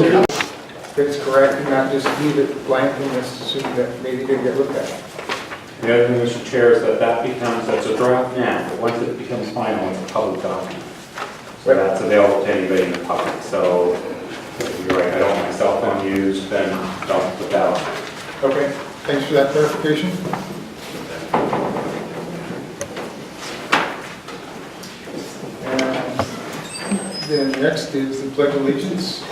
So that's correct, and not just leave it blank and just assume that maybe it didn't get looked at. The other thing, Mr. Chair, is that's a draft now, but once it becomes final, it's a public document. So that's available to anybody in the public. So if you're right, I don't want my cell phone used, then don't put that on. Okay, thanks for that clarification. And then next is the Pledge of Allegiance.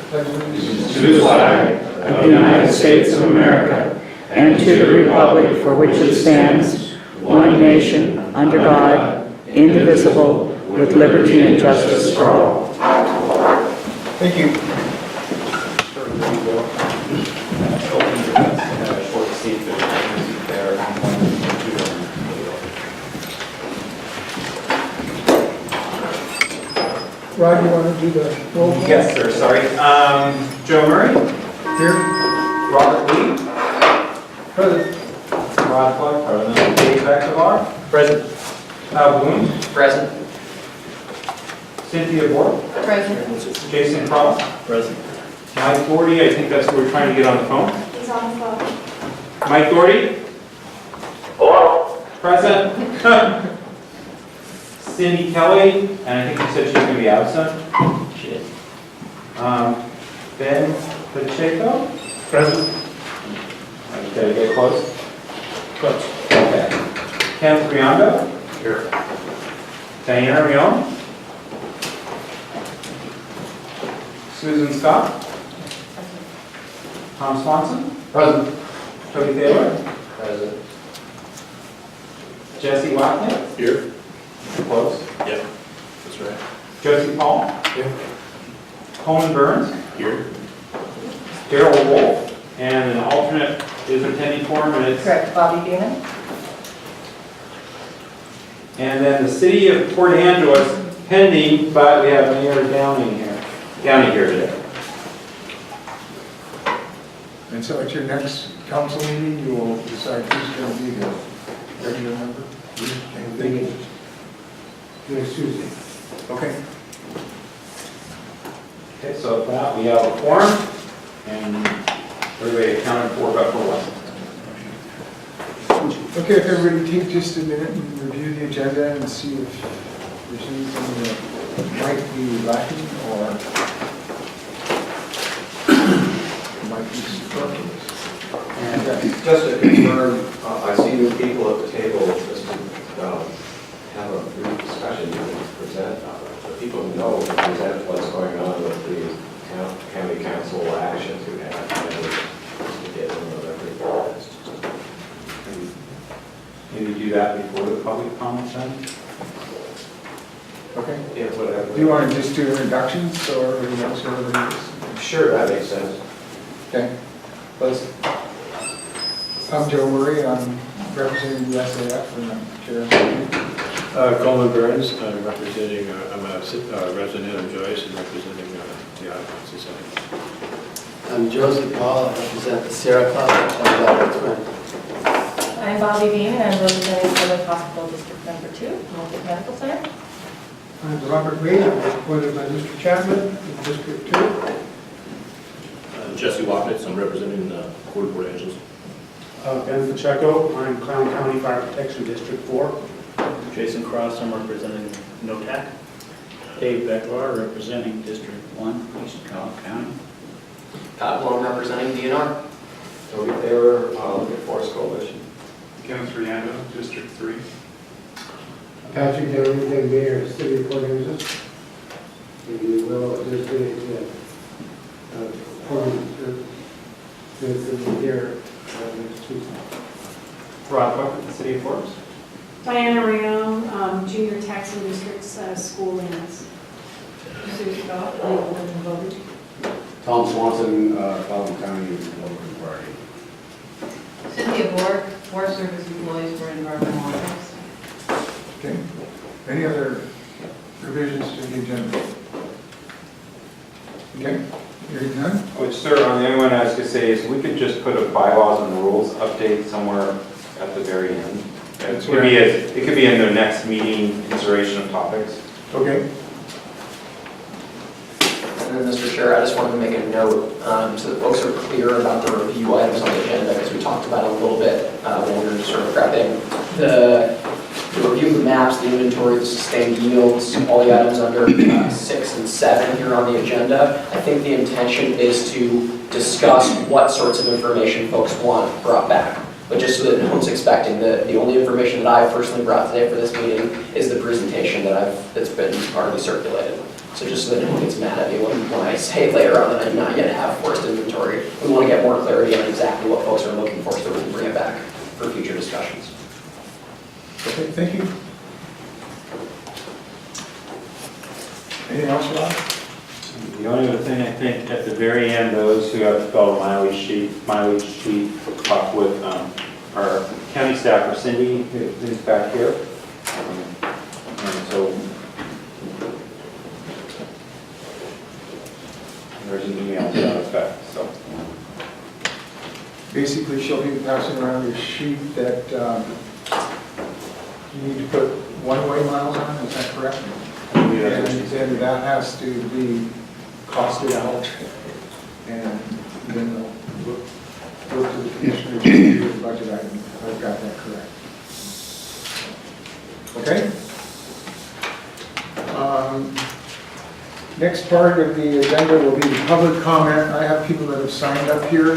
Pledge of Allegiance. To the flag of the United States of America and to the republic for which it stands, one nation, under God, indivisible, with liberty and justice for all. Thank you. Rod, you want to do the roll call? Yes, sir, sorry. Joe Murray? Here. Robert Lee? Present. Rod Clark, present. Dave Beckler? Present. Blum? Present. Cynthia Bork? Present. Jason Cross? Present. Mike Doherty, I think that's who we're trying to get on the phone. He's on the phone. Mike Doherty? Hello. Present. Cindy Kelly, and I think you said she's going to be absent. Shit. Ben Pacheco? Present. Okay, get close. Close. Okay. Ken Friando? Here. Diana Rion? Susan Scott? Tom Swanson? Present. Toby Taylor? Present. Jesse Watkins? Here. Close. Yep. That's right. Josie Paul? Here. Coleman Burns? Here. Daryl Wolf? And an alternate is attending for him, and it's... Correct, Bobby Beeman. And then the city of Port Angeles pending, but we have Mayor Downey here today. And so at your next council meeting, you will decide who's going to be the regular member? Next Tuesday. Okay. Okay, so with that, we have a quorum, and everybody accounted for but for one. Okay, if everybody take just a minute and review the agenda and see if there's anything that might be lacking or might be superfluous. And just to confirm, I see new people at the table, just to have a brief discussion, you can present, the people who know, present what's going on with the county council actions we have, and just to get them on record. Maybe do that before the public comments then? Okay. Yeah, whatever. Do you want to just do introductions so everybody knows who everybody is? Sure, that makes sense. Okay. Let's. I'm Joe Murray. I'm representing the SAF and I'm chair of the committee. Coleman Burns, I'm representing, I'm a resident of Joyce and representing the Icon Society. I'm Josie Paul, I represent the Sierra Club and Roberts. I'm Bobby Beeman, and I'm representing Plymouth Hospital District Number 2, Multi Medical Center. I'm Robert Reed. I'm appointed by Mr. Chapman in District 2. Jesse Watkins, I'm representing the Court of Port Angeles. Ben Pacheco, I'm Clallam County Fire Protection District 4. Jason Cross, I'm representing NOTAC. Dave Beckler, representing District 1, East Clallam County. Pat Blum, representing DNR. Toby Taylor, Looking Forest Coalition. Kenneth Friando, District 3. Patrick Dillon, Mayor, City of Port Angeles. We will just do it here next Tuesday. Rod Clark, the city of Forest. Diana Rion, Junior Taxing District's school lands. Susan Scott, Legal and Voting. Tom Swanson, Clallam County Republican Party. Cynthia Bork, Forest Service employees for environmental audits. Okay. Any other revisions to the agenda? Okay. Hearing none. Which, sir, the only one I was going to say is we could just put a bylaws and rules update somewhere at the very end. It could be in the next meeting, consideration of topics. Okay. And then, Mr. Chair, I just wanted to make a note so that folks are clear about the review items on the agenda, because we talked about it a little bit when we were just sort of prepping. The review of the maps, the inventory, the sustained yields, all the items under 6 and 7 here on the agenda. I think the intention is to discuss what sorts of information folks want brought back. But just so that no one's expecting, the only information that I've personally brought today for this meeting is the presentation that's been already circulated. So just so that no one gets mad at me when I say later on that I not yet have forced inventory, we want to get more clarity on exactly what folks are looking for so we can bring it back for future discussions. Okay, thank you. Anything else, Rob? The only other thing, I think, at the very end, those who have to fill a mileage sheet, talk with our county staff, or Cindy, who's back here. And so there's an email to that effect, so. Basically, she'll be passing around a sheet that you need to put one-way miles on, is that correct? And then that has to be costed out, and then they'll look to the commissioners to do the budget item. I've got that correct. Okay? Next part of the agenda will be the public comment. I have people that have signed up here,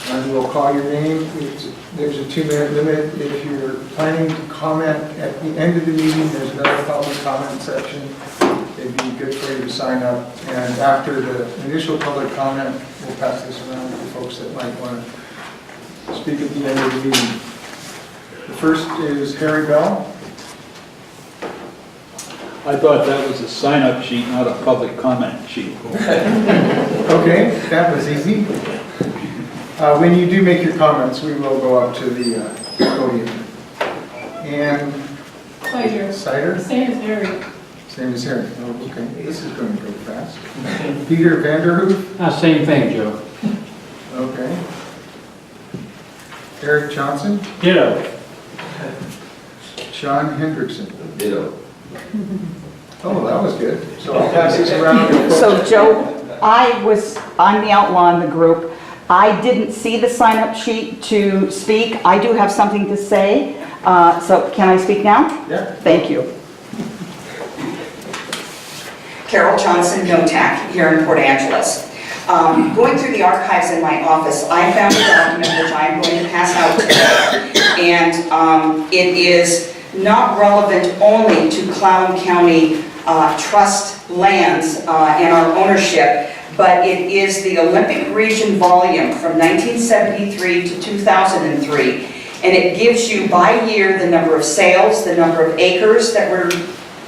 and we'll call your name. There's a 2-minute limit. If you're planning to comment at the end of the meeting, there's another public comment section. It'd be good for you to sign up. And after the initial public comment, we'll pass this around to folks that might want to speak at the end of the meeting. The first is Harry Bell. I thought that was a sign-up sheet, not a public comment sheet. Okay, that was easy. When you do make your comments, we will go up to the podium. And Pleasure. Cider? Same as Harry. Same as Harry. Oh, okay, this is going to go fast. Peter Vanderhoof? Same thing, Joe. Okay. Eric Johnson? Ditto. Sean Hendrickson? Ditto. Oh, that was good. So I'll pass this around. So Joe, I'm the outlaw in the group. I didn't see the sign-up sheet to speak. I do have something to say. So can I speak now? Yeah. Thank you. Carol Johnson, NOTAC, here in Port Angeles. Going through the archives in my office, I found a document which I'm going to pass out today. And it is not relevant only to Clallam County trust lands and our ownership, but it is the Olympic region volume from 1973 to 2003. And it gives you by year the number of sales, the number of acres that were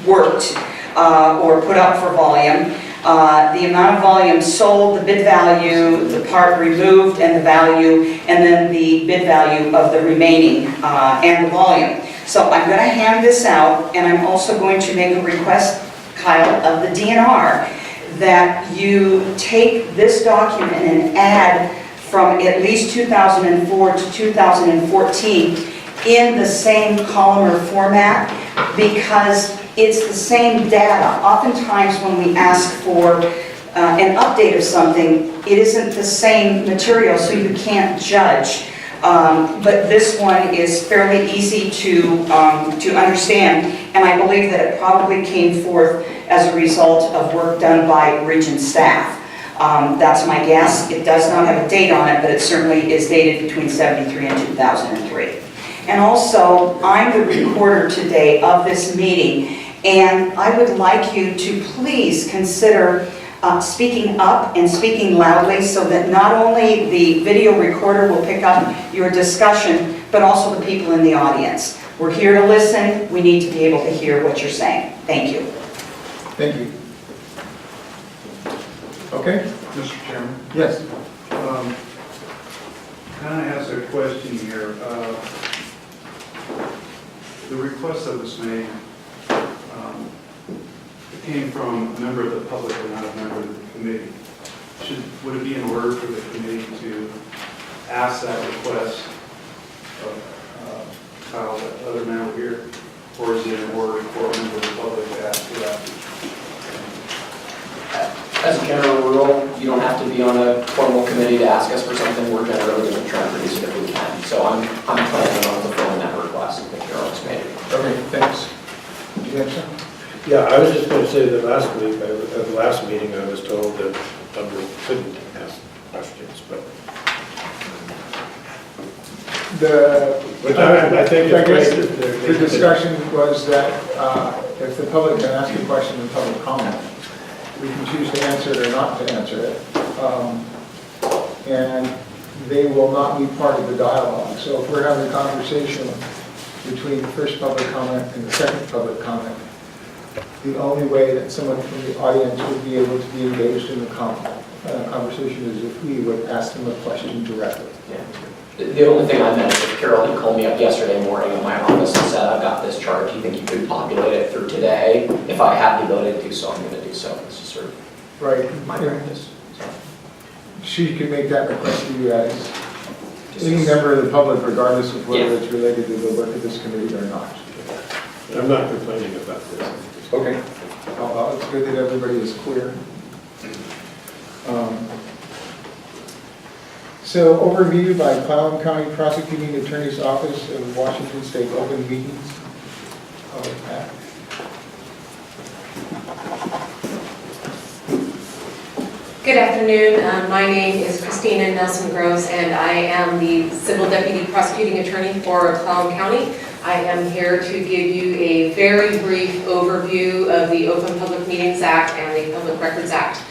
worked or put up for volume, the amount of volume sold, the bid value, the part removed and the value, and then the bid value of the remaining and the volume. So I'm going to hand this out, and I'm also going to make a request, Kyle, of the DNR, that you take this document and add from at least 2004 to 2014 in the same columnar format, because it's the same data. Oftentimes when we ask for an update of something, it isn't the same material, so you can't judge. But this one is fairly easy to understand, and I believe that it probably came forth as a result of work done by region staff. That's my guess. It does not have a date on it, but it certainly is dated between 73 and 2003. And also, I'm the recorder today of this meeting, and I would like you to please consider speaking up and speaking loudly so that not only the video recorder will pick up your discussion, but also the people in the audience. We're here to listen. We need to be able to hear what you're saying. Thank you. Thank you. Okay. Mr. Chairman, Yes. can I ask a question here? The request that was made came from a member of the public and not a member of the committee. Would it be in order for the committee to ask that request of Kyle, the other member here? Or is it in order for a member of the public to ask for that? As a general rule, you don't have to be on a formal committee to ask us for something. We're generally going to try and produce it if we can. So I'm planning on fulfilling that request if you're on this committee. Okay, thanks. Do you have something? Yeah, I was just going to say that last week, at the last meeting, I was told that the public couldn't ask questions, but I think I guess it's great that the discussion was that if the public can ask a question in public comment, we can choose to answer it or not to answer it. And they will not be part of the dialogue. So if we're having a conversation between the first public comment and the second public comment, the only way that someone from the audience would be able to be engaged in the conversation is if we would ask them a question directly. Yeah. The only thing I meant is if Carol had called me up yesterday morning in my office and said, I've got this chart, do you think you could populate it through today? If I have the ability to do so, I'm going to do so. It's just sort of Right. my practice. So, She can make that request to you as just any as- member of the public, regardless of whether Yeah. it's related to the work of this committee or not. I'm not complaining about this. Okay. Well, it's good that everybody is clear. So overview by Clallam County Prosecuting Attorney's Office of Washington State Open Meetings. Act. Good afternoon. My name is Christina Nelson-Gross, and I am the Civil Deputy Prosecuting Attorney for Clallam County. I am here to give you a very brief overview of the Open Public Meetings Act and the Public Records Act.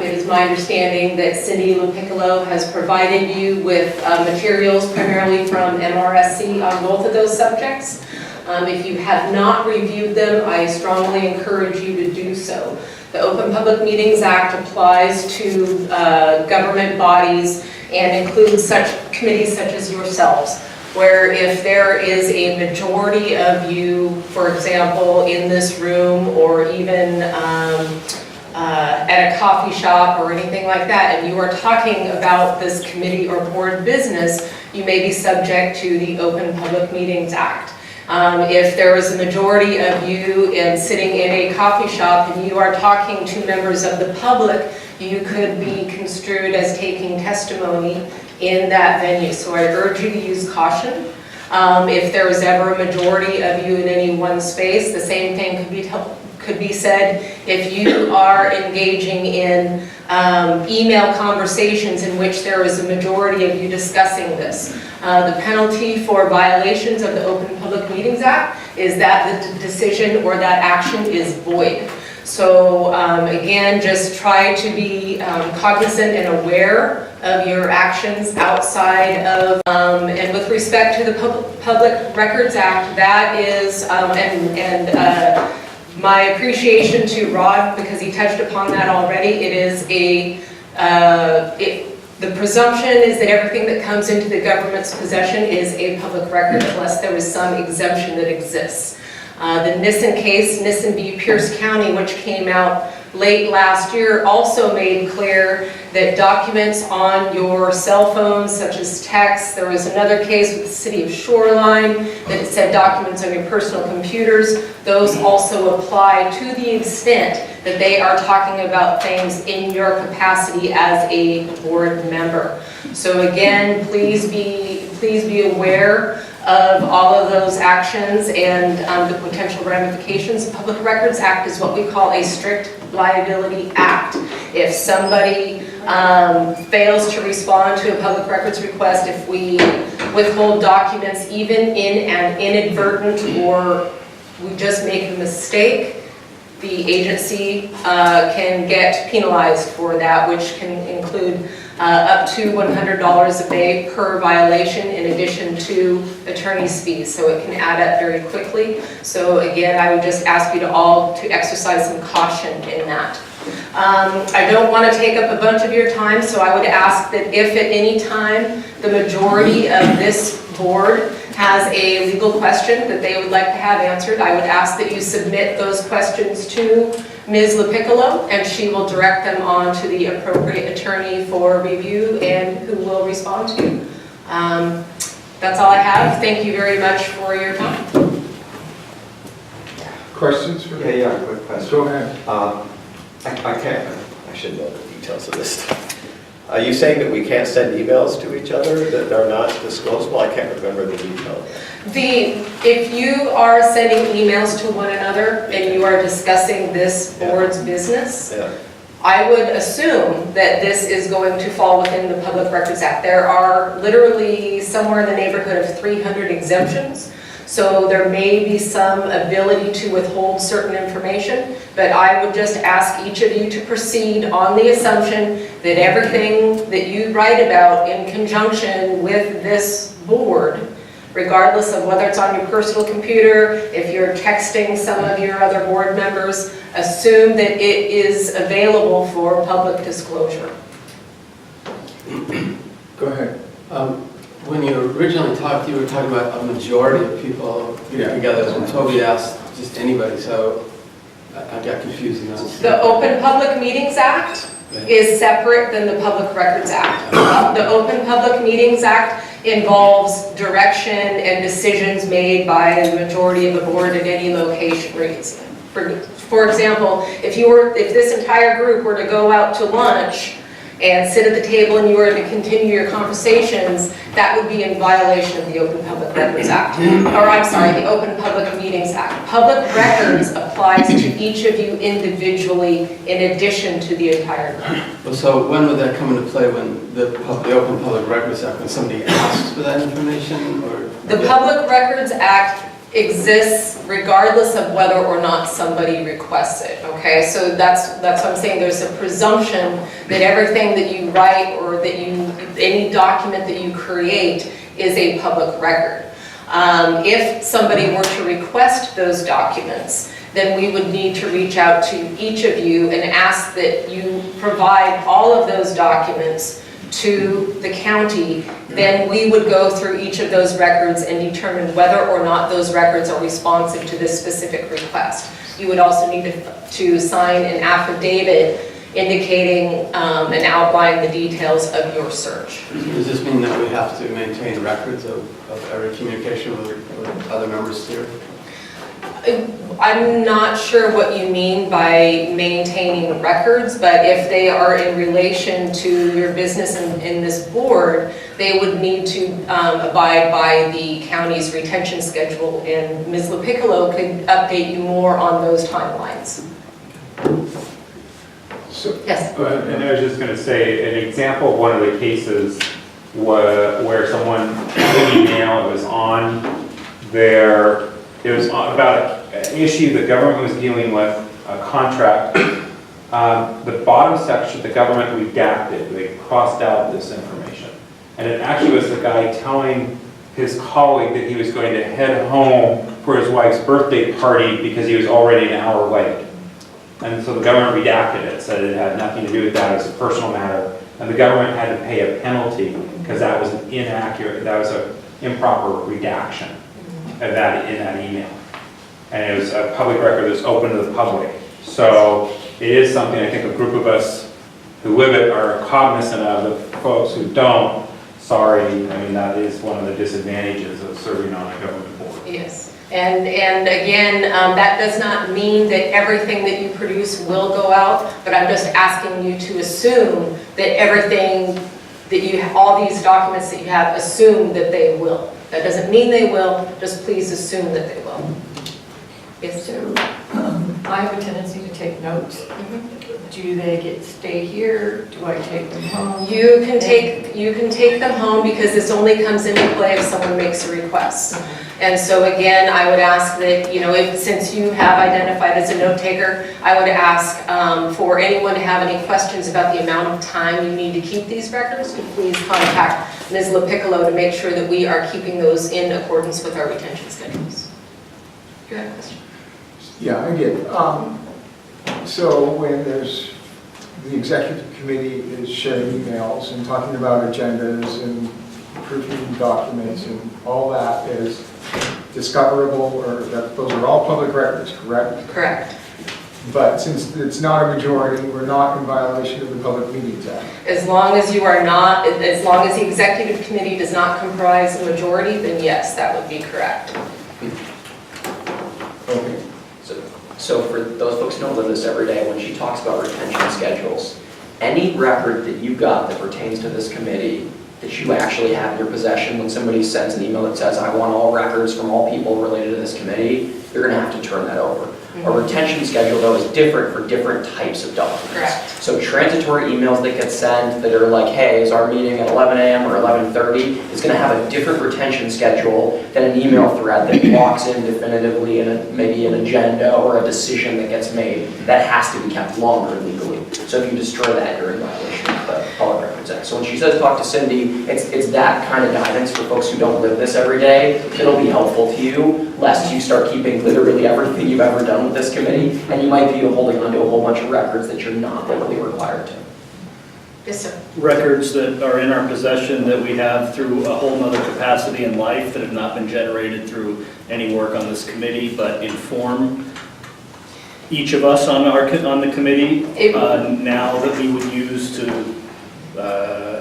It is my understanding that Cindy LaPiccolo has provided you with materials primarily from MRSC on both of those subjects. If you have not reviewed them, I strongly encourage you to do so. The Open Public Meetings Act applies to government bodies and includes such committees such as yourselves, where if there is a majority of you, for example, in this room or even at a coffee shop or anything like that, and you are talking about this committee or board business, you may be subject to the Open Public Meetings Act. If there is a majority of you sitting in a coffee shop and you are talking to members of the public, you could be construed as taking testimony in that venue. So I urge you to use caution. If there is ever a majority of you in any one space, the same thing could be said if you are engaging in email conversations in which there is a majority of you discussing this. The penalty for violations of the Open Public Meetings Act is that the decision or that action is void. So again, just try to be cognizant and aware of your actions outside of, and with respect to the Public Records Act, that is, my appreciation to Rod, because he touched upon that already, it is the presumption is that everything that comes into the government's possession is a public record unless there is some exemption that exists. The Nissen case, Nissen v. Pierce County, which came out late last year, also made clear that documents on your cell phones, such as texts, there was another case with the city of Shoreline that said documents on your personal computers, those also apply to the extent that they are talking about things in your capacity as a board member. So again, please be aware of all of those actions and the potential ramifications. The Public Records Act is what we call a strict liability act. If somebody fails to respond to a public records request, if we withhold documents even in an inadvertent or we just make a mistake, the agency can get penalized for that, which can include up to $100 a day per violation in addition to attorney's fees. So it can add up very quickly. So again, I would just ask you to all to exercise some caution in that. I don't want to take up a bunch of your time, so I would ask that if at any time the majority of this board has a legal question that they would like to have answered, I would ask that you submit those questions to Ms. LaPiccolo, and she will direct them on to the appropriate attorney for review and who will respond to you. That's all I have. Thank you very much for your time. Questions for me? Yeah, quick question. Go ahead. I should know the details of this stuff. Are you saying that we can't send emails to each other that are not disclosable? I can't remember the details. If you are sending emails to one another and you are discussing this board's business, Yeah. I would assume that this is going to fall within the Public Records Act. There are literally somewhere in the neighborhood of 300 exemptions, so there may be some ability to withhold certain information, but I would just ask each of you to proceed on the assumption that everything that you write about in conjunction with this board, regardless of whether it's on your personal computer, if you're texting some of your other board members, assume that it is available for public disclosure. Go ahead. When you originally talked, you were talking about a majority of people getting together, and Toby asked just anybody, so I got confused in that. The Open Public Meetings Act is separate than the Public Records Act. The Open Public Meetings Act involves direction and decisions made by the majority of the board at any location. For example, if this entire group were to go out to lunch and sit at the table and you were to continue your conversations, that would be in violation of the Open Public Records Act. Or I'm sorry, the Open Public Meetings Act. Public records applies to each of you individually in addition to the entire group. Well, so when would that come into play, when the Open Public Records Act, when somebody asks for that information, or? The Public Records Act exists regardless of whether or not somebody requests it, okay? So that's what I'm saying. There's a presumption that everything that you write or that any document that you create is a public record. If somebody were to request those documents, then we would need to reach out to each of you and ask that you provide all of those documents to the county. Then we would go through each of those records and determine whether or not those records are responsive to this specific request. You would also need to sign an affidavit indicating and outline the details of your search. Does this mean that we have to maintain records of every communication with other members here? I'm not sure what you mean by maintaining records, but if they are in relation to your business in this board, they would need to abide by the county's retention schedule, and Ms. LaPiccolo could update you more on those timelines. Yes? And I was just going to say, an example of one of the cases where someone had an email, it was about an issue the government was dealing with, a contract. The bottom section, the government redacted, they crossed out this information. And it actually was the guy telling his colleague that he was going to head home for his wife's birthday party because he was already an hour late. And so the government redacted it, said it had nothing to do with that, it was a personal matter. And the government had to pay a penalty because that was an inaccurate, that was an improper redaction of that in that email. And it was a public record that's open to the public. So it is something I think a group of us who live it are cognizant of. The folks who don't, sorry, I mean, that is one of the disadvantages of serving on a government board. Yes. And again, that does not mean that everything that you produce will go out, but I'm just asking you to assume that everything that you have, all these documents that you have, assume that they will. That doesn't mean they will, just please assume that they will. Yes, sir. I have a tendency to take notes. Do they stay here? Do I take them home? You can take them home because this only comes into play if someone makes a request. And so again, I would ask that, since you have identified as a note taker, I would ask for anyone to have any questions about the amount of time you need to keep these records, to please contact Ms. LaPiccolo to make sure that we are keeping those in accordance with our retention schedules. Do you have a question? Yeah, I did. So when there's, the executive committee is sharing emails and talking about agendas and proofing documents and all that is discoverable, or that those are all public records, correct? Correct. But since it's not a majority, we're not in violation of the Public Meetings Act. As long as you are not, as long as the executive committee does not comprise a majority, then yes, that would be correct. Okay. So for those folks who don't live this every day, when she talks about retention schedules, any record that you got that pertains to this committee that you actually have in your possession, when somebody sends an email that says, I want all records from all people related to this committee, you're going to have to turn that over. A retention schedule, though, is different for different types of documents. Correct. So transitory emails that get sent that are like, hey, is our meeting at 11 a.m. or 11:30, is going to have a different retention schedule than an email thread that walks in definitively in maybe an agenda or a decision that gets made. That has to be kept longer legally. So if you destroy that, you're in violation of the Public Records Act. So when she says talk to Cindy, it's that kind of guidance for folks who don't live this every day. It'll be helpful to you, lest you start keeping literally everything you've ever done with this committee, and you might be holding onto a whole bunch of records that you're not legally required to. Yes, sir. Records that are in our possession that we have through a whole nother capacity in life that have not been generated through any work on this committee, but inform each of us on the committee now that we would use to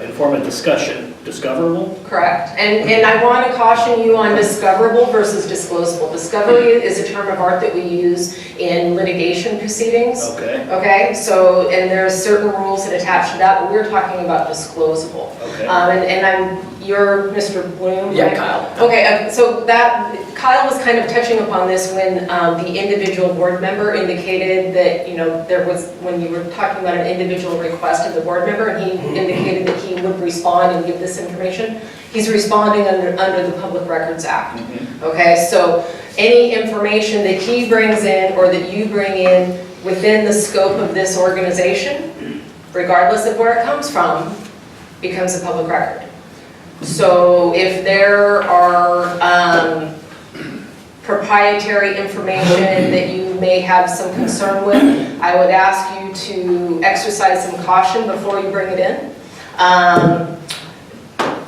inform a discussion. Discoverable? Correct. And I want to caution you on discoverable versus disclosable. Discovery is a term of art that we use in litigation proceedings. Okay. Okay, so, and there's certain rules that attach to that, but we're talking about disclosable. Okay. You're Mr. Blum? Yeah, right? Kyle. Okay, so that, Kyle was kind of touching upon this when the individual board member indicated that, you know, there was, when you were talking about an individual request of the board member, and he indicated that he would respond and give this information. He's responding under the Public Records Act. Okay, so any information that he brings in or that you bring in within the scope of this organization, regardless of where it comes from, becomes a public record. So if there are proprietary information that you may have some concern with, I would ask you to exercise some caution before you bring it in.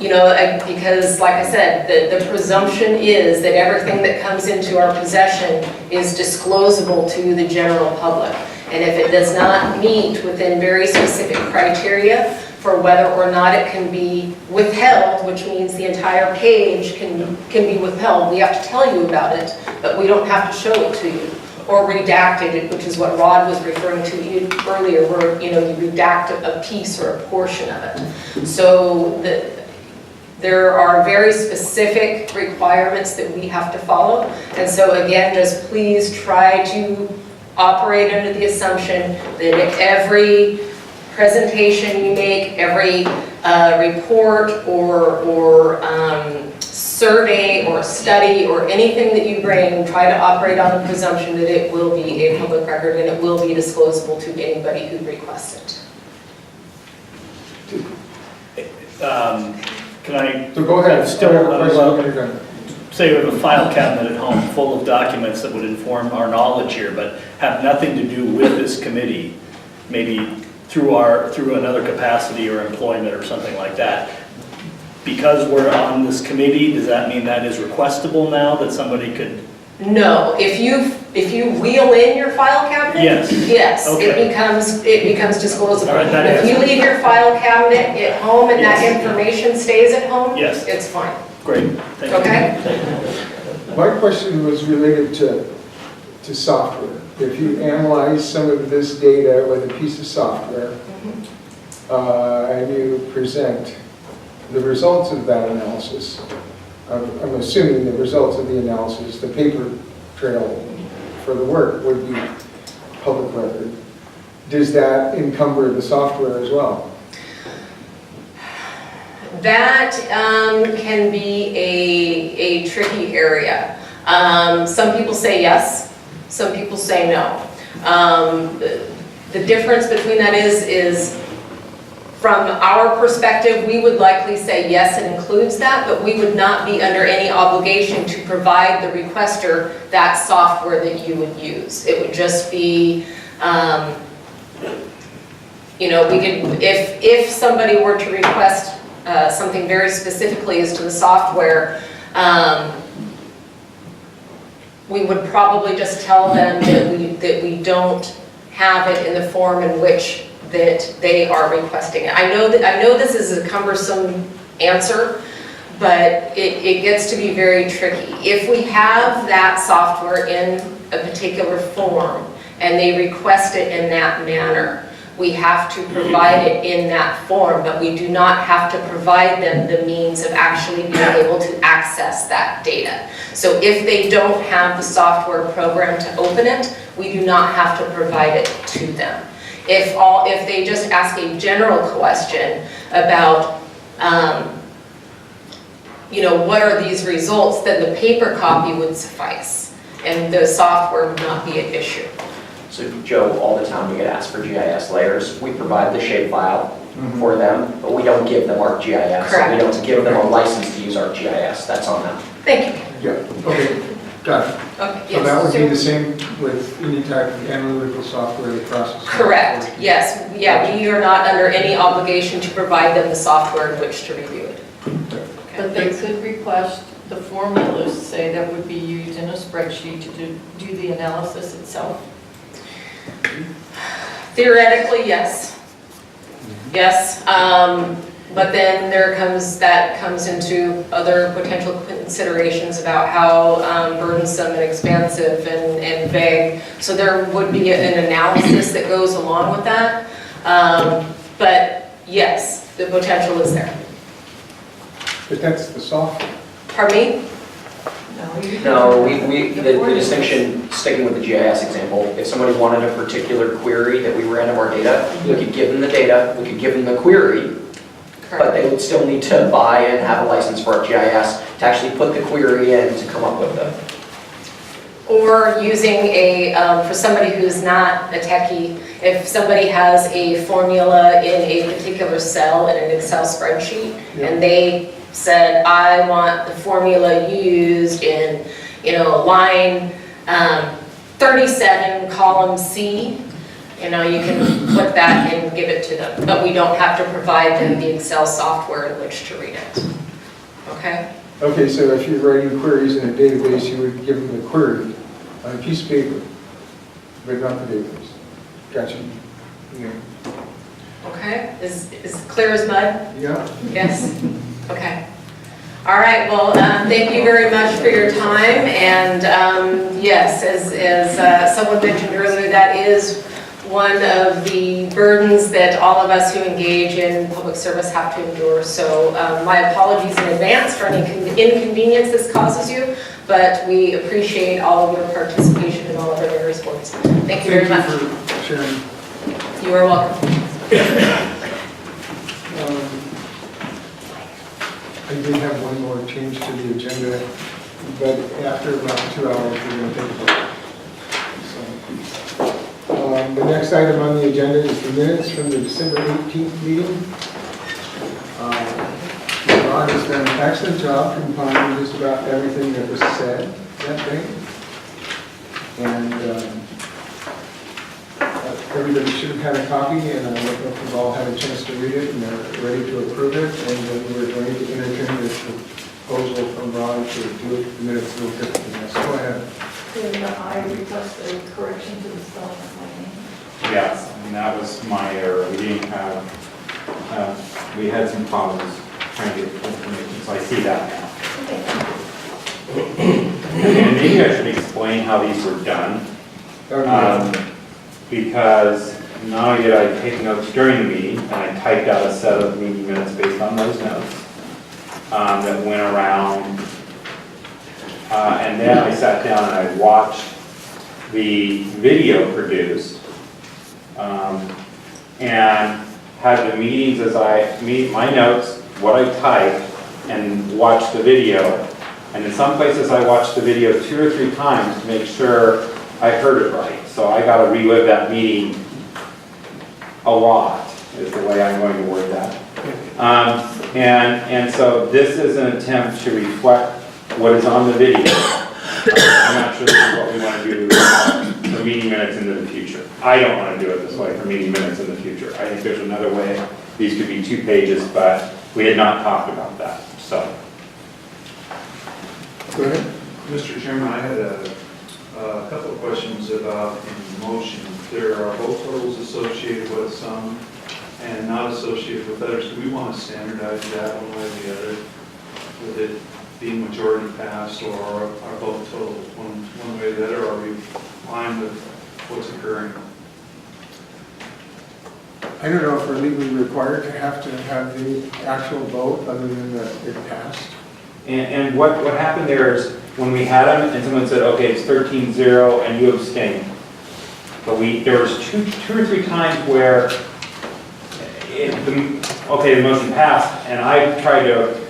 You know, because like I said, the presumption is that everything that comes into our possession is disclosable to the general public. And if it does not meet within very specific criteria for whether or not it can be withheld, which means the entire page can be withheld, we have to tell you about it, but we don't have to show it to you. Or redacted it, which is what Rod was referring to earlier, where, you know, you redact a piece or a portion of it. So there are very specific requirements that we have to follow. And so again, just please try to operate under the assumption that every presentation you make, every report or survey or study or anything that you bring, try to operate on the presumption that it will be a public record and it will be disclosable to anybody who requests Can I? So go ahead. Still, You're done. say we have a file cabinet at home full of documents that would inform our knowledge here, but have nothing to do with this committee, maybe through another capacity or employment or something like that. Because we're on this committee, does that mean that is requestable now, that somebody could? No, if you wheel in your file cabinet, yes, Okay. it becomes disclosable. All right, that If you answers. leave your file cabinet at home and that Yes. information stays at home, Yes. it's fine. Great, thank you. Okay. Thank you. My question was related to software. If you analyze some of this data with a piece of software, and you present the results of that analysis, I'm assuming the results of the analysis, the paper trail for the work would be public record. Does that encumber the software as well? That can be a tricky area. Some people say yes, some people say no. The difference between that is from our perspective, we would likely say yes, it includes that, but we would not be under any obligation to provide the requester that software that you would use. It would just be, you know, we could, if somebody were to request something very specifically as to the software, we would probably just tell them that we don't have it in the form in which that they are requesting it. I know this is a cumbersome answer, but it gets to be very tricky. If we have that software in a particular form and they request it in that manner, we have to provide it in that form, but we do not have to provide them the means of actually being able to access that data. So if they don't have the software program to open it, we do not have to provide it to them. If they just ask a general question about, what are these results, then the paper copy would suffice, and the software would not be an issue. So Joe, all the time we get asked for GIS layers. We provide the shapefile for them, but we don't give them ArcGIS. Correct. We don't give them a license to use ArcGIS. That's on them. Thank you. Yeah, okay, got it. Okay, So that would be yes. the same with any type of analytical software that processes. Correct, yes. Yeah, we are not under any obligation to provide them the software in which to review it. But they could request the formulas, say, that would be used in a spreadsheet to do the analysis itself. Theoretically, yes. Yes, but then that comes into other potential considerations about how burdensome and expansive and vague. So there would be an analysis that goes along with that. But yes, the potential is there. But that's the software. Pardon me? No, the distinction, sticking with the GIS example, if somebody wanted a particular query that we ran of our data, we could give them the data, we could give them the query, but they would still need to buy and have a license for ArcGIS to actually put the query in to come up with the. Or using for somebody who's not a techie, if somebody has a formula in a particular cell in an Excel spreadsheet, and they said, I want the formula used in, line 37, column C, you can put that and give it to them. But we don't have to provide them the Excel software in which to read it. Okay? Okay, so if you're writing queries in a database, you would give them the query on a piece of paper, but not the database. Gotcha. Yeah. Okay? Is clear as mud? Yeah. Yes? Okay. All right, well, thank you very much for your time, and yes, as someone mentioned earlier, that is one of the burdens that all of us who engage in public service have to endure. So my apologies in advance for any inconvenience this causes you, but we appreciate all of your participation in all of our various boards. Thank you very much. Thank you for sharing. You are welcome. I did have one more change to the agenda, but after about 2 hours, we're going to take a vote. So, the next item on the agenda is the minutes from the December 18th meeting. Ron has done an excellent job compiling just about everything that was said that day. And everybody should have had a copy, and I don't know if you've all had a chance to read it and are ready to approve it. And then we're going to entertain this proposal from Ron to do the minutes a little differently. So go ahead. Then I request a correction to the spelling of my name. Yes, and that was my error. We didn't have, we had some problems trying to get information, so I see that now. And maybe I should explain how these were done. Because not only did I take notes during the meeting, and I typed out a set of meeting minutes based on those notes that went around, and then I sat down and I watched the video produced, and had the meetings as my notes, what I typed, and watched the video. And in some places I watched the video 2 or 3 times to make sure I heard it right. So I got to relive that meeting a lot, is the way I'm going to word that. And so this is an attempt to reflect what is on the video. I'm not sure this is what we want to do for meeting minutes into the future. I don't want to do it this way for meeting minutes in the future. I think there's another way. These could be 2 pages, but we had not talked about that. So. Go ahead. Mr. Chairman, I had a A couple of questions about the motion. There are vote totals associated with some and not associated with others. Do we want to standardize that one way or the other? With it being majority passed or our vote totals one way or the other? Or are we fine with what's occurring? I don't know if we're legally required to have the actual vote other than that it passed. And what happened there is when we had them and someone said, okay, it's 13-0 and you abstained. But there was two or three times where the motion passed and I tried to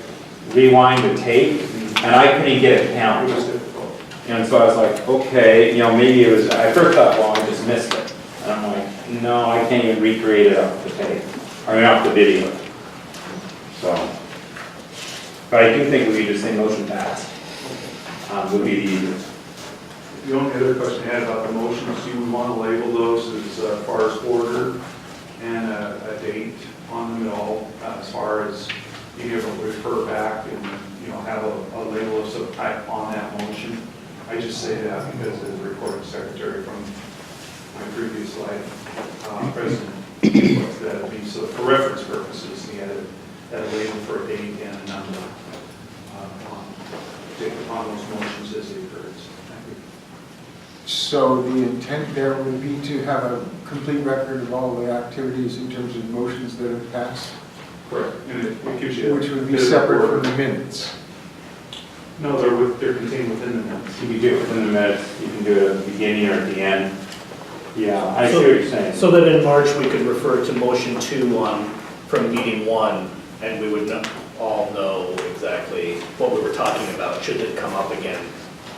rewind the tape and I couldn't get it counted. And so I was like, okay, maybe it was, I first thought, well, I just missed it. And I'm like, no, I can't even recreate it off the tape, off the video. So, but I do think we could just say motion passed. Would be the easiest. The only other question I had about the motions, do we want to label those as far as order and a date on them at all, as far as being able to refer back and have a label of some type on that motion? I just say that because as the recording secretary from my previous life, president, what that would be. So for reference purposes, he had a label for a date and a number upon those motions as they occurred. Thank you. So the intent there would be to have a complete record of all the activities in terms of motions that have passed? Correct. And it gives you which would be separate from the minutes? No, they're contained within the minutes. You can do it within the minutes, you can do it at the beginning or at the end. Yeah, I see what you're saying. So that in March, we could refer to motion 2 from meeting 1, and we would all know exactly what we were talking about, should it come up again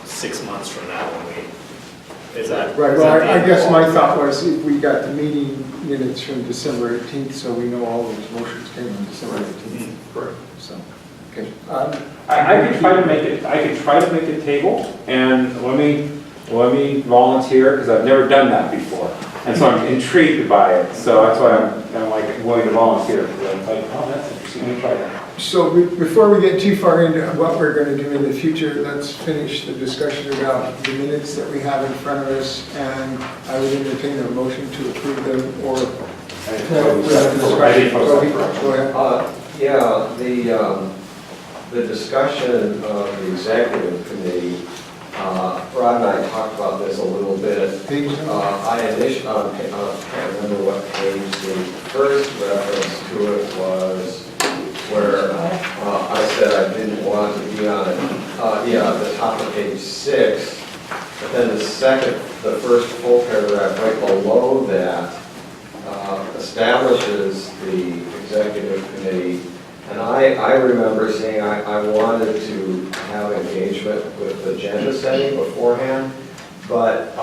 6 months from now when is that? Right, is well, that I guess my thought was if we got the meeting minutes from December 18th, so we know all those motions came on December 18th. Correct. So, okay. I could try to make it. I could try to make a table, and let me volunteer because I've never done that before, and so I'm intrigued by it. So that's why I'm like willing to volunteer because I'm like, oh, that's interesting. Let me try that. So before we get too far into what we're going to do in the future, let's finish the discussion about the minutes that we have in front of us, and I would entertain a motion to approve them or. The discussion of the executive committee, Rod and I talked about this a little bit. I can't remember what page the first reference to it was, where I said I didn't want to be on it. The top of page 6. But then the first full paragraph right below that establishes the executive committee. And I remember saying I wanted to have engagement with agenda setting beforehand, but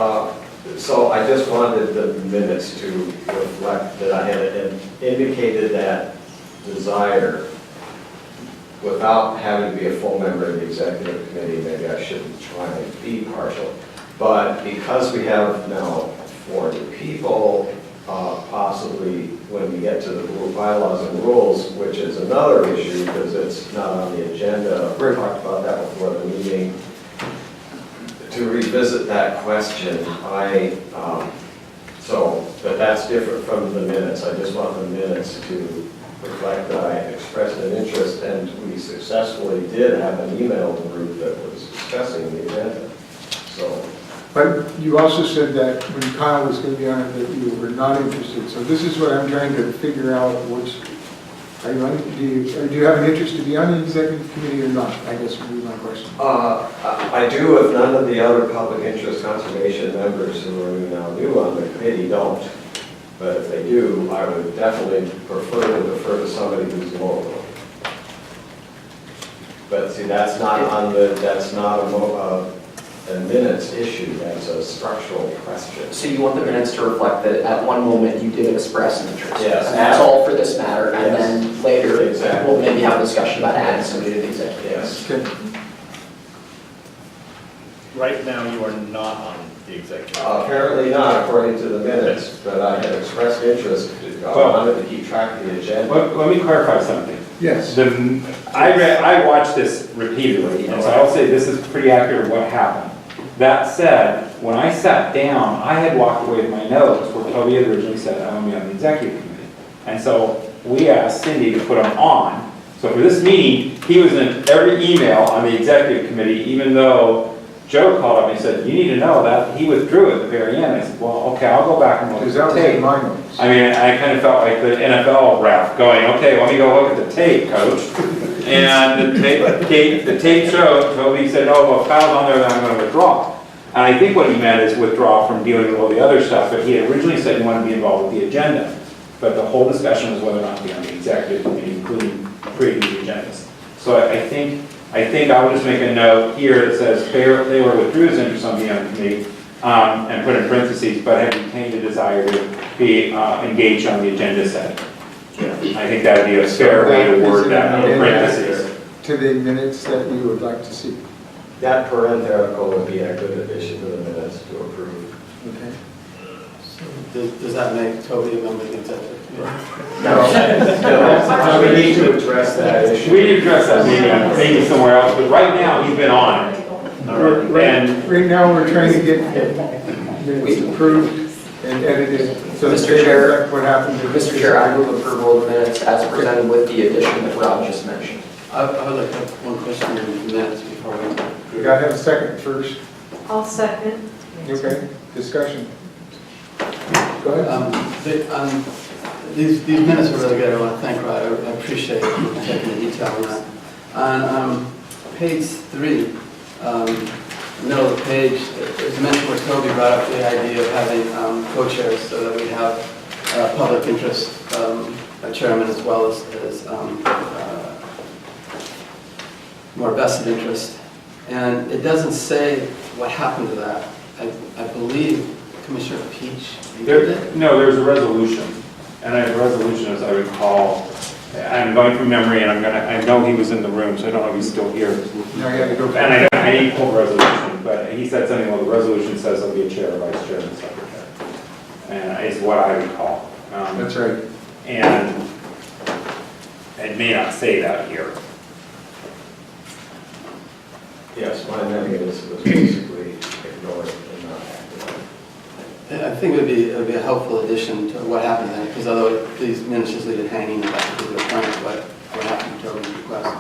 so I just wanted the minutes to reflect that I had indicated that desire without having to be a full member of the executive committee. Maybe I shouldn't try and be partial, but because we have now 40 people, possibly when we get to the bylaws and rules, which is another issue because it's not on the agenda. We talked about that before the meeting. To revisit that question, but that's different from the minutes. I just want the minutes to reflect that I expressed an interest, and we successfully did have an email group that was discussing the agenda. So. But you also said that when Kyle was going to be on it, that you were not interested. So this is what I'm trying to figure out, do you have an interest to be on the executive committee or not? I guess would be my question. I do if none of the other public interest conservation members who are now new on the committee don't. But if they do, I would definitely prefer to defer to somebody who's local. But see, that's not a minutes issue, that's a structural question. So you want the minutes to reflect that at one moment you did express an interest? Yes. And that's all for this matter, and Yes. then later Exactly. we'll maybe have a discussion about adding somebody to the executive. Yes. Okay. Right now, you are not on the executive. Apparently not, according to the minutes, but I had expressed interest. I wanted to keep track of the agenda. Let me clarify something. Yes. I watched this repeatedly, and so I'll say this is pretty accurate what happened. That said, when I sat down, I had walked away with my notes where Toby had originally said, I want to be on the executive committee. And so we asked Cindy to put him on. So for this meeting, he was in every email on the executive committee, even though Joe called up and said, you need to know that he withdrew at the very end. I said, well, okay, I'll go back and look at Because that the was in tape. my notes. I mean, I kind of felt like the NFL ref going, okay, let me go look at the tape, coach. And the tape showed, Toby said, oh, well, if Kyle's on there, then I'm going to withdraw. And I think what he meant is withdraw from dealing with all the other stuff, but he had originally said he wanted to be involved with the agenda. But the whole discussion was whether or not to be on the executive committee, including creating the agendas. So I think I would just make a note here that says Taylor withdrew his interest on being on the committee, and put in parentheses, but had retained a desire to be engaged on the agenda set. I think that would be a fair way to word that, in parentheses. To the minutes that we would like to see. That parenthetical would be a good addition to the minutes to approve. Okay. Does that make Toby a member of the executive committee? No, we need to address that issue. We need to address that maybe somewhere else, but right now, he's been on it. And Right now, we're trying to get minutes approved and edited. So Mr. they Chair. reflect what happened. Mr. Chair, I move approval of the minutes as presented with the addition that Rob just mentioned. I would like to have one question in the minutes before we. We gotta have a second first. I'll second. Okay, discussion. Go ahead. These minutes are really good. I want to thank Rod. I appreciate you taking the detail on that. On page 3, middle of the page, there's a mention where Toby brought up the idea of having co-chairs so that we have public interest chairman as well as more vested interest. And it doesn't say what happened to that. I believe Commissioner Peach did it. No, there's a resolution, and a resolution, as I recall, I'm going from memory, and I know he was in the room, so I don't know if he's still here. Now you gotta go. And I need to pull the resolution, but he said something, well, the resolution says there'll be a chair, vice chair, and secretary. And it's what I recall. That's right. And it may not say that here. Yes, my memory was basically ignored and not acted on. I think it would be a helpful addition to what happened then, because otherwise these minutes just leave it hanging about particular point what happened to Toby's request.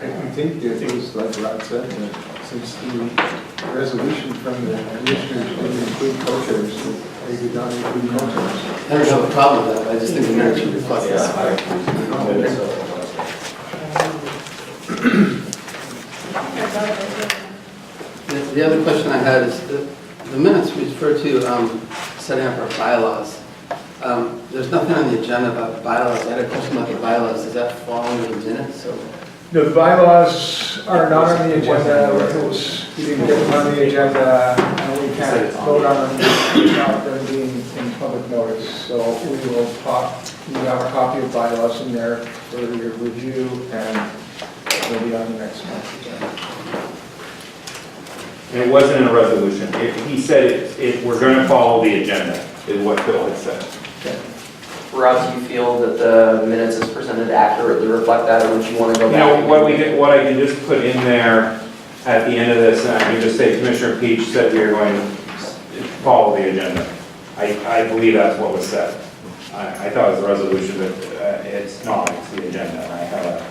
I think that it was like Rod said, that since the resolution from the commissioners didn't include co-chairs, they did not include co-chairs. I don't have a problem with that, but I just think the minutes should reflect this. The other question I had is, the minutes refer to setting up our bylaws. There's nothing on the agenda about bylaws. I had a question about the bylaws. Does that fall under the minutes? So No, the bylaws are not on the agenda, we didn't get them on the agenda, and we can't vote on them without them being in public notice. So we have a copy of bylaws in there for your review, and they'll be on the next month's agenda. And it wasn't in a resolution. He said we're going to follow the agenda, is what Phil had said. Okay. Rob, do you feel that the minutes as presented accurately reflect that, or would you want to go You back? know, what I can just put in there at the end of this, and I can just say Commissioner Peach said we are going to follow the agenda. I believe that's what was said. I thought it was a resolution, but it's not, it's the agenda, and I have a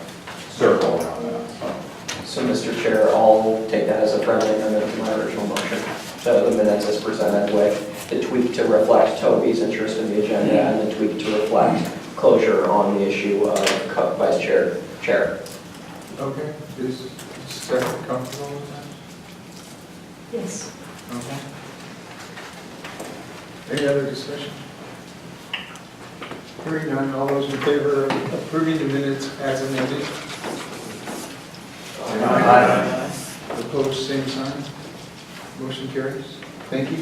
circle around that. So, Mr. Chair, I'll take that as a friendly amendment to my original motion. So the minutes as presented with the tweak to reflect Toby's interest in the agenda and the tweak to reflect closure on the issue of vice chair. Okay, is Steph comfortable with that? Yes. Okay. Any other discussion? Hearing none, all those in favor of approving the minutes as amended? Aye. Opposed, same sign. Motion carries. Thank you.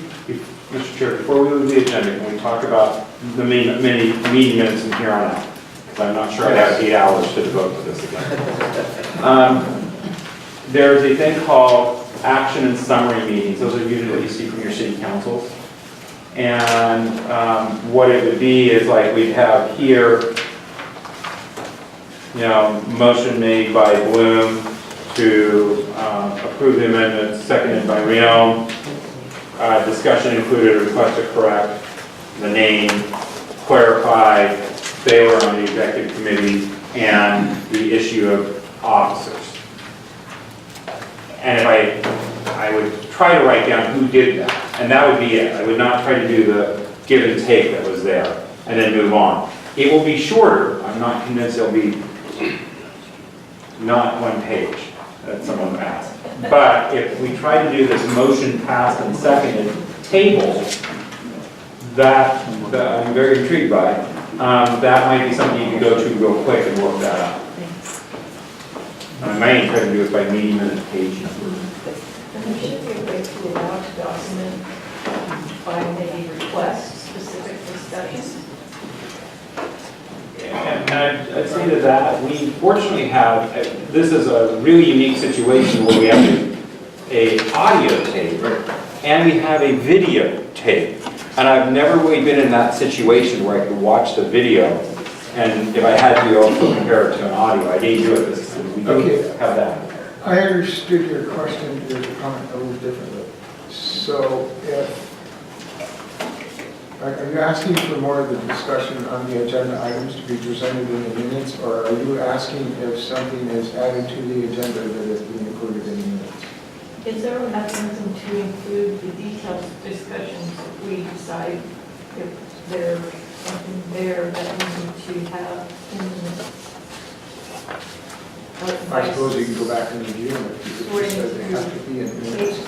Mr. Chair, before we leave the agenda, can we talk about the meeting minutes from here on out? Because I'm not sure I have 8 hours to devote to this again. There's a thing called action and summary meetings. Those are usually what you see from your city councils. And what it would be is like we'd have here, you know, motion made by Blum to approve the amendment, seconded by Rion. Discussion included a request to correct the name, clarify they were on the executive committee, and the issue of officers. And if I would try to write down who did that, and that would be it. I would not try to do the give and take that was there, and then move on. It will be shorter. I'm not convinced it'll be not one page, that someone asked. But if we try to do this motion passed and seconded table, that I'm very intrigued by, that might be something you can go to real quick and work that out. I might try to do it by meeting minute page number. And there should be a way to allow to document by maybe request specific discussions. And I'd say to that, we fortunately have, this is a really unique situation where we have a audio tape and we have a video tape. And I've never really been in that situation where I could watch the video, and if I had to also compare it to an audio, I did do it this time. We do have that. I understood your question, your comment a little differently. So are you asking for more of the discussion on the agenda items to be presented in the minutes, or are you asking if something is added to the agenda that is being included in the minutes? Is there a mechanism to include the detailed discussions if we decide if there's something there that we need to have in the minutes? I suppose you can go back and review them if you said they have to be in the minutes.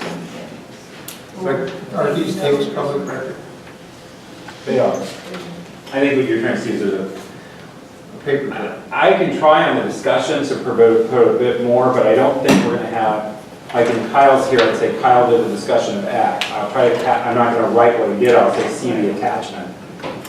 But are these tapes public record? They are. I think what you're trying to see is there's a Paper clip. I can try on the discussions to put a bit more, but I don't think we're going to have, like in Kyle's here, I'd say Kyle did the discussion of X. I'll try to, I'm not going to write what he did, I'll say see the attachment.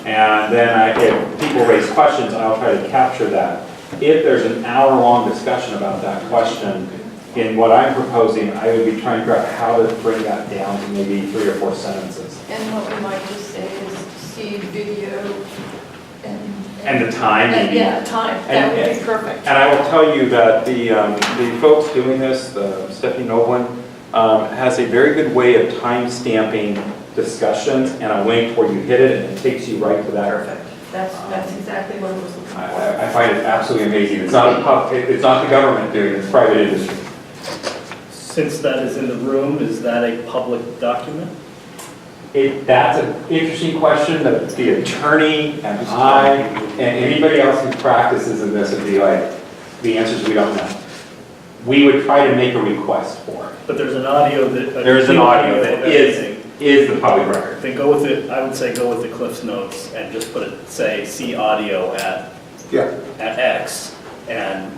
And then if people raise questions, I'll try to capture that. If there's an hour-long discussion about that question, in what I'm proposing, I would be trying to figure out how to bring that down to maybe 3 or 4 sentences. And what we might just say is see video And the time. yeah, time, that would be perfect. And I will tell you that the folks doing this, Stephanie Noblin, has a very good way of time stamping discussions and a link where you hit it and it takes you right to that. Perfect. That's exactly what I was looking for. I find it absolutely amazing. It's not the government doing it, it's private industry. Since that is in the room, is that a public document? That's an interesting question that the attorney and I and anybody else who practices in this would be like, the answers we don't know. We would try to make a request for it. But there's an audio that... There's an audio that is the public record. Then go with it, I would say go with the Cliff's Notes and just put it, say, see audio at X, and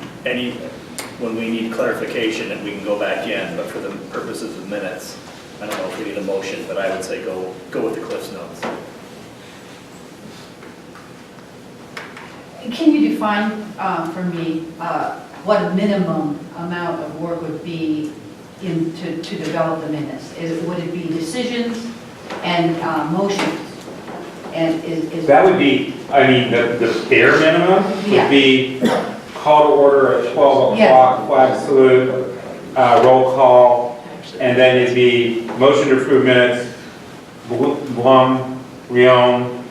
when we need clarification, and we can go back in, but for the purposes of minutes, I don't know if we need a motion, but I would say go with the Cliff's Notes. Can you define for me what a minimum amount of work would be to develop the minutes? Would it be decisions and motions? And is that would be, I mean, the bare minimum would be call to order at 12 o'clock, flag salute, roll call, and then it'd be motion to approve minutes, Blum, Rion,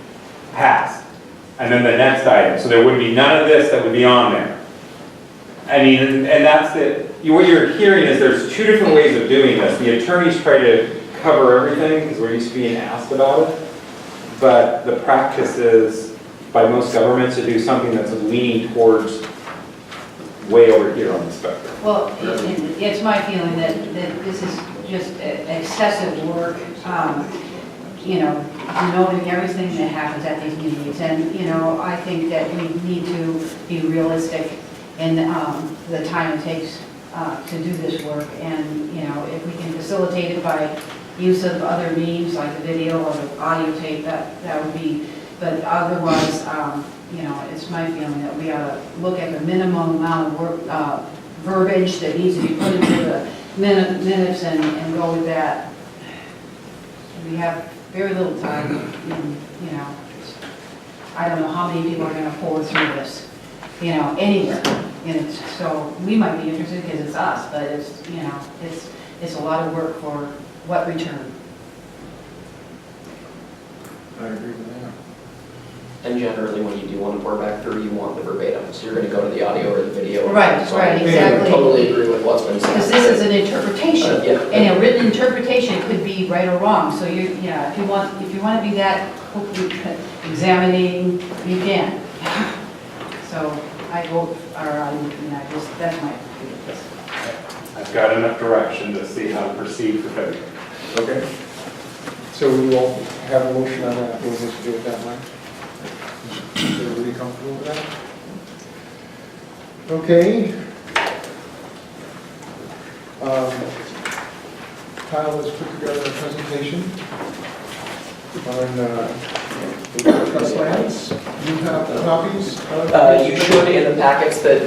pass. And then the next item. So there would be none of this that would be on there. I mean, and that's it. What you're hearing is there's 2 different ways of doing this. The attorneys try to cover everything because we're used to being asked about it. But the practice is, by most governments, to do something that's leaning towards way over here on the spectrum. well, it's my feeling that this is just excessive work, noting everything that happens at these meetings. And, I think that we need to be realistic in the time it takes to do this work. And, if we can facilitate it by use of other means like the video or the audio tape, that would be, but otherwise, it's my feeling that we ought to look at the minimum amount of work, verbiage that needs to be put into the minutes and go with that. We have very little time, and, I don't know how many people are going to pour through this, anywhere, And so we might be interested because it's us, but it's, you know, it's a lot of work for what return? I agree with that. And generally, when you do want to pour back through, you want the verbatim, so you're going to go to the audio or the video. Right, So right, I exactly. totally agree with what's been said. Because this is an interpretation, Yeah. and a written interpretation could be right or wrong. So you know, if you want to be that examining, you can. So I vote, or I, you know, just, that's my opinion. I've got enough direction to see how to proceed for February. Okay. So we will have a motion on that, we'll just do it that way. Is everybody comfortable with that? Okay. Kyle has put together a presentation on the trust lands. You have copies? You should in the packets that,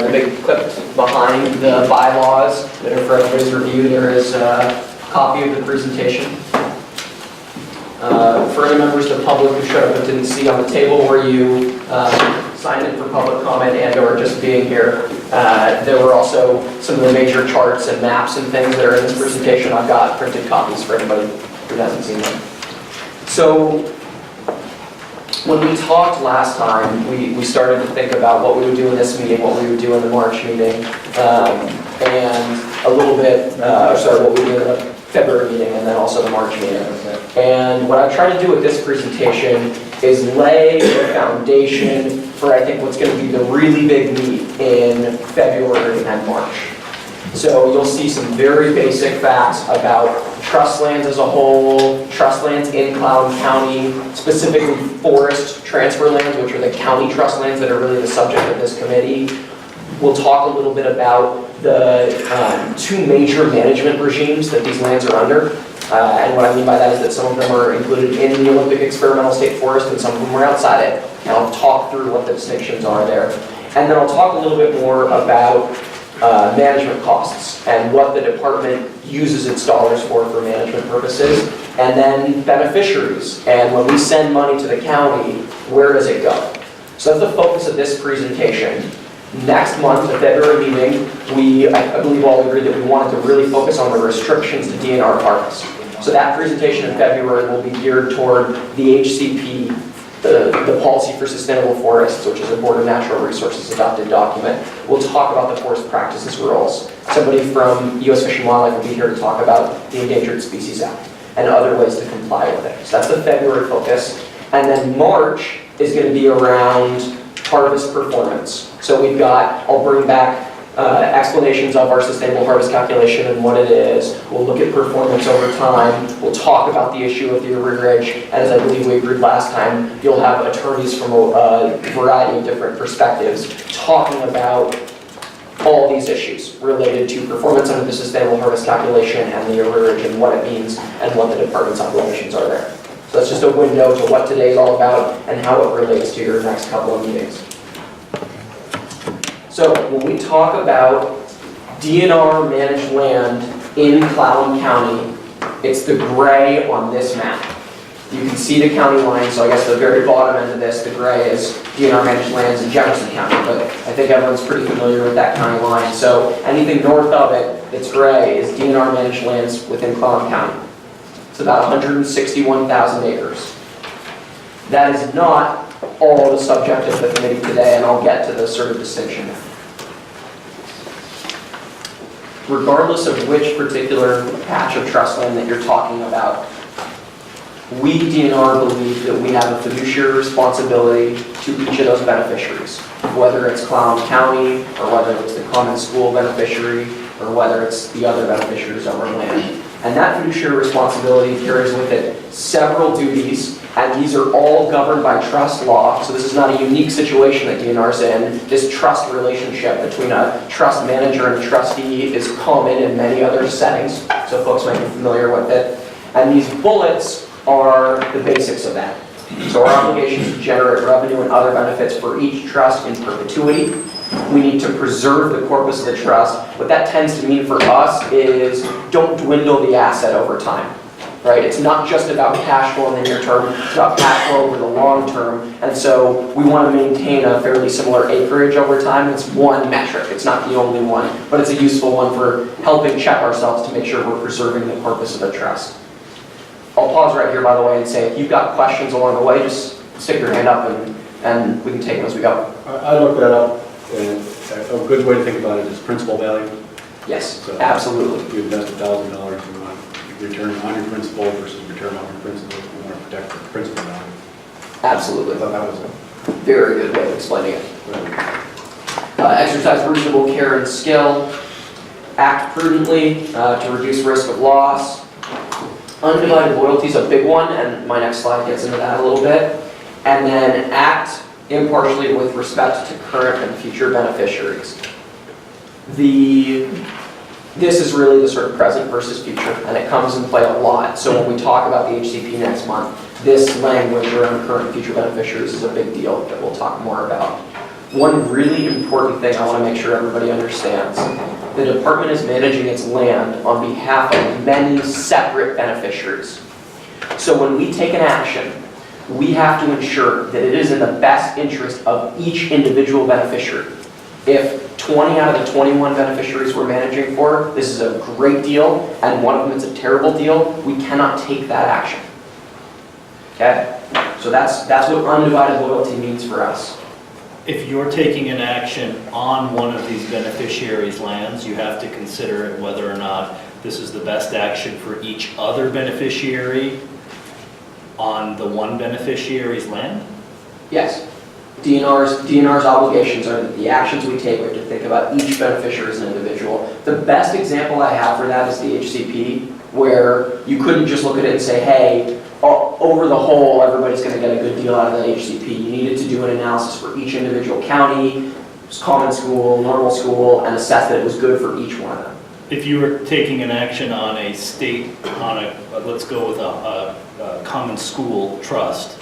the big clip behind the bylaws that are for everybody's review, there is a copy of the presentation. For any members of the public who showed up and didn't see on the table where you signed in for public comment and or just being here, there were also some of the major charts and maps and things that are in this presentation. I've got printed copies for anybody who hasn't seen them. So when we talked last time, we started to think about what we would do in this meeting, what we would do in the March meeting, and a little bit, what we would do in the February meeting and then also the March meeting. And what I try to do with this presentation is lay the foundation for, I think, what's going to be the really big meet in February and March. So you'll see some very basic facts about trust lands as a whole, trust lands in Clallam County, specifically forest transfer lands, which are the county trust lands that are really the subject of this committee. We'll talk a little bit about the two major management regimes that these lands are under. And what I mean by that is that some of them are included in the Olympic Experimental State Forest and some of them are outside it. And I'll talk through what the distinctions are there. And then I'll talk a little bit more about management costs and what the department uses its dollars for management purposes. And then beneficiaries. And when we send money to the county, where does it go? So that's the focus of this presentation. Next month, the February meeting, I believe all agreed that we wanted to really focus on the restrictions to DNR harvest. So that presentation in February will be geared toward the HCP, the Policy for Sustainable Forests, which is a Board of Natural Resources adopted document. We'll talk about the forest practices rules. Somebody from U.S. Fish and Wildlife will be here to talk about the Endangered Species Act and other ways to comply with it. So that's the February focus. And then March is going to be around harvest performance. So we've got, I'll bring back explanations of our sustainable harvest calculation and what it is. We'll look at performance over time. We'll talk about the issue of the arrearage. And as I believe we agreed last time, you'll have attorneys from a variety of different perspectives talking about all these issues related to performance under the sustainable harvest calculation and the arrearage and what it means and what the department's obligations are there. So that's just a window to what today is all about and how it relates to your next couple of meetings. So when we talk about DNR managed land in Clallam County, it's the gray on this map. You can see the county line, so I guess the very bottom end of this, the gray is DNR managed lands in Jefferson County, but I think everyone's pretty familiar with that county line. So anything north of it that's gray is DNR managed lands within Clallam County. It's about 161,000 acres. That is not all the subject of the committee today, and I'll get to the sort of distinction. Regardless of which particular patch of trust land that you're talking about, we, DNR, believe that we have a fiduciary responsibility to each of those beneficiaries, whether it's Clallam County, or whether it's the common school beneficiary, or whether it's the other beneficiaries of our land. And that fiduciary responsibility carries with it several duties, and these are all governed by trust law. So this is not a unique situation that DNR's in. This trust relationship between a trust manager and a trustee is common in many other settings, so folks might be familiar with it. And these bullets are the basics of that. So our obligation is to generate revenue and other benefits for each trust in perpetuity. We need to preserve the corpus of the trust. What that tends to mean for us is don't dwindle the asset over time. right? It's not just about cash flow in the near term, it's about cash flow over the long term. And so we want to maintain a fairly similar acreage over time. It's one metric, it's not the only one, but it's a useful one for helping check ourselves to make sure we're preserving the corpus of the trust. I'll pause right here, by the way, and say if you've got questions along the way, just stick your hand up and we can take them as we go. I looked that up, and a good way to think about it is principal value. Yes, So absolutely. If you invest $1,000, you want return on your principal versus return on your principal. You want to protect the principal value. Absolutely. I thought that was a Very good way of explaining it. Exercise reasonable care and skill. Act prudently to reduce risk of loss. Undivided loyalty is a big one, and my next slide gets into that a little bit. And then act impartially with respect to current and future beneficiaries. This is really the sort of present versus future, and it comes in play a lot. So when we talk about the HCP next month, this language around current and future beneficiaries is a big deal that we'll talk more about. One really important thing I want to make sure everybody understands. The department is managing its land on behalf of many separate beneficiaries. So when we take an action, we have to ensure that it is in the best interest of each individual beneficiary. If 20 out of the 21 beneficiaries we're managing for, this is a great deal, and one of them is a terrible deal, we cannot take that action. Okay? So that's what undivided loyalty means for us. If you're taking an action on one of these beneficiaries' lands, you have to consider whether or not this is the best action for each other beneficiary on the one beneficiary's land? Yes. DNR's obligations are that the actions we take, we have to think about each beneficiary as an individual. The best example I have for that is the HCP, where you couldn't just look at it and say, hey, over the whole, everybody's going to get a good deal out of the HCP. You needed to do an analysis for each individual county, common school, normal school, and assess that it was good for each one of them. If you were taking an action on a state, let's go with a common school trust,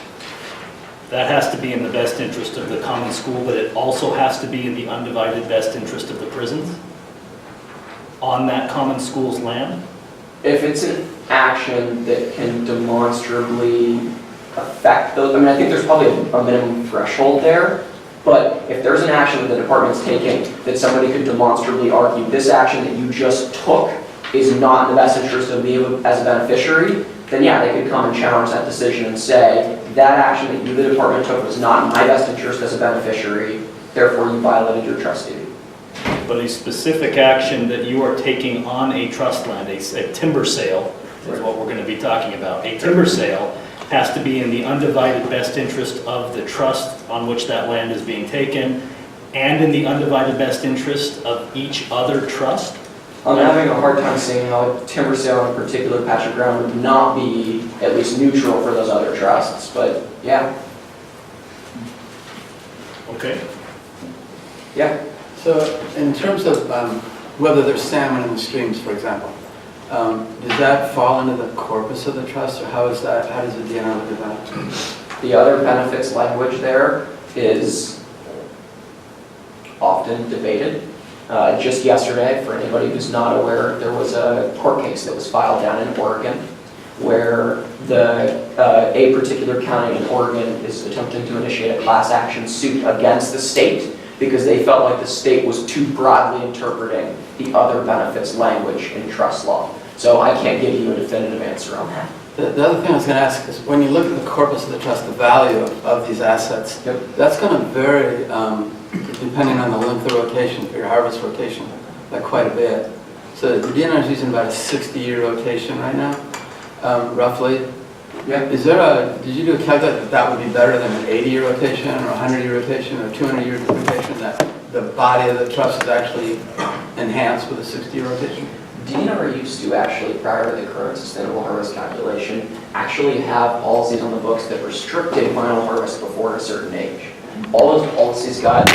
that has to be in the best interest of the common school, but it also has to be in the undivided best interest of the prisons on that common school's land? If it's an action that can demonstrably affect those, I mean, I think there's probably a minimum threshold there, but if there's an action that the department's taking that somebody could demonstrably argue this action that you just took is not in the best interest of me as a beneficiary, then yeah, they could come and challenge that decision and say, that action that you, the department, took was not in my best interest as a beneficiary, therefore you violated your trust duty. But a specific action that you are taking on a trust land, a timber sale, is what we're going to be talking about. A timber sale has to be in the undivided best interest of the trust on which that land is being taken, and in the undivided best interest of each other trust. I'm having a hard time seeing how a timber sale on a particular patch of ground would not be at least neutral for those other trusts, but yeah. Okay. Yeah. So in terms of whether there's salmon in the streams, for example, does that fall into the corpus of the trust, or how does the DNR look at that? The other benefits language there is often debated. Just yesterday, for anybody who's not aware, there was a court case that was filed down in Oregon where a particular county in Oregon is attempting to initiate a class action suit against the state because they felt like the state was too broadly interpreting the other benefits language in trust law. So I can't give you a definitive answer on that. The other thing I was going to ask is, when you look at the corpus of the trust, the value of these assets, that's going to vary depending on the length of rotation for your harvest rotation by quite a bit. So the DNR is using about a 60-year rotation right now, roughly. Yeah. Is there did you do a calculation that would be better than an 80-year rotation or a 100-year rotation or a 200-year rotation, that the body of the trust is actually enhanced with a 60-year rotation? DNR used to actually, prior to the current sustainable harvest calculation, actually have policies on the books that restricted final harvest before a certain age. All those policies got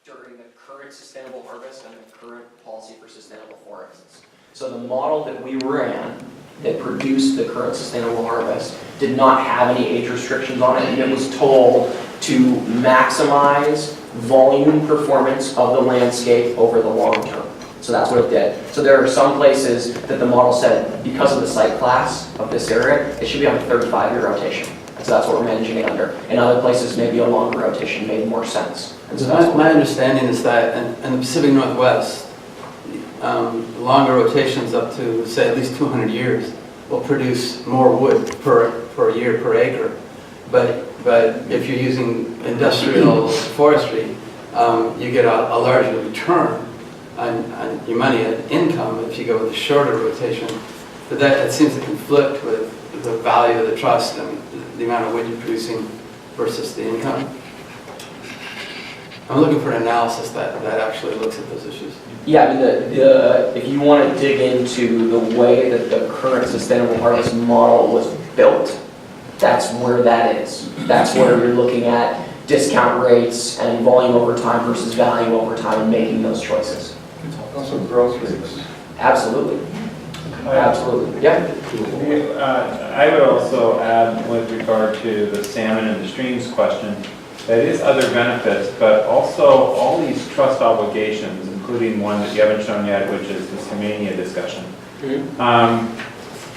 during the current sustainable harvest and the current policy for sustainable forests. So the model that we ran that produced the current sustainable harvest did not have any age restrictions on it, and it was told to maximize volume performance of the landscape over the long term. So that's what it did. So there are some places that the model said, because of the site class of this area, it should be on a 35-year rotation. So that's what we're managing it under. In other places, maybe a longer rotation made more sense. And so that's My understanding is that in the Pacific Northwest, longer rotations up to, say, at least 200 years will produce more wood per year per acre. But if you're using industrial forestry, you get a larger return on your money and income if you go with a shorter rotation. But that it seems to conflict with the value of the trust and the amount of wood you're producing versus the income. I'm looking for an analysis that actually looks at those issues. Yeah, I mean, if you want to dig into the way that the current sustainable harvest model was built, that's where that is. That's where you're looking at discount rates and volume over time versus value over time and making those choices. Also growth rates. Absolutely. Absolutely, yeah. I would also add with regard to the salmon and the streams question, that is other benefits, but also all these trust obligations, including one that you haven't shown yet, which is the Skamania discussion,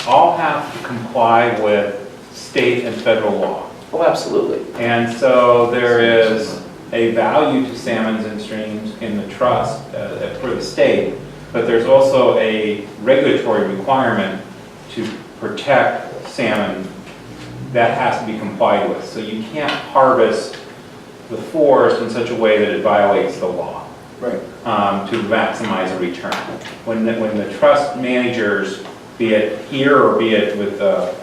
all have to comply with state and federal law. Oh, absolutely. And so there is a value to salmons and streams in the trust for the state, but there's also a regulatory requirement to protect salmon that has to be complied with. So you can't harvest the forest in such a way that it violates the law. Right. To maximize a return. When the trust managers, be it here or be it with the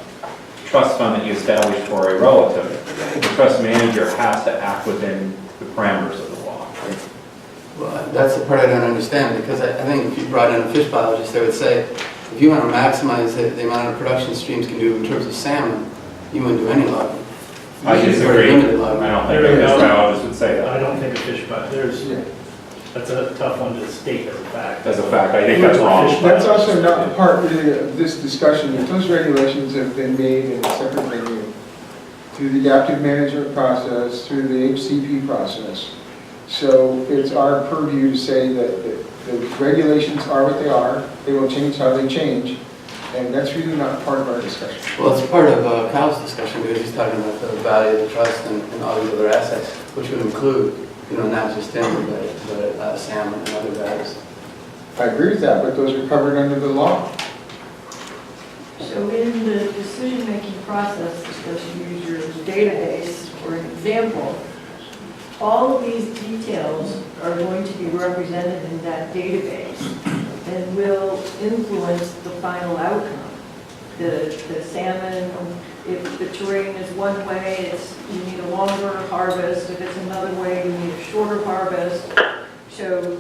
trust fund that you establish for a relative, the trust manager has to act within the parameters of the law. Well, that's the part I don't understand, because I think if you brought in a fish biologist, they would say, if you want to maximize the amount of production streams can do in terms of salmon, you wouldn't do any logging. I disagree. I don't think a fish biologist would say that. I don't think a fish biologist, that's a tough one to state as a fact. As a fact, I think that's wrong. That's also not part of this discussion. Those regulations have been made in a separate venue through the adaptive management process, through the HCP process. So it's our purview to say that the regulations are what they are. They will change how they change. And that's really not part of our discussion. Well, it's part of Kyle's discussion, because he's talking about the value of the trust and all these other assets, which would include, not just timber, but salmon and other values. I agree with that, but those are covered under the law. So in the decision-making process, just use your database for an example, all of these details are going to be represented in that database and will influence the final outcome. The salmon, if the terrain is one way, you need a longer harvest. If it's another way, you need a shorter harvest. So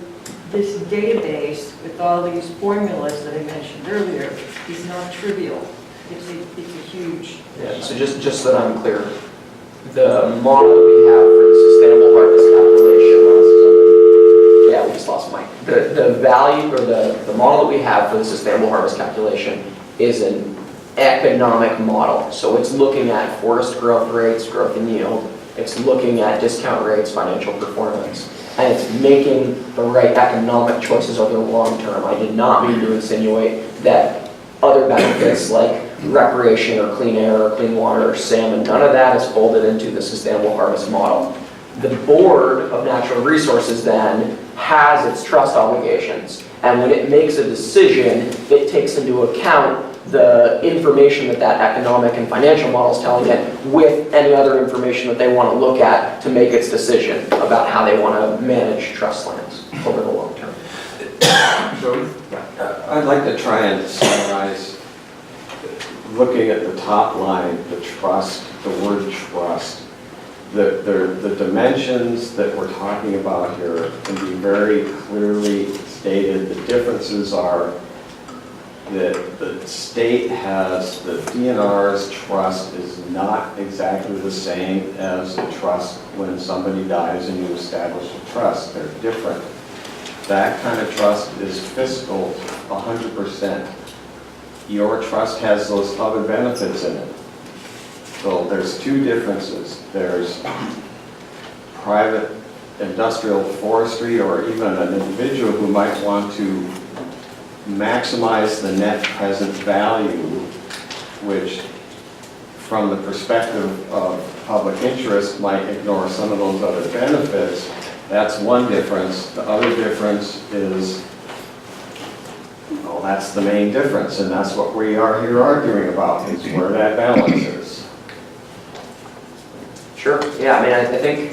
this database with all these formulas that I mentioned earlier is not trivial. It's a huge. Yeah, so just so that I'm clear, the model that we have for the sustainable harvest calculation, yeah, we just lost Mike. The value, or the model that we have for the sustainable harvest calculation is an economic model. So it's looking at forest growth rates, growth in yield. It's looking at discount rates, financial performance. And it's making the right economic choices over the long term. I did not mean to insinuate that other benefits like recreation or clean air or clean water or salmon, none of that is folded into the sustainable harvest model. The Board of Natural Resources then has its trust obligations. And when it makes a decision, it takes into account the information that economic and financial model is telling it with any other information that they want to look at to make its decision about how they want to manage trust lands over the long term. I'd like to try and summarize, looking at the top line, the trust, the word trust. The dimensions that we're talking about here can be very clearly stated. The differences are that the state has, the DNR's trust is not exactly the same as the trust when somebody dies and you establish a trust. They're different. That kind of trust is fiscal 100%. Your trust has those other benefits in it. So there's two differences. There's private industrial forestry or even an individual who might want to maximize the net present value, which from the perspective of public interest might ignore some of those other benefits. That's one difference. The other difference is, well, that's the main difference, and that's what we are here arguing about, is where that balance is. Sure, yeah, I mean, I think,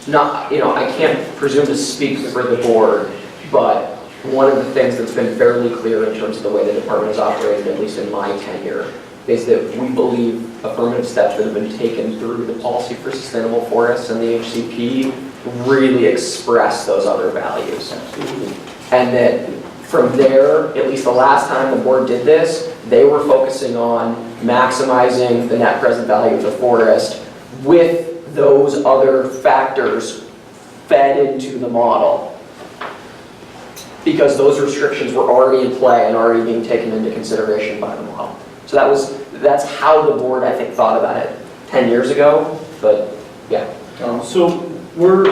not, I can't presume to speak for the board, but one of the things that's been fairly clear in terms of the way the department has operated, at least in my tenure, is that we believe affirmative steps that have been taken through the Policy for Sustainable Forests and the HCP really express those other values. And that from there, at least the last time the board did this, they were focusing on maximizing the net present value of the forest with those other factors fed into the model. Because those restrictions were already in play and already being taken into consideration by the model. So that's how the board, I think, thought about it 10 years ago, but yeah. So we're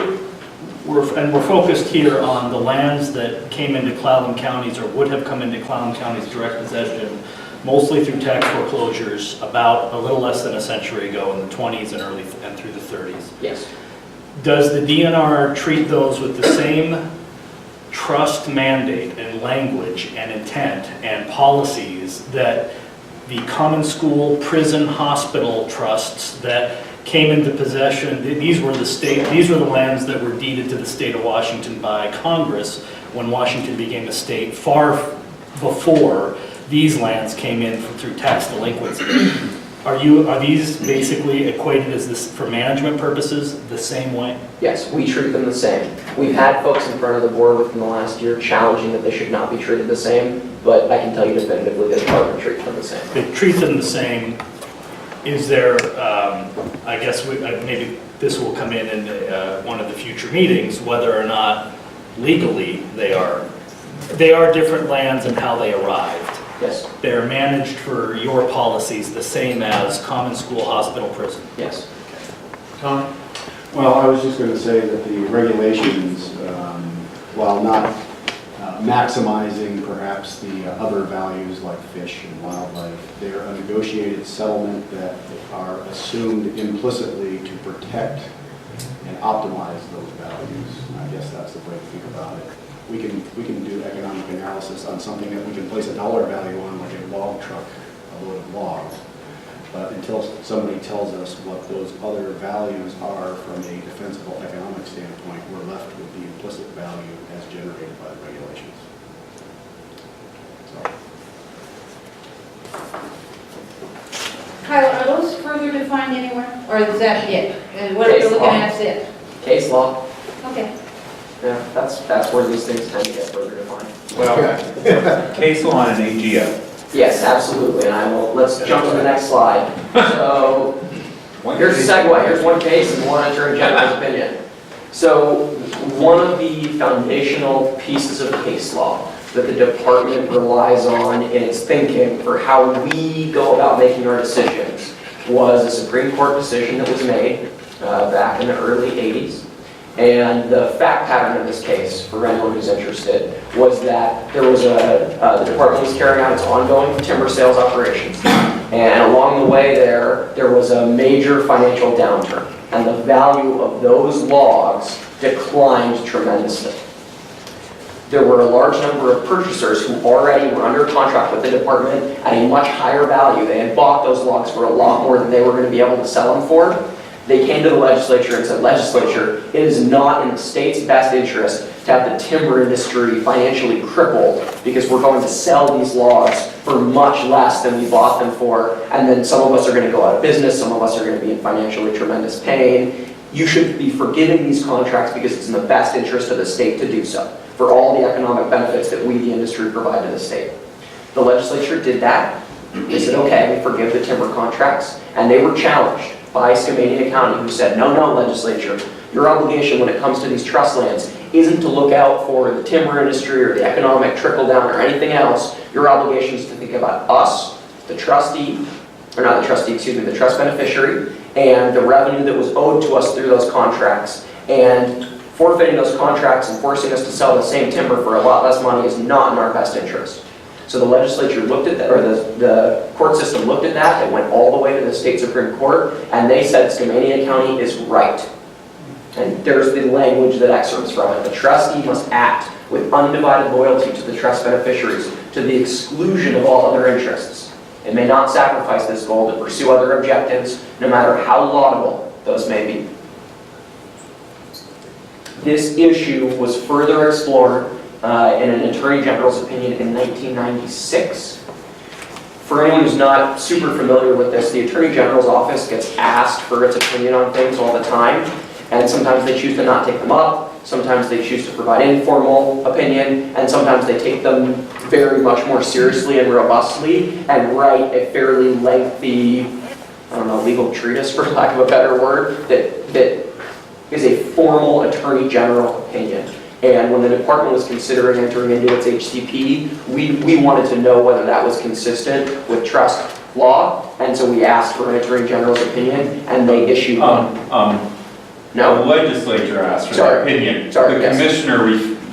focused here on the lands that came into Clallam counties or would have come into Clallam county's direct possession, mostly through tax foreclosures about a little less than a century ago in the 20s and through the 30s. Yes. Does the DNR treat those with the same trust mandate and language and intent and policies that the common school, prison, hospital trusts that came into possession? These were the lands that were deeded to the state of Washington by Congress when Washington became a state, far before these lands came in through tax delinquency. Are these basically equated as this, for management purposes, the same way? Yes, we treat them the same. We've had folks in front of the board within the last year challenging that they should not be treated the same, but I can tell you definitively the department treats them the same. They treat them the same. Is there, I guess maybe this will come in one of the future meetings, whether or not legally they are different lands and how they arrived. Yes. They're managed for your policies the same as common school, hospital, prison. Yes. Tom? Well, I was just going to say that the regulations, while not maximizing perhaps the other values like fish and wildlife, they're a negotiated settlement that are assumed implicitly to protect and optimize those values. And I guess that's the way to think about it. We can do economic analysis on something that we can place a dollar value on, like a log truck, a load of logs. But until somebody tells us what those other values are from a defensible economic standpoint, we're left with the implicit value as generated by the regulations. Kyle, are those further defined anywhere, or is that it? And what you're looking at is it? Case law. Okay. Yeah, that's where these things tend to get further defined. Well, case law and AGO. Yes, absolutely, and let's jump to the next slide. So, here's a segue, here's one case and one attorney general's opinion. So, one of the foundational pieces of case law that the department relies on in its thinking for how we go about making our decisions was a Supreme Court decision that was made back in the early 80s. And the fact pattern in this case, for anyone who's interested, was that there was the department was carrying out its ongoing timber sales operations. And along the way there was a major financial downturn. And the value of those logs declined tremendously. There were a large number of purchasers who already were under contract with the department at a much higher value. They had bought those logs for a lot more than they were going to be able to sell them for. They came to the legislature and said, legislature, it is not in the state's best interest to have the timber industry financially crippled because we're going to sell these logs for much less than we bought them for, and then some of us are going to go out of business, some of us are going to be in financially tremendous pain. You should be forgiving these contracts because it's in the best interest of the state to do so, for all the economic benefits that we, the industry, provide to the state. The legislature did that. They said, okay, we forgive the timber contracts, and they were challenged by Skamania County, who said, no, legislature, your obligation when it comes to these trust lands isn't to look out for the timber industry or the economic trickle down or anything else. Your obligation is to think about us, the trustee, the trust beneficiary, and the revenue that was owed to us through those contracts, And forfeiting those contracts and forcing us to sell the same timber for a lot less money is not in our best interest. So the legislature looked at that, or the court system looked at that, it went all the way to the state Supreme Court, and they said Skamania County is right. And there's the language that excerpts from it. The trustee must act with undivided loyalty to the trust beneficiaries, to the exclusion of all other interests. It may not sacrifice this goal to pursue other objectives, no matter how laudable those may be. This issue was further explored in an Attorney General's opinion in 1996. For anyone who's not super familiar with this, the Attorney General's office gets asked for its opinion on things all the time, and sometimes they choose to not take them up, sometimes they choose to provide informal opinion, and sometimes they take them very much more seriously and robustly and write a fairly lengthy, I don't know, legal treatise, for lack of a better word, that is a formal Attorney General opinion. And when the department was considering entering into its HCP, we wanted to know whether that was consistent with trust law, and so we asked for an Attorney General's opinion, and they issued one. No? The legislature asked for their opinion. The commissioner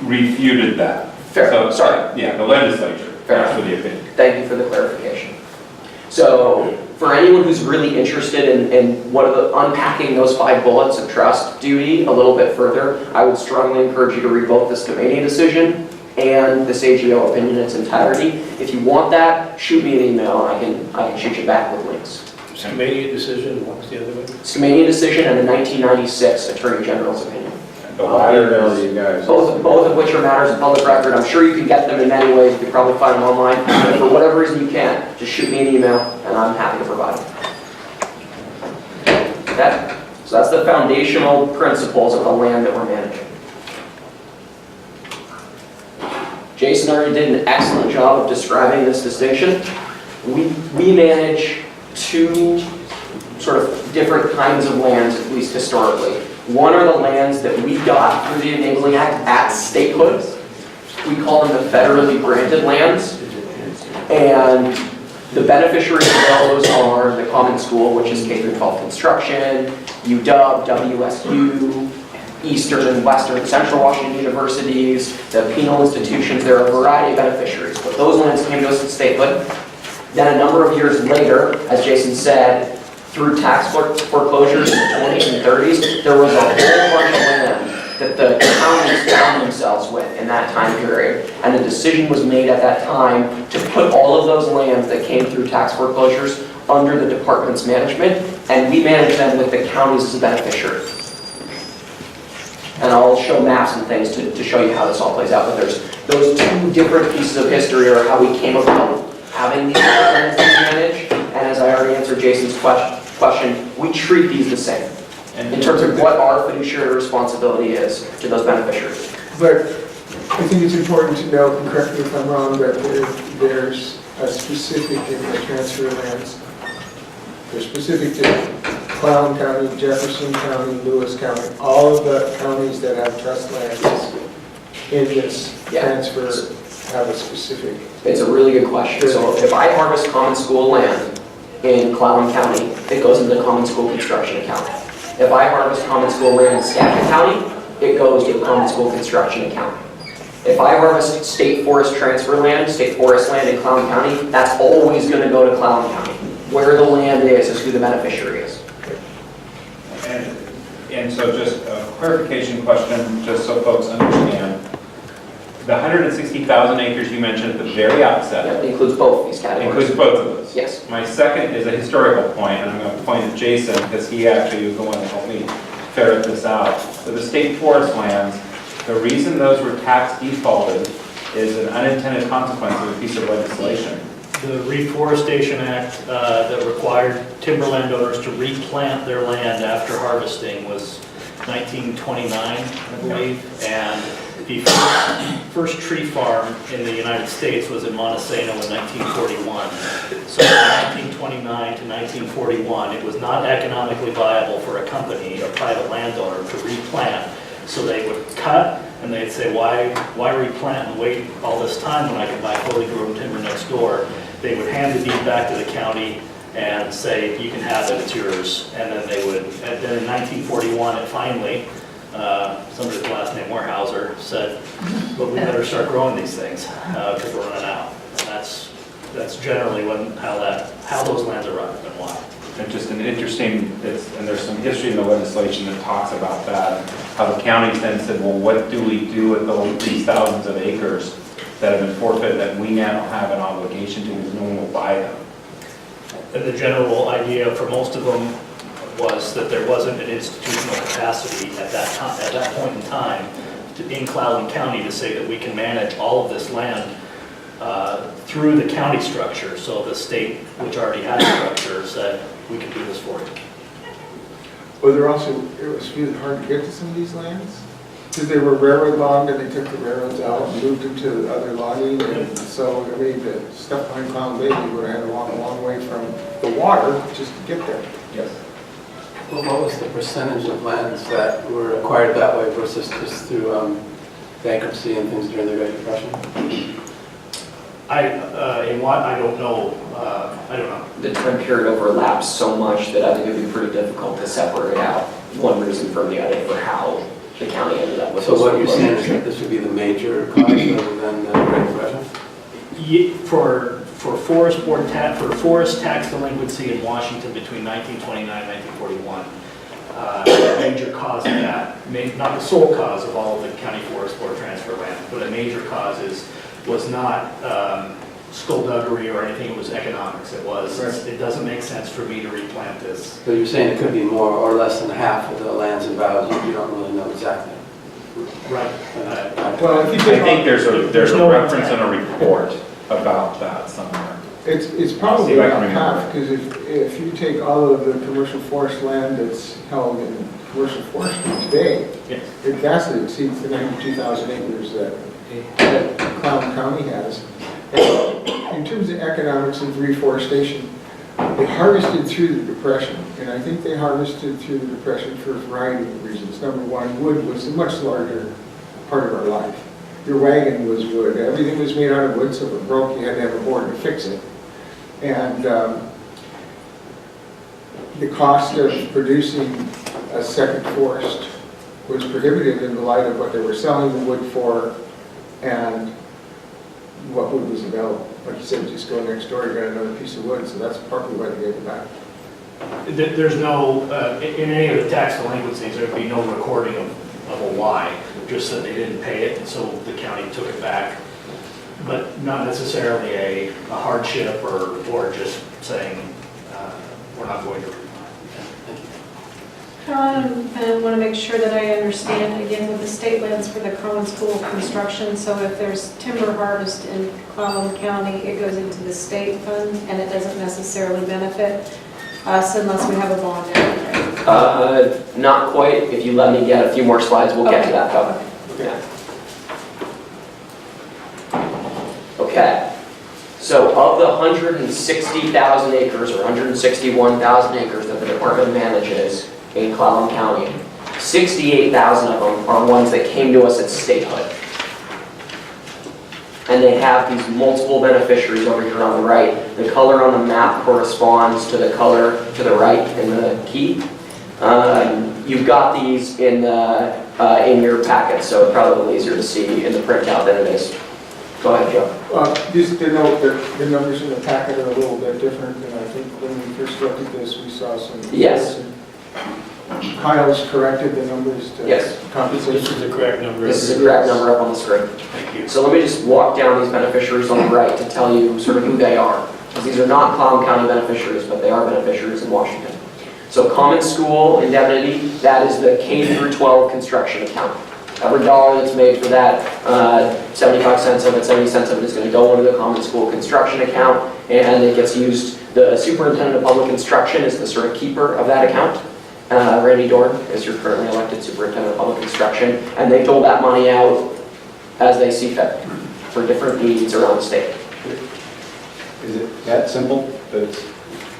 refuted that. Fair. So, Sorry. Yeah, the legislature asked for the opinion. Thank you for the clarification. So, for anyone who's really interested in what are the unpacking those 5 bullets of trust duty a little bit further, I would strongly encourage you to read both the Skamania decision and this AGO opinion in its entirety. If you want that, shoot me an email and I can shoot you back with links. Skamania decision, what was the other one? Skamania decision and the 1996 Attorney General's opinion. The latter is you guys. Both of which are matters of public record. I'm sure you can get them in many ways. You can probably find them online. But for whatever reason you can't, just shoot me an email and I'm happy to provide them. Okay? So that's the foundational principles of the land that we're managing. Jason already did an excellent job of describing this distinction. We manage 2 sort of different kinds of lands, at least historically. One are the lands that we got through the Enabling Act at statehood. We call them the federally granted lands. And the beneficiaries of those are the Common School, which is K-12 construction, UW, WSU, Eastern and Western and Central Washington universities, the penal institutions. There are a variety of beneficiaries. But those lands came to us at statehood. Then a number of years later, as Jason said, through tax foreclosures in the 20s and 30s, there was a whole bunch of land that the counties found themselves with in that time period. And the decision was made at that time to put all of those lands that came through tax foreclosures under the department's management, and we manage them with the counties as a beneficiary. And I'll show maps and things to show you how this all plays out, but there's those 2 different pieces of history are how we came about having these different lands that we manage. And as I already answered Jason's question, we treat these the same in terms of what our fiduciary responsibility is to those beneficiaries. But I think it's important to note, and correct me if I'm wrong, that there's a specific in the transfer lands. They're specific to Clallam County, Jefferson County, Lewis County, all of the counties that have trust lands in this transfer have a specific. It's a really good question. So if I harvest Common School land in Clallam County, it goes into the Common School construction account. If I harvest Common School land in Skagit County, it goes to the Common School construction account. If I harvest state forest transfer land, state forest land in Clallam County, that's always going to go to Clallam County. Where the land is who the beneficiary is. And so just a clarification question, just so folks understand. The 160,000 acres you mentioned at the very outset. Yeah, it includes both these categories. Includes both of those. Yes. My second is a historical point, and I'm going to point at Jason because he actually was the one that helped me ferret this out. So the state forest lands, the reason those were tax defaulted is an unintended consequence of a piece of legislation. The Reforestation Act that required timber landowners to replant their land after harvesting was 1929, I believe, and the first tree farm in the United States was in Montesano in 1941. So from 1929 to 1941, it was not economically viable for a company, a private landowner, to replant. So they would cut, and they'd say, why replant and wait all this time when I can buy fully grown timber next door? They would hand the deed back to the county and say, you can have it, it's yours. And then they would, and then in 1941, it finally, somebody with the last name Warehouser said, but we better start growing these things because we're running out. And that's generally how those lands are run and why. And just an interesting, and there's some history in the legislation that talks about that, how the county then said, well, what do we do with these thousands of acres that have been forfeited that we now have an obligation to, because no one will buy them? And the general idea for most of them was that there wasn't an institutional capacity at that point in time in Clallam County to say that we can manage all of this land through the county structure. So the state, which already had a structure, said we can do this for you. Well, it was really hard to get to some of these lands, because they were railroad logged and they took the railroads out and moved them to other logging. And so, I mean, the stuff behind Clallam Bay, we would have had to walk a long way from the water just to get there. Yes. Well, what was the percentage of lands that were acquired that way versus just through bankruptcy and things during the Great Depression? I don't know. I don't know. The time period overlaps so much that I think it would be pretty difficult to separate out one reason from the other for how the county ended up with So those what you're saying is locations. that this would be the major cause rather than the Great Depression? For forest tax delinquency in Washington between 1929 and 1941, a major cause of that, not the sole cause of all of the county forest board transfer land, but a major cause was not skullduggery or anything, it was economics. It was, it doesn't make sense for me to replant this. So you're saying it could be more or less than half of the lands and values, you don't really know exactly. Right. Well, if you I take think there's a no reference in intent. a report about that somewhere. It's probably See if I can about remember. half, because if you take all of the commercial forest land that's held in commercial forestry today, Yes. it vastly exceeds the 92,000 acres that Clallam County has. And in terms of economics of reforestation, they harvested through the Depression, and I think they harvested through the Depression for a variety of reasons. Number one, wood was a much larger part of our life. Your wagon was wood. Everything was made out of wood, so if it broke, you had to have a board to fix it. And the cost of producing a second forest was prohibitive in the light of what they were selling the wood for and what wood was available. Like you said, just go next door, you got another piece of wood, so that's partly why they gave it back. There's no, in any of the tax delinquencies, there'd be no recording of a why, just that they didn't pay it, and so the county took it back. But not necessarily a hardship or just saying, we're not going to. I want to make sure that I understand, again, with the state lands for the common school construction, so if there's timber harvest in Clallam County, it goes into the state fund, and it doesn't necessarily benefit us unless we have a bond there. Not quite. If you let me get a few more slides, we'll get to that though. Yeah. Okay. So of the 160,000 acres or 161,000 acres that the department manages in Clallam County, 68,000 of them are ones that came to us at statehood. And they have these multiple beneficiaries over here on the right. The color on the map corresponds to the color to the right in the key. You've got these in your packet, so it's probably a little easier to see in the printout than it is. Go ahead, Joe. Just to note that the numbers in the packet are a little bit different, and I think when we first looked at this, we saw some. Yes. Kyle's corrected the numbers to Yes. compensation. This is the correct number. This is the correct number up on the screen. Thank you. So let me just walk down these beneficiaries on the right to tell you sort of who they are. Because these are not Clallam County beneficiaries, but they are beneficiaries in Washington. So common school indemnity, that is the K through 12 construction account. Every dollar that's made for that, 75 cents of it, 70 cents of it is going to go into the common school construction account, and it gets used. The superintendent of public instruction is the sort of keeper of that account. Randy Dorn is your currently elected superintendent of public instruction, and they dole that money out as they see fit for different needs around the state. Is it that simple, that it's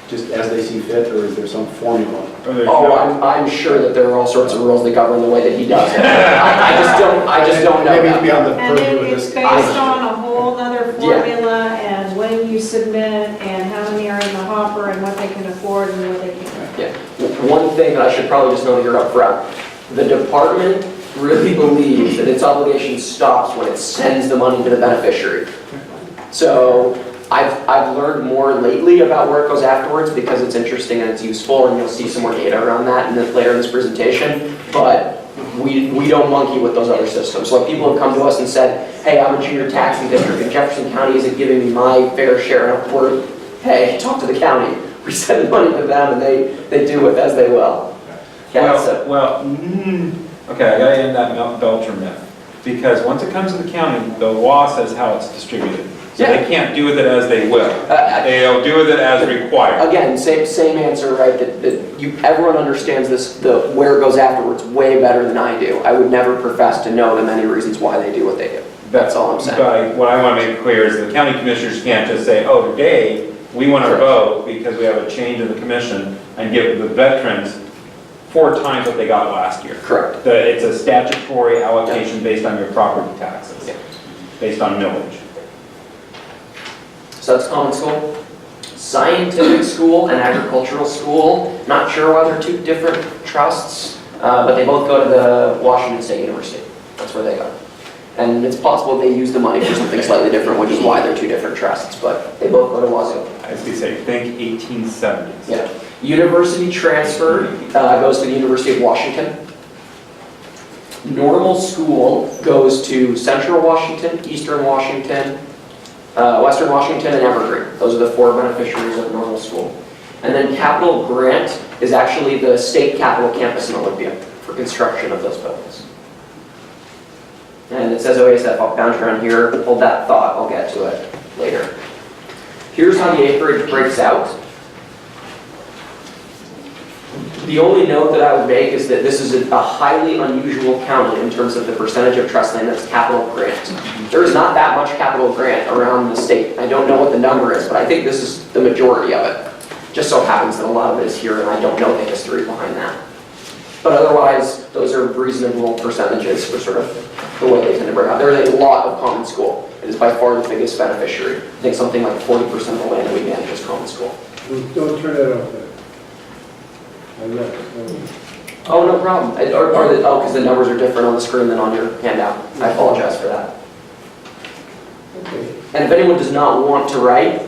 just as they see fit, or is there some formula? Oh, I'm sure that there are all sorts of rules that govern the way that he does it. I just don't know Maybe it's that. beyond the And purview then of it's this. based on a whole other formula and when you submit and how many are in the hopper and what they can afford and what they can't. Yeah. One thing that I should probably just note here up front, The department really believes that its obligation stops when it sends the money to the beneficiary. So I've learned more lately about where it goes afterwards because it's interesting and it's useful, and you'll see some more data around that later in this presentation. But we don't monkey with those other systems. Like, people have come to us and said, hey, I'm a junior taxing district and Jefferson County isn't giving me my fair share. And we're, hey, talk to the county. We send money to them and they do with as they will. Yeah, Okay, I gotta end that Belcher myth. Because once it comes to the county, the law says how it's distributed. So they can't do with it as they will. They'll do with it as required. Again, same answer, right? Everyone understands this, where it goes afterwards way better than I do. I would never profess to know the many reasons why they do what they do. That's all I'm saying. But what I want to make clear is the county commissioners can't just say, oh, today we want to vote because we have a change in the commission and give the veterans 4 times what they got last year. Correct. It's a statutory allocation based on your property taxes, based on millage. So that's common school. Scientific school and agricultural school, not sure why they're 2 different trusts, but they both go to the Washington State University. That's where they go. And it's possible they use the money for something slightly different, which is why they're 2 different trusts, but they both go to Wazoo. As we say, think 1870s. Yeah. University transfer goes to the University of Washington. Normal school goes to Central Washington, Eastern Washington, Western Washington, and Evergreen. Those are the 4 beneficiaries of normal school. And then capital grant is actually the state capital campus in Olympia for construction of those buildings. And it says OASF boundary around here. Hold that thought, I'll get to it later. Here's how the acreage breaks out. The only note that I would make is that this is a highly unusual county in terms of the percentage of trust land that's capital grant. There is not that much capital grant around the state. I don't know what the number is, but I think this is the majority of it. Just so happens that a lot of it is here, and I don't know the history behind that. But otherwise, those are reasonable percentages for sort of the way they tend to break out. There is a lot of common school. It is by far the biggest beneficiary. I think something like 40% of the land that we manage is common school. Don't turn that off there. Oh, no problem. Because the numbers are different on the screen than on your handout. I apologize for that. Okay. And if anyone does not want to write,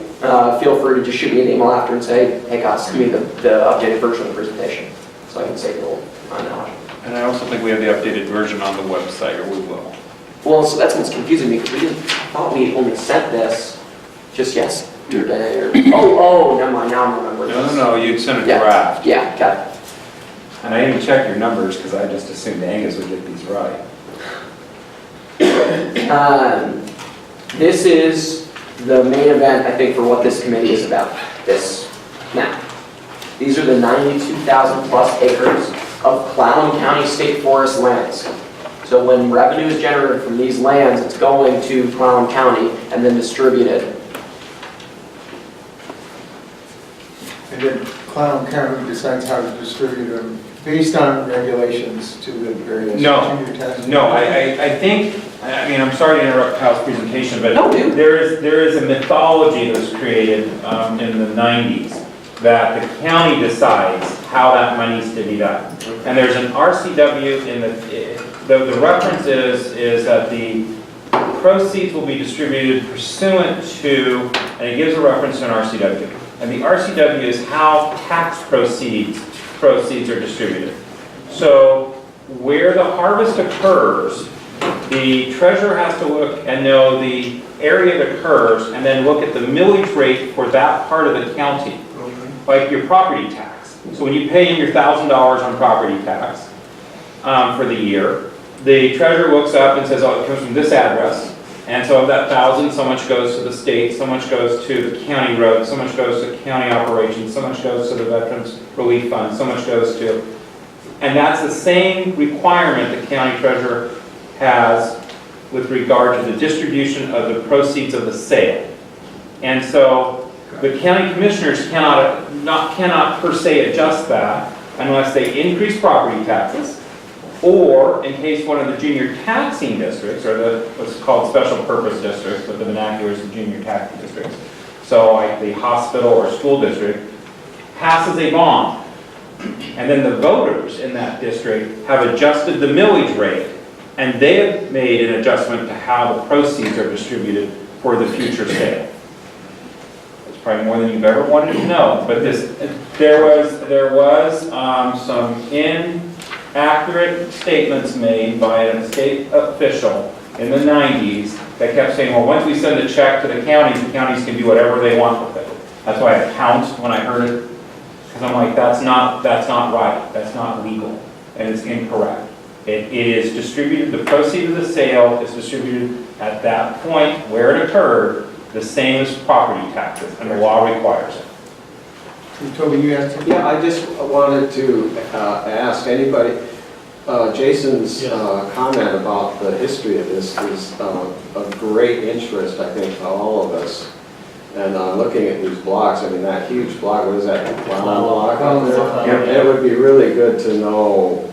feel free to just shoot me an email after and say, hey guys, give me the updated version of the presentation, so I can save a little time now. And I also think we have the updated version on the website, or we will. Well, so that's what's confusing me, because I thought we only sent this just yesterday, or, never mind, now I'm remembering. No, you'd sent a Yeah. draft. Yeah, got it. And I didn't check your numbers because I just assumed Angus would get these right. This is the main event, I think, for what this committee is about, this map. These are the 92,000 plus acres of Clallam County State Forest lands. So when revenue is generated from these lands, it's going to Clallam County and then distributed. And then Clallam County decides how to distribute them based on regulations to the various junior tax. No, I think, I mean, I'm sorry to interrupt Kyle's presentation, but No, dude. there is a mythology that was created in the 90s that the county decides how that money's to be done. And there's an RCW in the reference is that the proceeds will be distributed pursuant to, and it gives a reference to an RCW. And the RCW is how tax proceeds are distributed. So where the harvest occurs, the treasurer has to look and know the area that occurs and then look at the millage rate for that part of the county, like your property tax. So when you pay in your $1,000 on property tax for the year, the treasurer looks up and says, oh, it comes from this address. And so of that 1,000, so much goes to the state, so much goes to the county road, so much goes to county operations, so much goes to the Veterans Relief Fund, so much goes to, and that's the same requirement the county treasurer has with regard to the distribution of the proceeds of the sale. And so the county commissioners cannot per se adjust that unless they increase property taxes, or in case one of the junior taxing districts, or what's called special purpose districts, but the vernacular is the junior taxing districts, so like the hospital or school district, passes a bond And then the voters in that district have adjusted the millage rate, and they have made an adjustment to how the proceeds are distributed for the future sale. It's probably more than you've ever wanted to know, but there was some inaccurate statements made by a state official in the 90s that kept saying, well, once we send a check to the counties can do whatever they want with it. That's why I pounced when I heard it, because I'm like, that's not right, that's not legal, and it's incorrect. It is distributed, the proceeds of the sale is distributed at that point where it occurred, the same as property taxes, and the law requires it. Toby, you asked? Yeah, I just wanted to ask anybody, Jason's comment about the history of this is of great interest, I think, to all of us. And looking at these blocks, I mean, that huge block, what is that, Clallam block up there? It would be really good to know,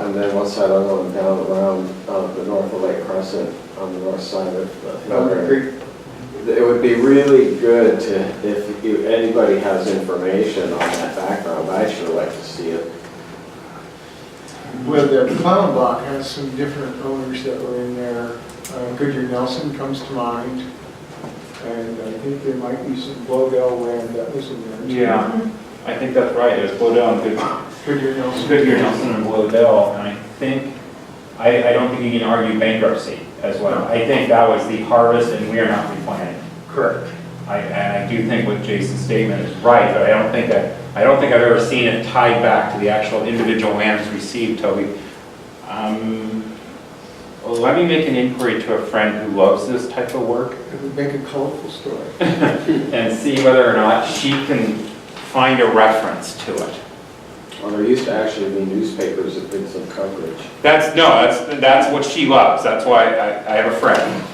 and then what's that other one down around the north of Lake Crescent on the north side of the hill there? It would be really good to, if anybody has information on that background, I'd sure like to see it. Well, the Clallam block has some different owners that were in there. Goodyear Nelson comes to mind. And I think there might be some Blowdell land that was in there too. Yeah, I think that's right. It was Blowdell and Goodyear Nelson. Goodyear Nelson and Blowdell, and I don't think you can argue bankruptcy as well. I think that was the harvest, and we are not replanting. Correct. And I do think what Jason's statement is right, but I don't think I've ever seen it tied back to the actual individual lands received, Toby. Let me make an inquiry to a friend who loves this type of work. It would make a colorful story. And see whether or not she can find a reference to it. Well, there used to actually be newspapers that did some coverage. That's what she loves. That's why I have a friend.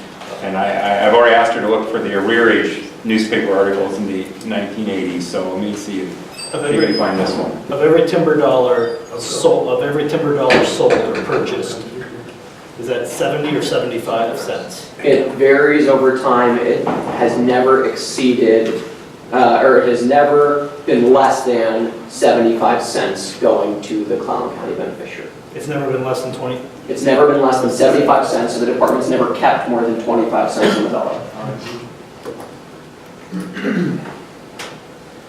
And I've already asked her to look for the arrearage newspaper articles in the 1980s, so let me see if you can find this one. Of every timber dollar sold or purchased, is that 70 or 75 cents? It varies over time. It has never exceeded, or it has never been less than 75 cents going to the Clallam County beneficiary. It's never been less than 20? It's never been less than 75 cents, so the department's never kept more than 25 cents on the dollar.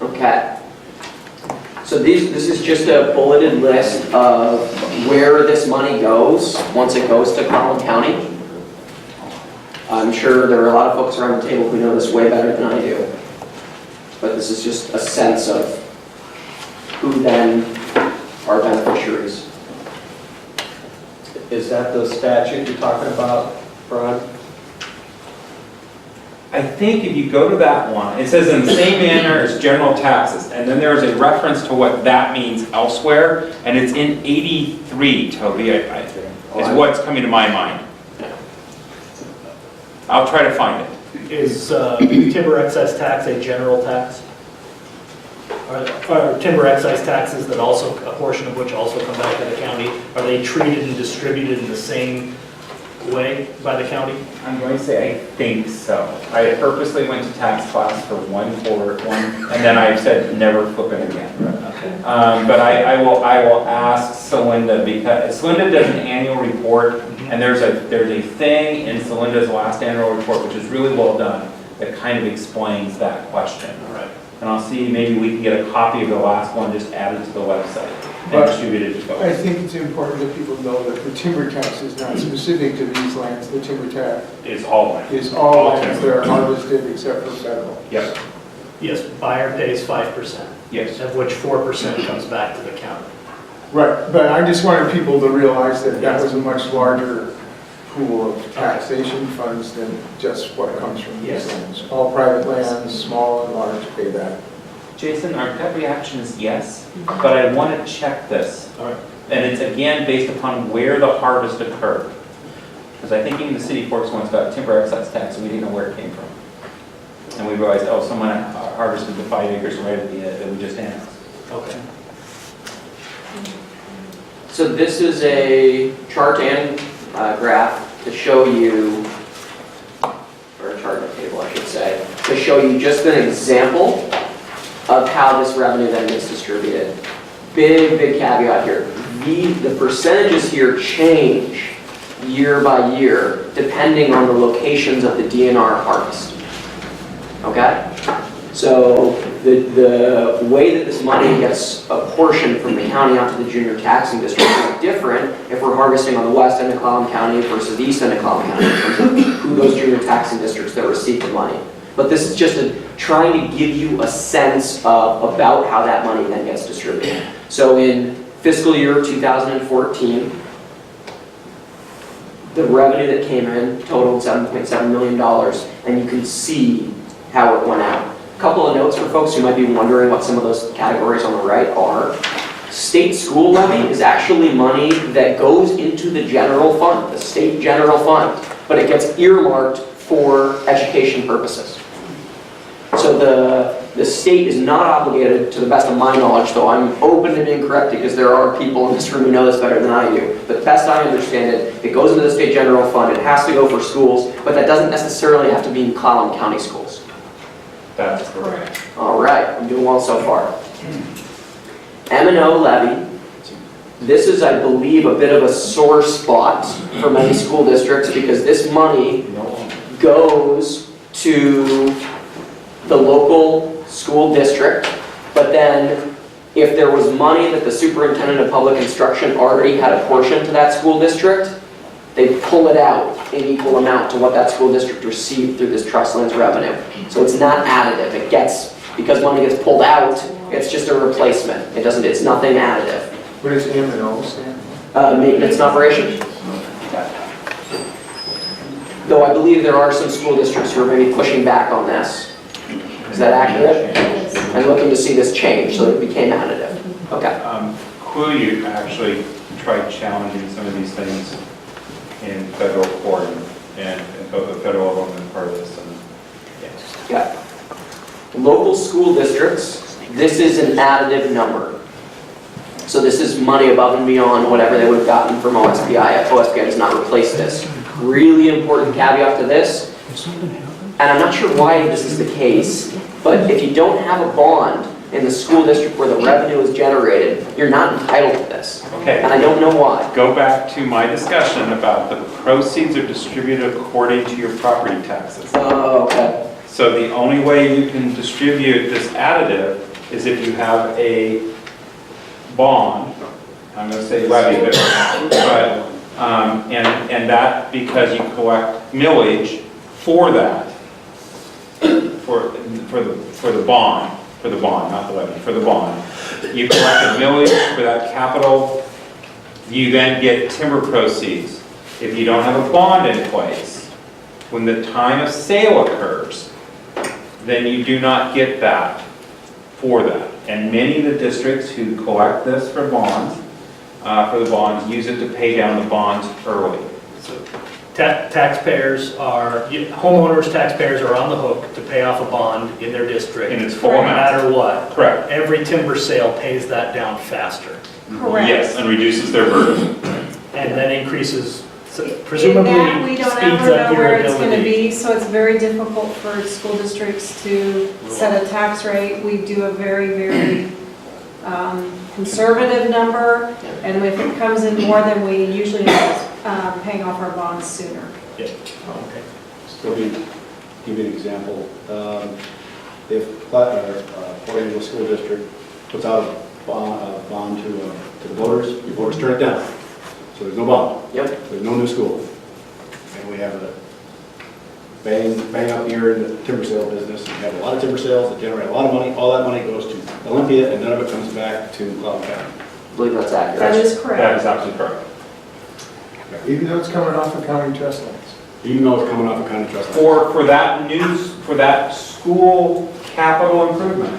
Okay. So this is just a bulleted list of where this money goes once it goes to Clallam County. I'm sure there are a lot of folks around the table who know this way better than I do. But this is just a sense of who then are beneficiaries. Is that the statute you're talking about, Brian? I think if you go to that one, it says in the same manner as general taxes, and then there's a reference to what that means elsewhere, and it's in 83, Toby, is what's coming to my mind. I'll try to find it. Is timber excise tax a general tax? Are timber excise taxes that also, a portion of which also come back to the county, are they treated and distributed in the same way by the county? I'm going to say I think so. I purposely went to tax class for one, and then I said never flip it again. Okay. But I will ask Celinda, because Celinda does an annual report, and there's a thing in Celinda's last annual report, which is really well done, that kind of explains that question. All right. And I'll see, maybe we can get a copy of the last one just added to the website and distributed to folks. I think it's important that people know that the timber tax is not specific to these lands. The timber tax It's all land. is all lands timber. that are harvested except for federal. Yep. Yes, buyer pays 5%, Yes. of which 4% comes back to the county. Right, but I just wanted people to realize that that was a much larger pool of taxation funds than just what comes from these Yes. lands. All private lands, small and large, pay that. Jason, our gut reaction is yes, but I want to check this. All right. And it's again based upon where the harvest occurred. Because I think even the city of Forks once got timber excise tax and we didn't know where it came from. And we realized, oh, someone harvested the 5 acres right at the end that we just annexed. Okay. So this is a chart and graph to show you, or a chart and table I should say, to show you just an example of how this revenue then gets distributed. big caveat here. The percentages here change year by year depending on the locations of the DNR harvest. Okay? So the way that this money gets apportioned from the county out to the junior taxing district is different if we're harvesting on the west end of Clallam County versus the east end of Clallam County in terms of who those junior taxing districts that receive the money. But this is just trying to give you a sense of about how that money then gets distributed. So in fiscal year 2014, the revenue that came in totaled $7.7 million, and you can see how it went out. A couple of notes for folks who might be wondering what some of those categories on the right are. State school levy is actually money that goes into the general fund, the state general fund, but it gets earmarked for education purposes. So the state is not obligated, to the best of my knowledge, though I'm open to being incorrect because there are people in this room who know this better than I do. But best I understand it, it goes into the state general fund. It has to go for schools, but that doesn't necessarily have to be in Clallam County schools. That's correct. All right, I'm doing well so far. M&O levy. This is, I believe, a bit of a sore spot for many school districts because this money goes to the local school district, but then if there was money that the superintendent of public instruction already had apportioned to that school district, they pull it out in equal amount to what that school district received through this trust lands revenue. So it's not additive. It gets, because money gets pulled out, it's just a replacement. It's nothing additive. What does M&O stand for? Maintenance and operations. Though I believe there are some school districts who are maybe pushing back on this. Is that accurate? And looking to see this change so that it became additive. Okay. Quill actually tried challenging some of these things in federal court, and both the federal level and part of this. Yeah. Local school districts, this is an additive number. So this is money above and beyond whatever they would have gotten from OSPI. OSPI does not replace this. Really important caveat to this, and I'm not sure why this is the case, but if you don't have a bond in the school district where the revenue is generated, you're not entitled to this. Okay. And I don't know why. Go back to my discussion about the proceeds are distributed according to your property taxes. Oh, okay. So the only way you can distribute this additive is if you have a bond, I'm going to say levy, but and that because you collect millage for that, for the bond, not the levy, for the bond. You collect a millage for that capital, you then get timber proceeds. If you don't have a bond in place, when the time of sale occurs, then you do not get that for that. And many of the districts who collect this for bonds, use it to pay down the bonds early. Taxpayers homeowners, taxpayers are on the hook to pay off a bond in their district. In its full no amount. matter what. Correct. Every timber sale pays that down faster. Correct. Yes, and reduces their burden. And then increases, In presumably that, we don't speeds ever up know your where it's going to ability. be, so it's very difficult for school districts to set a tax rate. We do a very conservative number, and if it comes in more than we usually end up paying off our bonds sooner. Yeah. Okay. So give you an example. If Port Angeles School District puts out a bond to the voters, the voters turn it down. So there's no bond. Yep. There's no new school. And we have a bang up here in the timber sale business. We have a lot of timber sales that generate a lot of money. All that money goes to Olympia, and none of it comes back to Clallam County. I believe that's accurate. That is correct. That is absolutely correct. Even though it's coming off of county trust lands. Even though it's coming off a county trust. For that school capital improvement,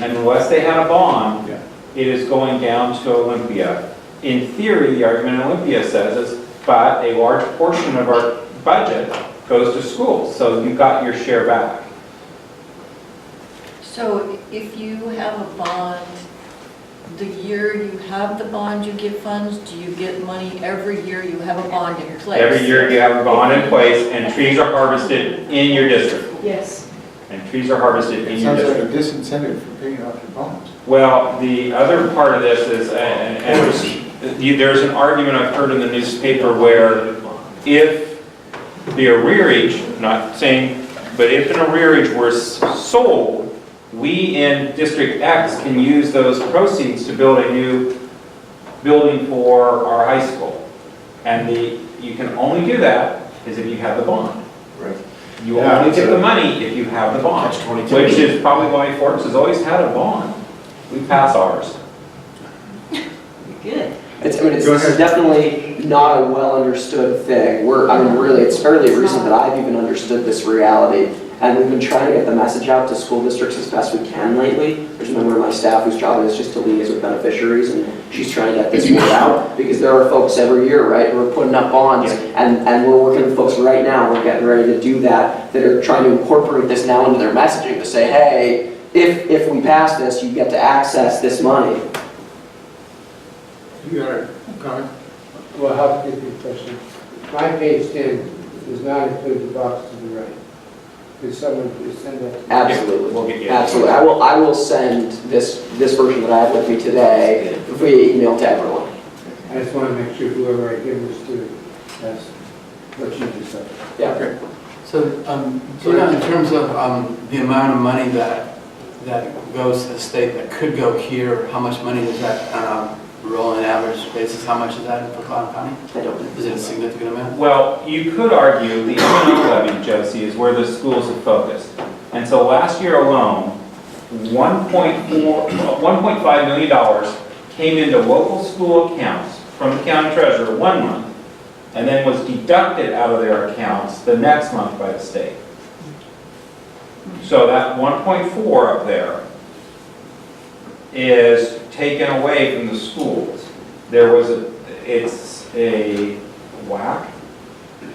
and unless they had a bond, it is going down to Olympia. In theory, the argument Olympia says is, but a large portion of our budget goes to schools, so you got your share back. So if you have a bond, the year you have the bond, you get funds, do you get money every year you have a bond in place? Every year you have a bond in place, and trees are harvested in your district. Yes. and trees are harvested in It your sounds like a district. disincentive for paying off your bonds. Well, the other part of this is, there's an argument I've heard in the newspaper where if the arrearage, not saying, but if an arrearage were sold, we in District X can use those proceeds to build a new building for our high school. And you can only do that is if you have the bond. Right. You only get the money if you have the bond, Catch-22. which is probably why Forks has always had a bond. We pass ours. Good. It's definitely not a well-understood thing. Really, it's fairly recent that I've even understood this reality. And we've been trying to get the message out to school districts as best we can lately. There's a member of my staff whose job is just to liaise with beneficiaries, and she's trying to get this word out, because there are folks every year, right, who are putting up bonds, and we're working with folks right now, we're getting ready to do that are trying to incorporate this now into their messaging to say, hey, if we pass this, you get to access this money. You got a comment? Well, how to get the question? My page 10 does not include the box to the right. Could someone please send that? Absolutely. We'll get you. Absolutely. I will send this version that I have with me today via email to everyone. I just want to make sure whoever I give this to, that's what you just said. Yeah. Okay. So, do you know, in terms of the amount of money that goes to the state that could go here, how much money is that on a rolling average basis? How much is that for Clallam County? I don't know. Is it a significant amount? Well, you could argue the M&O levy, Josie, is where the schools have focused. And so last year alone, $1.5 million came into local school accounts from the county treasurer 1 month, and then was deducted out of their accounts the next month by the state. So that 1.4 up there is taken away from the schools. It's a WAC.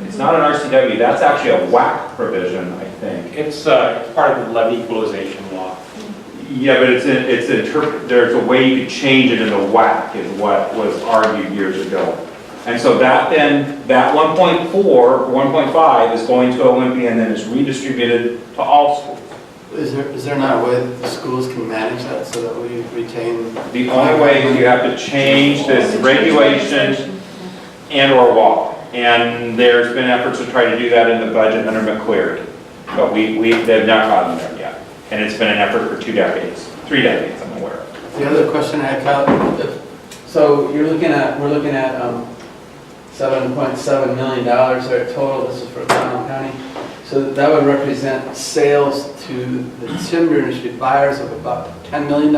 It's not an RCW, that's actually a WAC provision, I think. It's part of the levy equalization law. Yeah, but there's a way you could change it in the WAC is what was argued years ago. And so that 1.4, 1.5 is going to Olympia and then is redistributed to all schools. Is there not a way that the schools can manage that so that we retain? The only way is you have to change this regulation and or law. And there's been efforts to try to do that in the budget under McCleary. But they've not gotten there yet. And it's been an effort for 3 decades, I'm aware of. The other question I had, Kyle, so we're looking at $7.7 million there total, this is for Clallam County. So that would represent sales to the timber industry buyers of about $10 million?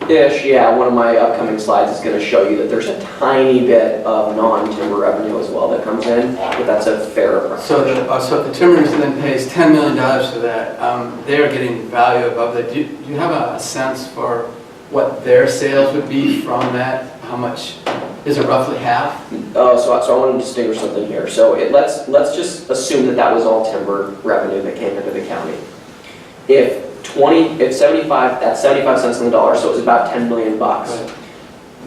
Ish, yeah. One of my upcoming slides is going to show you that there's a tiny bit of non-timber revenue as well that comes in, but that's a fair approximation. So if the timber industry then pays $10 million for that, they're getting value above that. Do you have a sense for what their sales would be from that? How much? Is it roughly half? So I want to distinguish something here. So let's just assume that was all timber revenue that came into the county. If 75, that's 75 cents on the dollar, so it was about 10 million bucks. Right.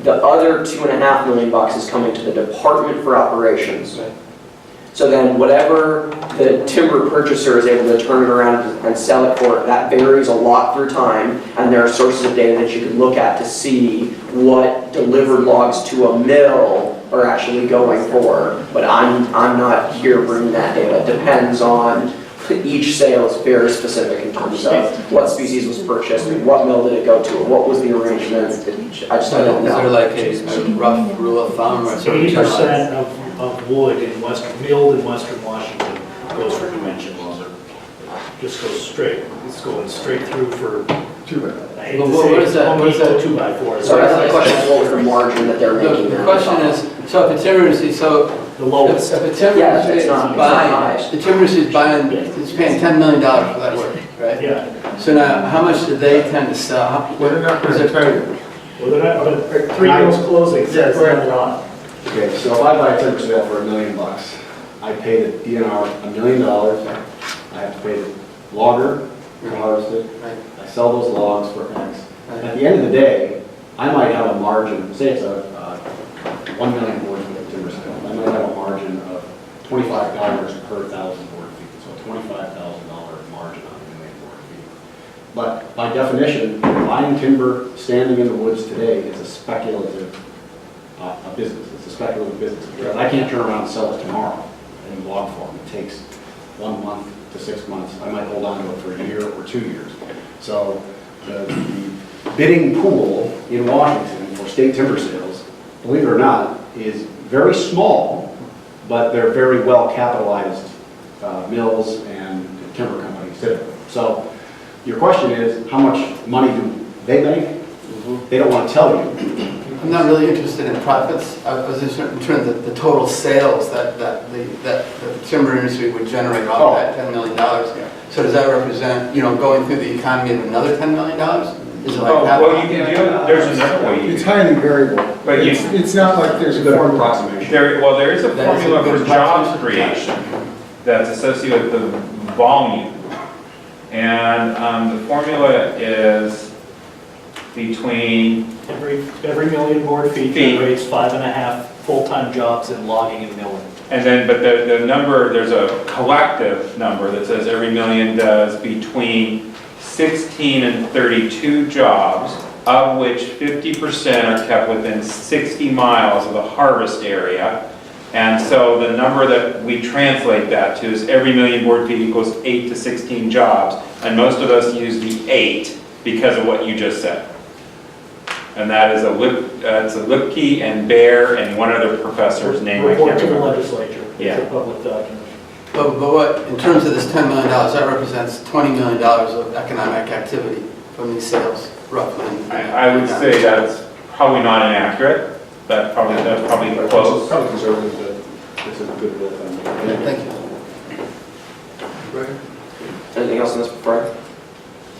The other $2.5 million bucks is coming to the Department for Operations. Right. So then whatever the timber purchaser is able to turn it around and sell it for, that varies a lot through time, and there are sources of data that you can look at to see what delivered logs to a mill are actually going for. But I'm not here bringing that data. It depends on each sale is very specific in terms of what species was purchased, and what mill did it go to, and what was the arrangement. I don't know. Is there like a rough rule of thumb or sort of 80% of wood milled in western Washington goes for dimension lumber. Just goes straight. It's going straight through for 2x4. I hate to say what is that? What is that? 2x4. So that's the question, what was the margin that they're making? The question is, so if the timber industry, the lowest. if the timber Yeah, industry it's is not buying, high. the timber industry is buying, it's paying $10 million for that work, right? Yeah. So now, how much do they tend to sell? Well, they're not going to tell you. Well, they're not, but 3 mills closing. Yeah, go ahead, Ron. Okay, so if I buy a timber sale for $1 million, I pay the DNR $1 million. I have to pay the logger to harvest it. Right. I sell those logs for X. Right. At the end of the day, I might have a margin, say it's a 1 million board feet timber sale. I might have a margin of $25 per 1,000 board feet, so a $25,000 margin on by definition, buying timber standing in the woods today is a speculative business. It's a speculative business. Because I can't turn around and sell it tomorrow in log form. It takes 1 month to 6 months. I might hold on to it for a year or 2 years. So the bidding pool in Washington for state timber sales, believe it or not, is very small, but they're very well capitalized mills and timber companies typically. So your question is, how much money do they make? They don't want to tell you. I'm not really interested in profits. I was interested in terms of the total sales that the timber industry would generate off of that $10 million. So does that represent, going through the economy of another $10 million? Is it like that? Well, you can do it, there's another way you It's can. highly variable. But It's not like there's a Good formula. approximation. There is a That is a formula good for jobs approximation. creation that's associated with the volume. And the formula is between, Every million board feet generates 5.5 full-time jobs in logging and milling. and then, but the number, there's a collective number that says every million does between 16 and 32 jobs, of which 50% are kept within 60 miles of the harvest area. And so the number that we translate that to is every million board feet equals 8 to 16 jobs. And most of us use the 8 because of what you just said. And that is it's a Lipke and Bear and one other professor's name. I Report can't to the remember. legislature. Yeah. It's a public document. But what, in terms of this $10 million, that represents $20 million of economic activity from these sales, roughly. I would say that's probably not inaccurate. That's probably close. Probably conservative, but it's a good rule of thumb. Thank you. Anything else on this before?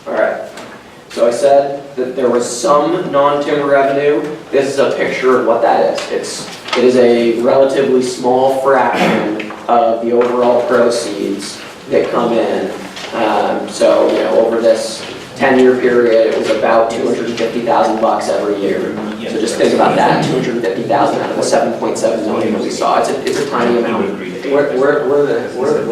All right. So I said that there was some non-timber revenue. This is a picture of what that is. It is a relatively small fraction of the overall proceeds that come in. So, over this 10-year period, it was about $250,000 every year. So just think about that, $250,000 out of the $7.7 million that we saw. It's a tiny amount. Where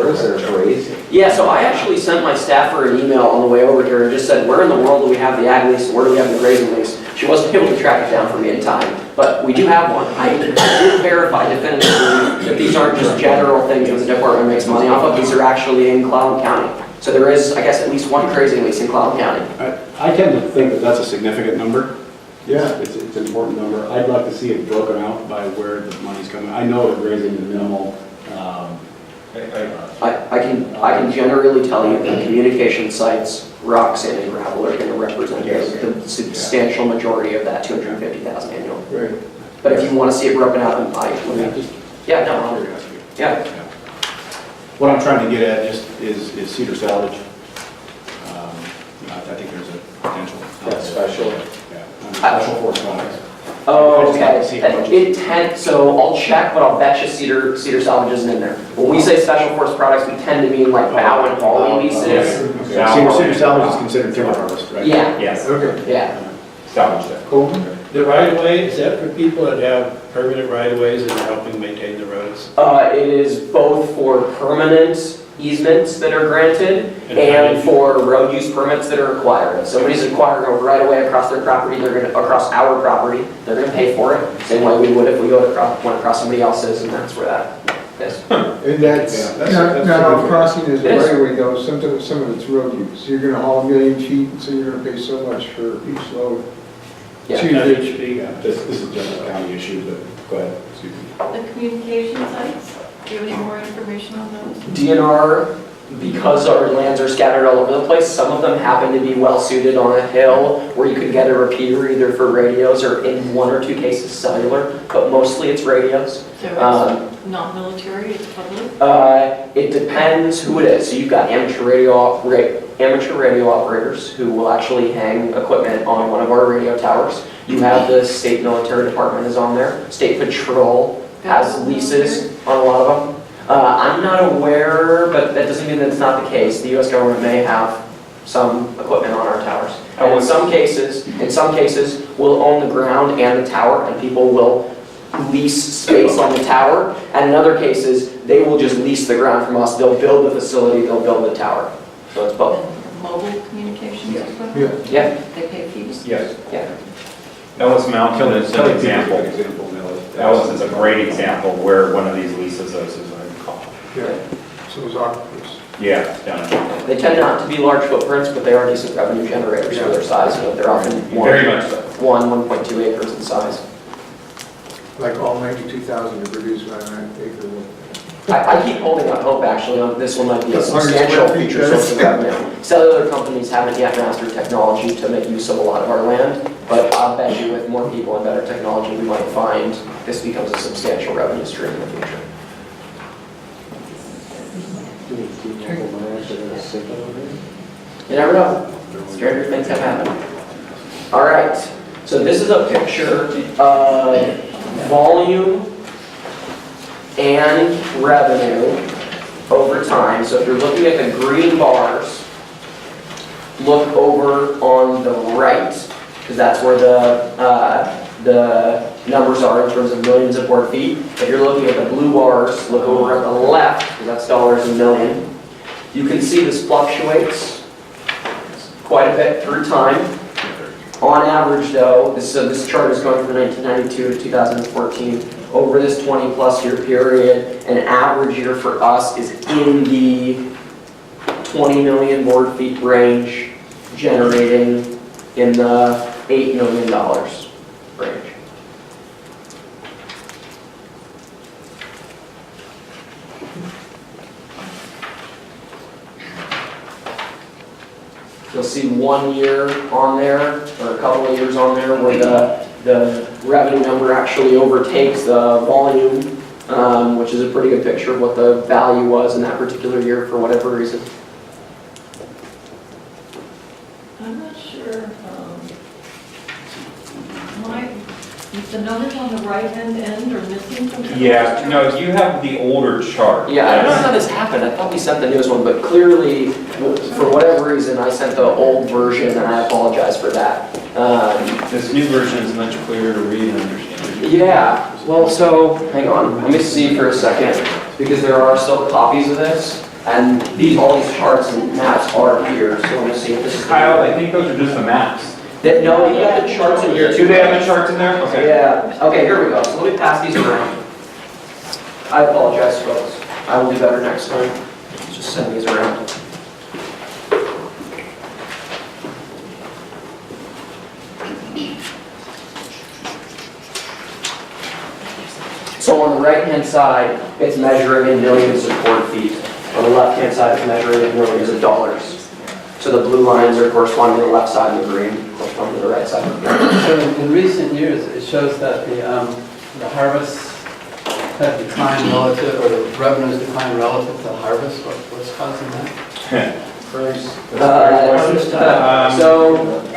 is there a raise? Yeah, so I actually sent my staffer an email on the way over here and just said, where in the world do we have the ag lease and where do we have the grazing lease? She wasn't able to track it down for me in time, but we do have one. I did verify definitively that these aren't just general things that the department makes money off of. These are actually in Clallam County. So there is, I guess, at least one grazing lease in Clallam County. I tend to think that that's a significant number. Yeah. It's an important number. I'd like to see it broken out by where the money's coming. I know that grazing is minimal. I can generally tell you that communication sites, rock, sand, and gravel are going to represent the substantial majority of that $250,000 annual. Right. But if you want to see it broken out, yeah. What I'm trying to get at is cedar salvage. I think there's a potential. That's special. Yeah, special forest products. Oh, okay. So I'll check, but I'll bet you cedar salvage isn't in there. When we say special forest products, we tend to mean like bough and holly leases. Cedar salvage is considered timber harvest, right? Yeah. Yes. Okay. Yeah. Salvage that. Cool. The right-of-way, is that for people that have permanent right-of-ways and are helping maintain the roads? It is both for permanent easements that are granted and for road use permits that are required. If somebody's acquiring a right-of-way across their property, across our property, they're going to pay for it. Same way we would if we went across somebody else's, and that's where that is. And that's, that's now crossing is It is. right away though, some of it's road use. You're gonna haul 1 million feet, and so you're gonna pay so much for each load. Yeah. This is just a county issue, but go ahead, excuse me. The communication sites, do you have any more information on those? DNR, because our lands are scattered all over the place, some of them happen to be well suited on a hill where you could get a repeater either for radios or in 1 or 2 cases cellular, but mostly it's radios. So it's not military, it's public? It depends who it is. So you've got amateur radio operators who will actually hang equipment on one of our radio towers. You have the state military department is on there. State patrol has leases on a lot of them. I'm not aware, but that doesn't mean that it's not the case. The U.S. government may have some equipment on our towers. And in some cases, we'll own the ground and the tower, and people will lease space on the tower. And in other cases, they will just lease the ground from us. They'll build the facility, they'll build the tower. So it's both. mobile communications Yeah. equipment? Yeah, They pay fees? Yes. yeah. Ellis Mountain is an example. Example, Nellie. Ellis is a great example where one of these leases is, as I recall. Yeah, so is Octopus. Yeah, it's down in- They tend not to be large footprints, but they are decent revenue generators for their size. You know, they're often very much so. 1.2 acres in size. Like all 92,000 are produced by an acre. I keep holding out hope actually on this one might be a That's 100 substantial square feet, future source of revenue. Cellular companies haven't yet mastered technology to make use of a lot of our land, but I'll bet you with more people and better technology, we might find this becomes a substantial revenue stream in the future. You never know. Stranger things have happened. All right, so this is a picture of volume and revenue over time. So if you're looking at the green bars, look over on the right, because that's where the numbers are in terms of millions of board feet. If you're looking at the blue bars, look over at the left, because that's dollars a million. You can see this fluctuates quite a bit through time. On average, though, this chart is going from 1992 to 2014. Over this 20-plus year period, an average year for us is in the 20 million board feet range, generating in the $8 million range. You'll see 1 year on there, or a couple of years on there, where the revenue number actually overtakes the volume, which is a pretty good picture of what the value was in that particular year for whatever reason. I'm not sure, the numbers on the right-hand end are missing from the... Yeah, no, you have the older chart. Yeah, I don't know how this happened. I thought we sent the newest one, but clearly, for whatever reason, I sent the old version, and I apologize for that. This new version is much clearer to read and understand. Yeah, well, so, hang on, let me see for a second, because there are still copies of this, and all these charts and maps are here, so let me see if this is... Kyle, I think those are just the maps. No, you got the charts in here. Do they have the charts in there? Okay. Yeah, okay, here we go, so let me pass these around. I apologize, folks. I will do better next time. Just send these around. So on the right-hand side, it's measuring in millions of board feet. On the left-hand side, it's measuring in millions of dollars. So the blue lines are corresponding to the left side, and the green corresponding to the right side. So in recent years, it shows that the harvests have declined relative, or the revenues declined relative to the harvest. What's causing that?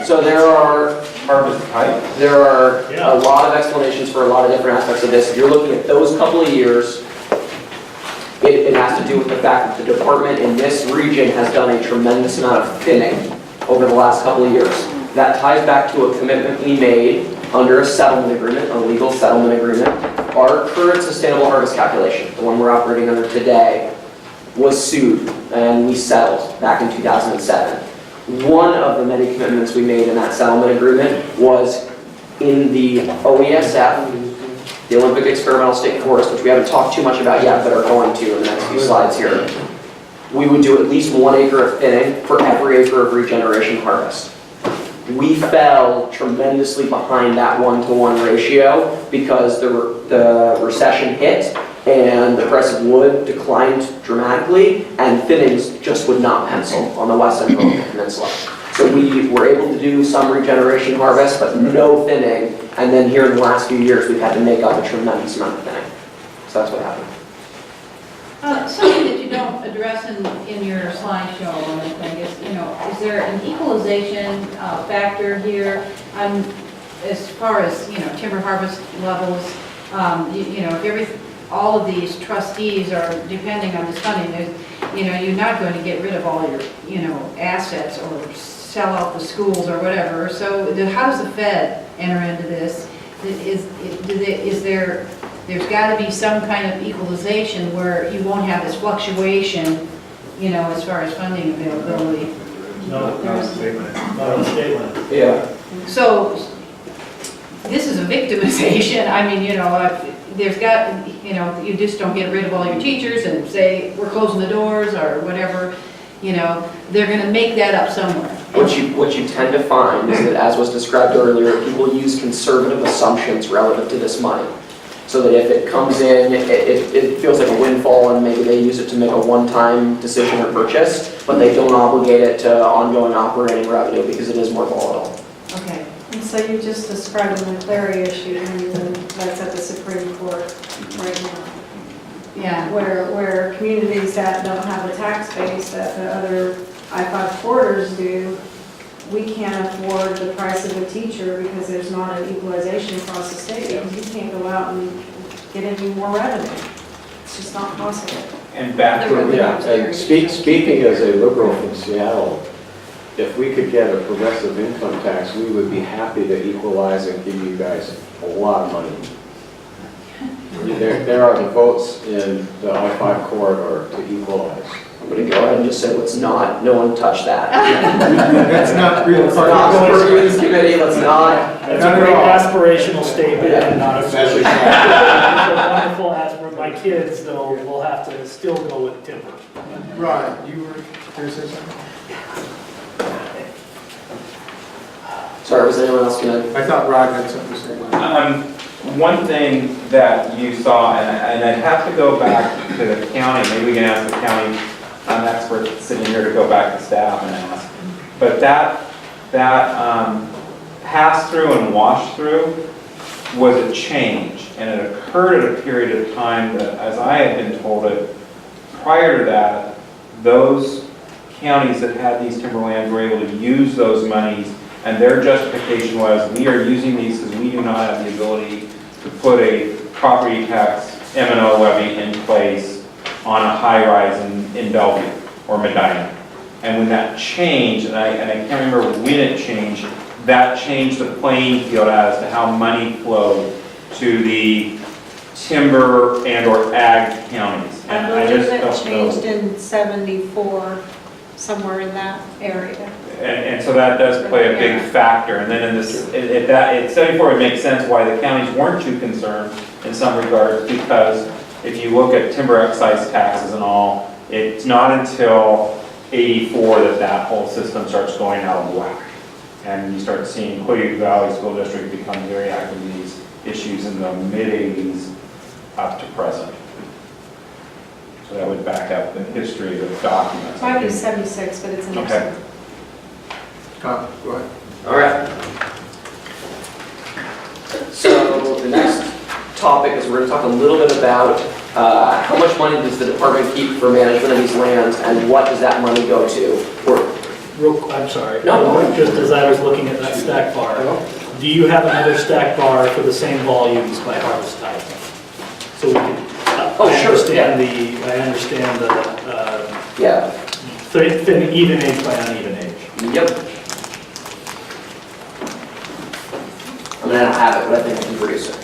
So there are Harvest type. There are a lot of explanations for a lot of different aspects of this. If you're looking at those couple of years, it has to do with the fact that the department in this region has done a tremendous amount of thinning over the last couple of years. That ties back to a commitment we made under a settlement agreement, a legal settlement agreement. Our current sustainable harvest calculation, the one we're operating under today, was sued and we settled back in 2007. One of the many commitments we made in that settlement agreement was in the OESF, the Olympic Experimental State Forest, which we haven't talked too much about yet, but are going to in the next few slides here. We would do at least 1 acre of thinning for every acre of regeneration harvest. We fell tremendously behind that 1-to-1 ratio because the recession hit and the price of wood declined dramatically, and thinnings just would not pencil on the western peninsula. So we were able to do some regeneration harvest, but no thinning, and then here in the last few years, we've had to make up a tremendous amount of thinning. So that's what happened. Something that you don't address in your slideshow, I think, is, is there an equalization factor here? As far as, timber harvest levels, if all of these trustees are depending on this funding, you're not going to get rid of all your, assets or sell out the schools or whatever. So how does the Fed enter into this? There's got to be some kind of equalization where you won't have this fluctuation, as far as funding availability. No, There's- not a statement. Yeah. So this is a victimization. I mean, there's got, you just don't get rid of all your teachers and say, we're closing the doors or whatever. They're going to make that up somewhere. What you tend to find is that, as was described earlier, people use conservative assumptions relative to this money. So that if it comes in, it feels like a windfall, and maybe they use it to make a one-time decision or purchase, but they don't obligate it to ongoing operating revenue because it is more volatile. Okay. And so you just described the McCleary issue, and that's at the Supreme Court right now. Yeah. Where communities that don't have a tax base that the other I-5 corridors do, we can't afford the price of a teacher because there's not an equalization across the state. You can't go out and get any more revenue. It's just not possible. And back to Yeah, and speaking as a liberal from Seattle, if we could get a progressive income tax, we would be happy to equalize and give you guys a lot of money. There are the votes in the I-5 corridor to equalize. I'm going to go ahead and just say, let's not, no one touch that. That's not real. Let's not purview this committee, let's not. That's a great aspirational statement and not a special. Wonderful aspiration. My kids, though, will have to still go with timber. Rod, you were here to say something? Sorry, was anyone else going to? I thought Rod had something to say. One thing that you saw, and I'd have to go back to the county, maybe we can ask the county, I'm an expert sitting here to go back to staff and ask, but that pass-through and wash-through was a change, and it occurred at a period of time that, as I had been told it, prior to that, those counties that had these timberlands were able to use those monies, and their justification was, we are using these because we do not have the ability to put a property tax M&O levy in place on a high-rise in Bellevue or Medina. And when that changed, and I can't remember when it changed, that changed the playing field as to how money flowed to the timber and or ag counties. I And believe just it don't know. changed in 74, somewhere in that area. And so that does play a big factor. And then in this, at 74, it makes sense why the counties weren't too concerned in some regards, because if you look at timber excise taxes and all, it's not until 84 that whole system starts going out of whack. And you start seeing Cleveland Valley School District become very active in these issues in the mid-80s up to present. So that would back up the history of the documents. Might be 76, but it's in there. Okay. Go ahead. All right. So the next topic is we're going to talk a little bit about how much money does the department keep for management of these lands, and what does that money go to? I'm sorry. No. Just as I was looking at that stack bar, do you have another stack bar for the same volumes by harvest type? So we can, I understand the, Yeah. thin, even age by uneven age. Yep. I mean, I don't have it, but I think I can produce it.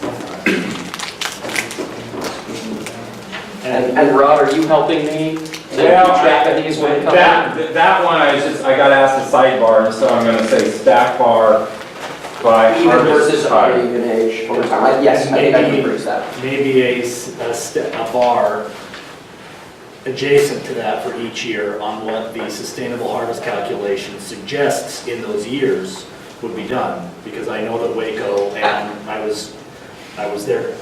And Rod, are you helping me to keep track of these when it comes in? That one, I got asked a sidebar, and so I'm going to say stack bar by Even harvest versus type. uneven age over time. Yes, I think I can produce that. Maybe a bar adjacent to that for each year on what the sustainable harvest calculation suggests in those years would be done, because I know that Waco, and I was there.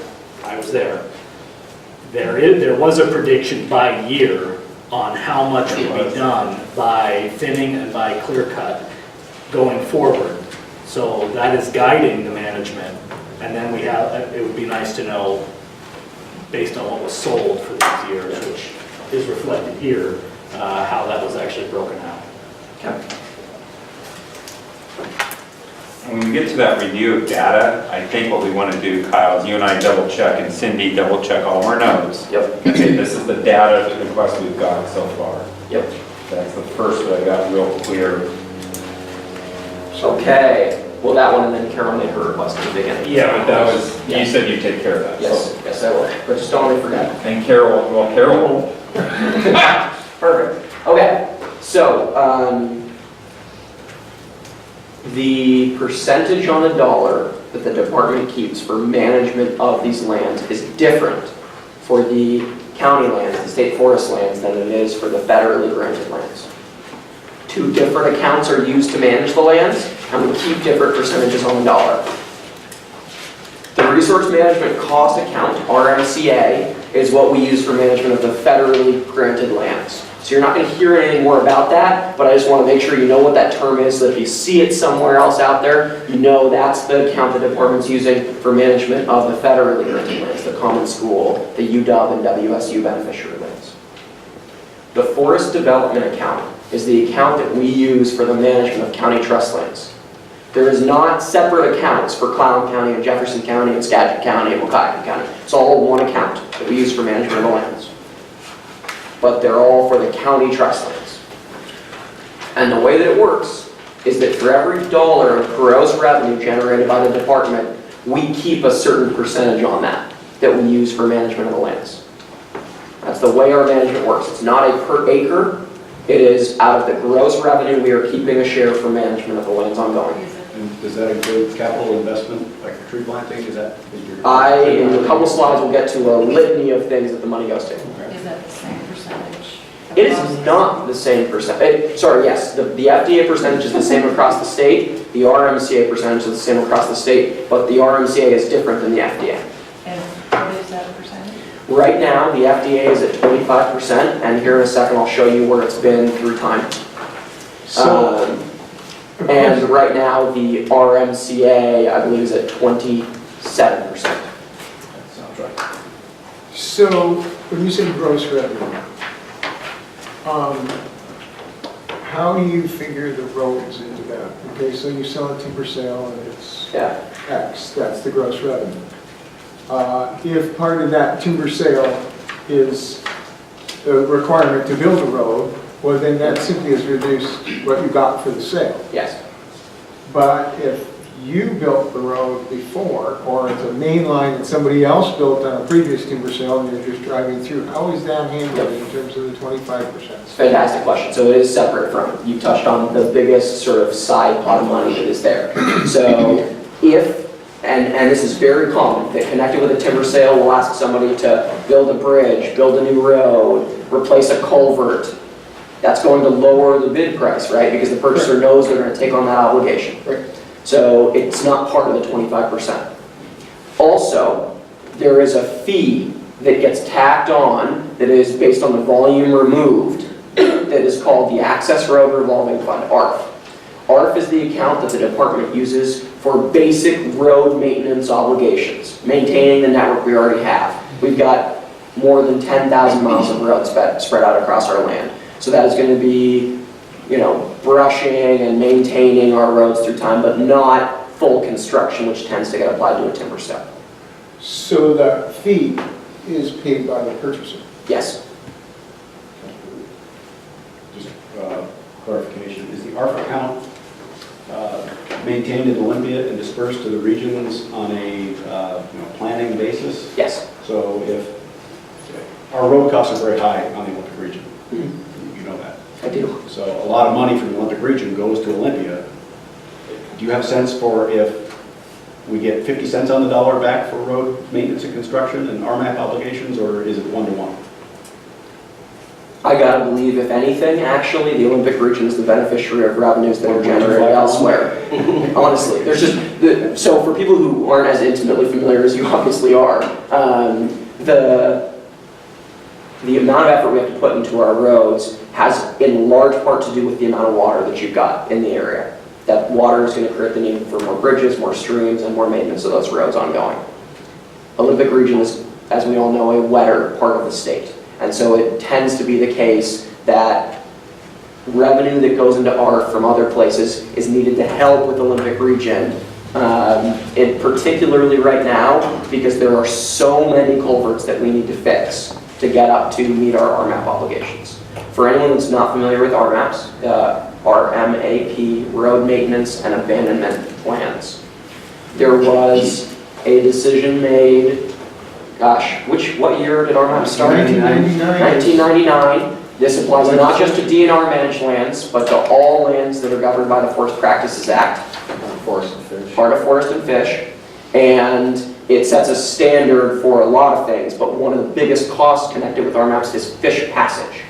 There was a prediction by year on how much would be done by thinning and by clear cut going forward. So that is guiding the management, and then we have, it would be nice to know, based on what was sold for these years, which is reflected here, how that was actually broken out. Okay. When we get to that review of data, I think what we want to do, Kyle, is you and I double check, and Cindy double check all of our notes. Yep. Okay, this is the data, the request we've got so far. Yep. That's the first that I got real clear. Okay. Well, that one, and then Carol made her request at the beginning. Yeah, but that was, you said you'd take care of that. Yes, So. yes, I will. But just don't let me forget. And Carol, well, Carol. Perfect. Okay. So, The percentage on a dollar that the department keeps for management of these lands is different for the county lands, the state forest lands, than it is for the federally granted lands. Two different accounts are used to manage the lands, and we keep different percentages on the dollar. The Resource Management Cost Account, RMCA, is what we use for management of the federally granted lands. So you're not going to hear anything more about that, but I just want to make sure you know what that term is, so that if you see it somewhere else out there, you know that's the account the department's using for management of the federally granted lands, the Common School, the UW and WSU beneficiary lands. The Forest Development Account is the account that we use for the management of county trust lands. There is not separate accounts for Clallam County and Jefferson County and Skagit County and Waukegan County. It's all one account that we use for management of the lands. But they're all for the county trust lands. And the way that it works is that for every dollar of gross revenue generated by the department, we keep a certain percentage on that we use for management of the lands. That's the way our management works. It's not a per acre. It is out of the gross revenue, we are keeping a share for management of the lands ongoing. And does that include capital investment, like tree planting? Is that? In a couple slides, we'll get to a litany of things that the money goes to. Is that the same percentage? It is not the same percentage. Sorry, yes, the FDA percentage is the same across the state. The RMCA percentage is the same across the state, but the RMCA is different than the FDA. And what is that percentage? Right now, the FDA is at 25%, and here in a second, I'll show you where it's been through time. And right now, the RMCA, I believe, is at 27%. That sounds right. So, when you say gross revenue, how do you figure the roads into that? Okay, so you sell a timber sale and it's X, that's the gross revenue. If part of that timber sale is the requirement to build a road, well then that simply is reduced what you got for the sale. Yes. But if you built the road before, or it's a main line that somebody else built on a previous timber sale and you're just driving through, how is that handled in terms of the 25%? Fantastic question. So it is separate from, you touched on the biggest sort of side pot of money that is there. So if, and this is very common, that connected with a timber sale will ask somebody to build a bridge, build a new road, replace a culvert. That's going to lower the bid price, right? Because the purchaser knows they're going to take on that obligation. Right. So it's not part of the 25%. Also, there is a fee that gets tacked on that is based on the volume removed that is called the Access Road Revolving Fund, ARF. ARF is the account that the department uses for basic road maintenance obligations, maintaining the network we already have. We've got more than 10,000 miles of road spread out across our land. So that is going to be, brushing and maintaining our roads through time, but not full construction, which tends to get applied to a timber sale. So the fee is paid by the purchaser? Yes. Just clarification, is the ARF account maintained in Olympia and dispersed to the regions on a planning basis? Yes. So if our road costs are very high on the Olympic region, you know that. I do. So a lot of money from the Olympic region goes to Olympia. Do you have a sense for if we get 50 cents on the dollar back for road maintenance and construction and RMAP obligations, or is it one-to-one? I gotta believe, if anything, actually, the Olympic region is the beneficiary of revenues that are generated elsewhere. Honestly, there's just, so for people who aren't as intimately familiar as you obviously are, the amount of effort we have to put into our roads has in large part to do with the amount of water that you've got in the area. That water is going to create the need for more bridges, more streams, and more maintenance of those roads ongoing. Olympic region is, as we all know, a wetter part of the state. And so it tends to be the case that revenue that goes into ARF from other places is needed to help with Olympic region, particularly right now, because there are so many culverts that we need to fix to get up to meet our RMAP obligations. For anyone that's not familiar with RMAPs, RMAP, Road Maintenance and Abandonment Plans. There was a decision made, what year did RMAP start? 1999. 1999. This applies not just to DNR managed lands, but to all lands that are governed by the Forest Practices Act. Forest and fish. Part of Forest and Fish. And it sets a standard for a lot of things, but one of the biggest costs connected with our maps is fish passage.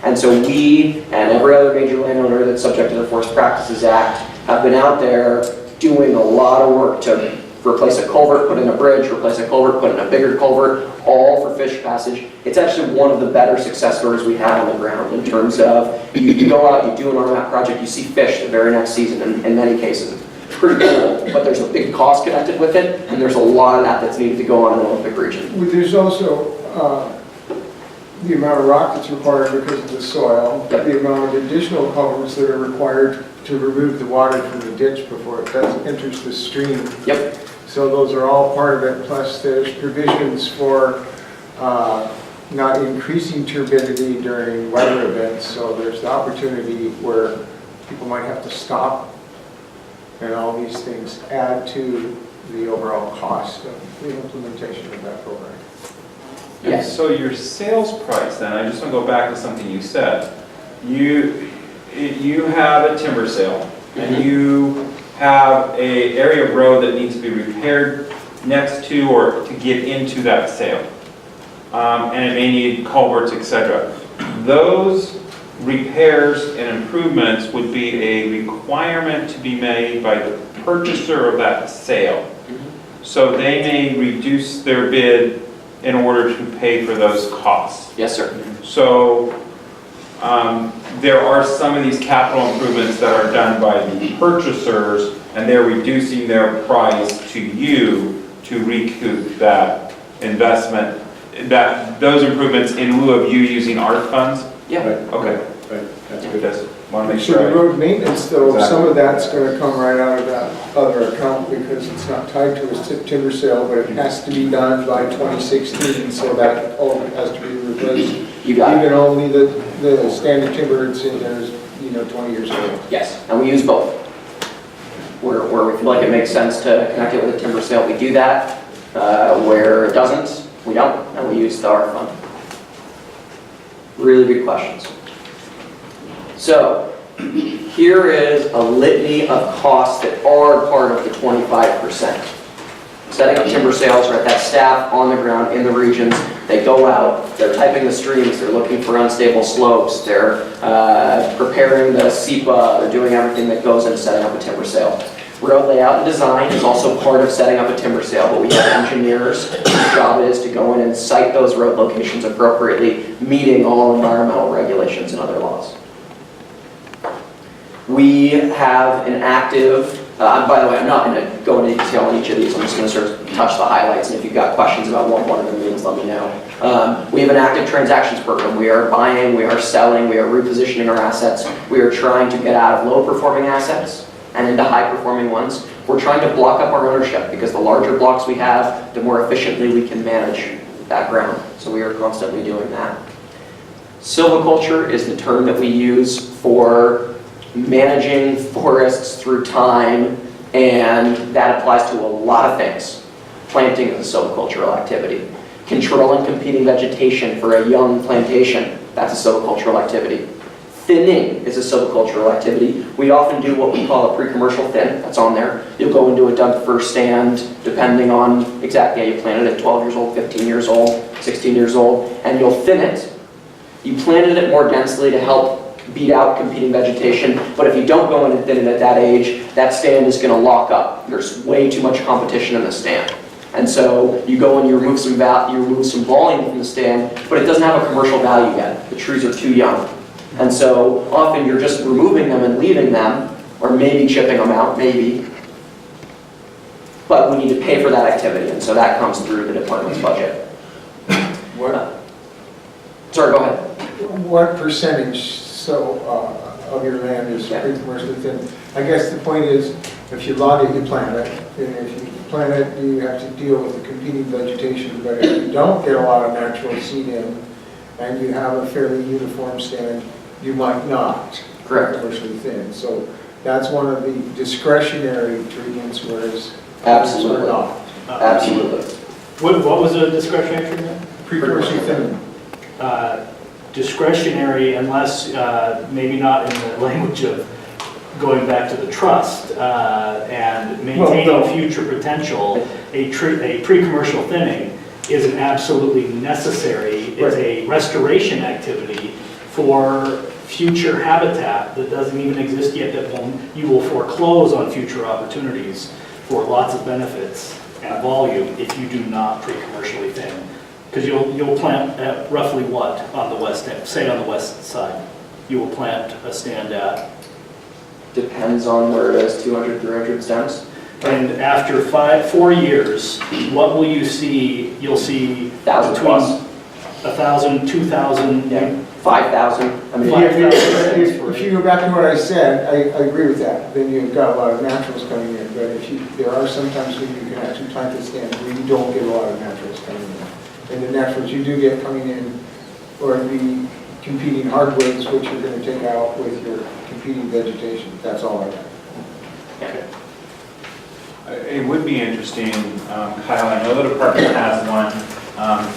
And so we, and every other major landowner that's subject to the Forest Practices Act, have been out there doing a lot of work to replace a culvert, put in a bridge, replace a culvert, put in a bigger culvert, all for fish passage. It's actually one of the better success stories we have on the ground in terms of you go out, you do an RMAP project, you see fish the very next season in many cases. Pretty cool, but there's a big cost connected with it, and there's a lot of that that's needed to go on in the Olympic region. There's also the amount of rock that's required because of the soil, the amount of additional culverts that are required to remove the water from the ditch before it enters the stream. Yep. So those are all part of it, plus there's provisions for not increasing turbidity during weather events, so there's the opportunity where people might have to stop, and all these things add to the overall cost of the implementation of that program. And so your sales price then, I just want to go back to something you said. You have a timber sale, and you have an area of road that needs to be repaired next to or to get into that sale. And it may need culverts, etc. Those repairs and improvements would be a requirement to be made by the purchaser of that sale. So they may reduce their bid in order to pay for those costs. Yes, sir. So there are some of these capital improvements that are done by the purchasers, and they're reducing their price to you to recoup that investment, those improvements in lieu of you using ARP funds? Yeah. Okay. Right. That's I good. just want to make So sure. the road maintenance, though, Exactly. some of that's going to come right out of that other account because it's not tied to a timber sale, but it has to be done by 2016, so that all has to be replaced. You got it. Even only the standard timber that's in there is, 20 years old. Yes, and we use both. Where we feel like it makes sense to connect it with a timber sale, we do that. Where it doesn't, we don't, and we use the ARP fund. Really good questions. So, here is a litany of costs that are part of the 25%. Setting up timber sales, right, that staff on the ground in the regions, they go out, they're typing the streams, they're looking for unstable slopes, they're preparing the SEPA, they're doing everything that goes into setting up a timber sale. Road layout and design is also part of setting up a timber sale, but we have engineers whose job is to go in and site those road locations appropriately, meeting all environmental regulations and other laws. We have an active, by the way, I'm not going to go into detail on each of these, I'm just going to sort of touch the highlights, and if you've got questions about what one of them means, let me know. We have an active transactions program. We are buying, we are selling, we are repositioning our assets. We are trying to get out of low-performing assets and into high-performing ones. We're trying to block up our ownership, because the larger blocks we have, the more efficiently we can manage that ground. So we are constantly doing that. Silviculture is the term that we use for managing forests through time, and that applies to a lot of things. Planting is a silvicultural activity. Controlling competing vegetation for a young plantation, that's a silvicultural activity. Thinning is a silvicultural activity. We often do what we call a pre-commercial thin, that's on there. You'll go into a dug first stand, depending on exactly how you planted it, 12 years old, 15 years old, 16 years old, and you'll thin it. You planted it more densely to help beat out competing vegetation, but if you don't go in and thin it at that age, that stand is going to lock up. There's way too much competition in the stand. And so you go and you remove some volume from the stand, but it doesn't have a commercial value yet. The trees are too young. And so often you're just removing them and leaving them, or maybe chipping them out, maybe. But we need to pay for that activity, and so that comes through the department's budget. Sorry, go ahead. What percentage of your land is pre-commercially thin? I guess the point is, if you log it, you plant it. And if you plant it, you have to deal with the competing vegetation. But if you don't get a lot of natural seed in, and you have a fairly uniform stand, you might not. Correct. Commercially thin. So that's one of the discretionary treatments, whereas Absolutely. others are not. Absolutely. What was the discretionary treatment? Pre-commercially thin. discretionary unless, maybe not in the language of going back to the trust and maintaining future potential, a pre-commercial thinning is an absolutely necessary, it's a restoration activity for future habitat that doesn't even exist yet, that you will foreclose on future opportunities for lots of benefits and volume if you do not pre-commercially thin. Because you'll plant at roughly what on the west end, say on the west side? You will plant a stand at? Depends on where it is, 200, 300 stems. And after 4 years, what will you see? You'll see 1,000 between plus. 1,000, 2,000. Yeah. 5,000. I mean, If you go back to what I said, I agree with that. Then you've got a lot of naturals coming in. But there are some times when you can actually plant the stand where you don't get a lot of naturals coming in. And the naturals you do get coming in are the competing hardwoods, which you're going to take out with your competing vegetation. That's all I got. It would be interesting, Kyle, I know the department has one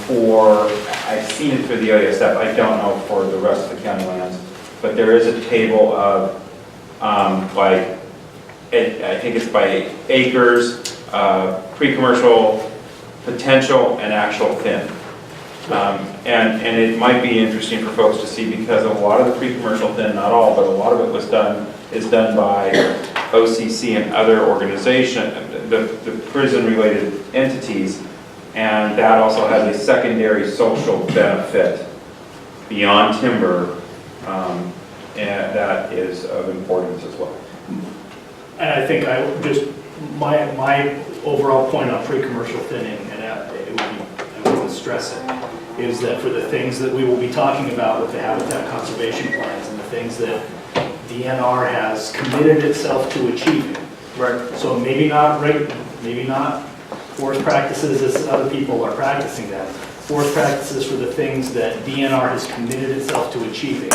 for, I've seen it through the ODSF, I don't know for the rest of the county lands, but there is a table of, I think it's by acres, pre-commercial, potential, and actual thin. And it might be interesting for folks to see because a lot of the pre-commercial thin, not all, but a lot of it is done by OCC and other organizations, the prison-related entities, and that also has a secondary social benefit beyond timber, and that is of importance as well. And I think my overall point on pre-commercial thinning, and I would stress it, is that for the things that we will be talking about with the habitat conservation plans and the things that DNR has committed itself to achieving. Right. So maybe not forest practices as other people are practicing them. Forest practices for the things that DNR has committed itself to achieving.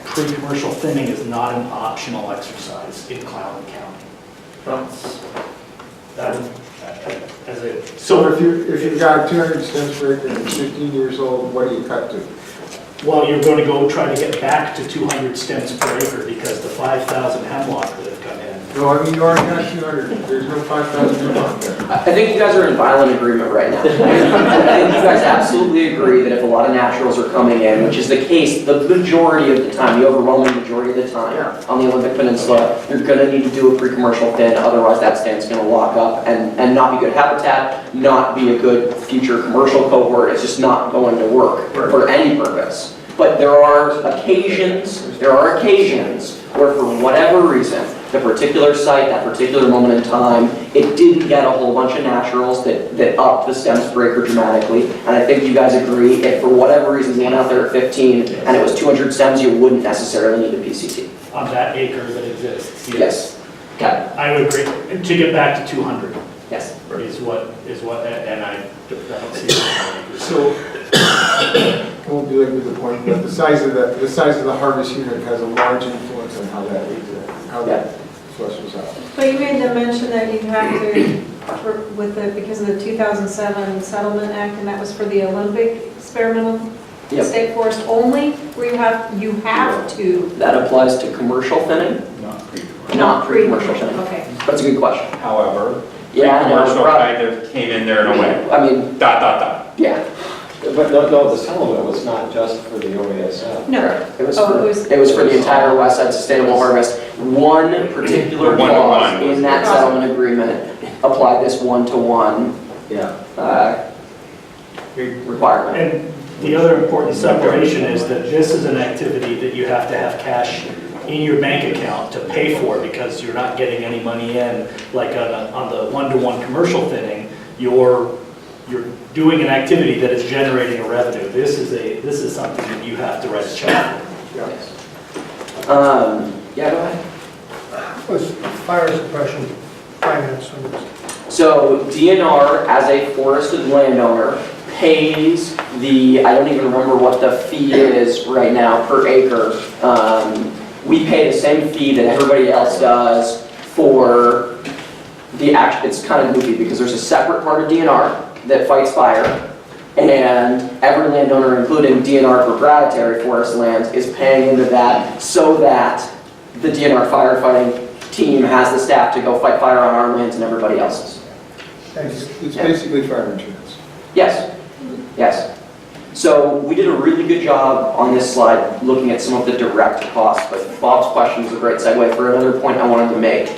Pre-commercial thinning is not an optional exercise in Clallam County. So if you've got 200 stems per acre and it's 15 years old, what do you cut to? Well, you're going to go try to get back to 200 stems per acre because the 5,000 hemlock that have come in. No, I mean, you already got 200. There's no 5,000 hemlock there. I think you guys are in violent agreement right now. I think you guys absolutely agree that if a lot of naturals are coming in, which is the case the majority of the time, the overwhelming majority of the time on the Olympic Peninsula, you're going to need to do a pre-commercial thin, otherwise that stand's going to lock up and not be good habitat, not be a good future commercial cohort. It's just not going to work for any purpose. But there are occasions where for whatever reason, the particular site, that particular moment in time, it didn't get a whole bunch of naturals that upped the stems per acre dramatically. And I think you guys agree, if for whatever reason you went out there at 15 and it was 200 stems, you wouldn't necessarily need a PCT. On that acre that exists. Yes. Okay. I would agree. To get back to 200. Yes. Is what, and I don't see it. So, I won't belabor the point, but the size of the harvest unit has a large influence on how that flushes out. But you made the mention that you have to, because of the 2007 Settlement Act, and that was for the Olympic experimental state forest only, where you have to. That applies to commercial thinning? Not pre-commercial thinning. Okay. That's a good question. However, Yeah, commercial kind of came in there in a way. I mean, yeah. But no, the settlement was not just for the OASF. No. It was for the entire West Side Sustainable Harvest. One particular clause in that settlement agreement applied this one-to-one requirement. And the other important separation is that this is an activity that you have to have cash in your bank account to pay for because you're not getting any money in. Like on the one-to-one commercial thinning, you're doing an activity that is generating a revenue. This is something that you have to write a check for. Yeah, go ahead. Was fire suppression finance on this? So DNR, as a forested landowner, pays I don't even remember what the fee is right now per acre. We pay the same fee that everybody else does for the action. It's kind of goofy because there's a separate part of DNR that fights fire, and every landowner, including DNR proprietary forest lands, is paying into that so that the DNR firefighting team has the staff to go fight fire on our lands and everybody else's. It's basically fire insurance. Yes, yes. So we did a really good job on this slide looking at some of the direct costs, but Bob's question is a great segue for another point I wanted to make.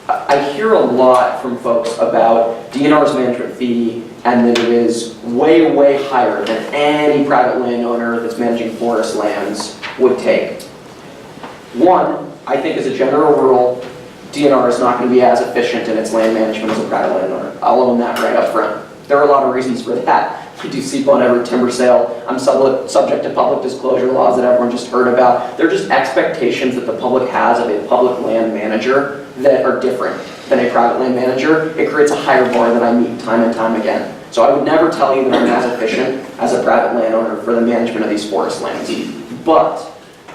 I hear a lot from folks about DNR's management fee and that it is way, way higher than any private landowner that's managing forest lands would take. One, I think as a general rule, DNR is not going to be as efficient in its land management as a private landowner. I'll own that right up front. There are a lot of reasons for that. We do seep on every timber sale. I'm subject to public disclosure laws that everyone just heard about. They're just expectations that the public has of a public land manager that are different than a private land manager. It creates a higher bar that I meet time and time again. So I would never tell you that I'm as efficient as a private landowner for the management of these forest lands. But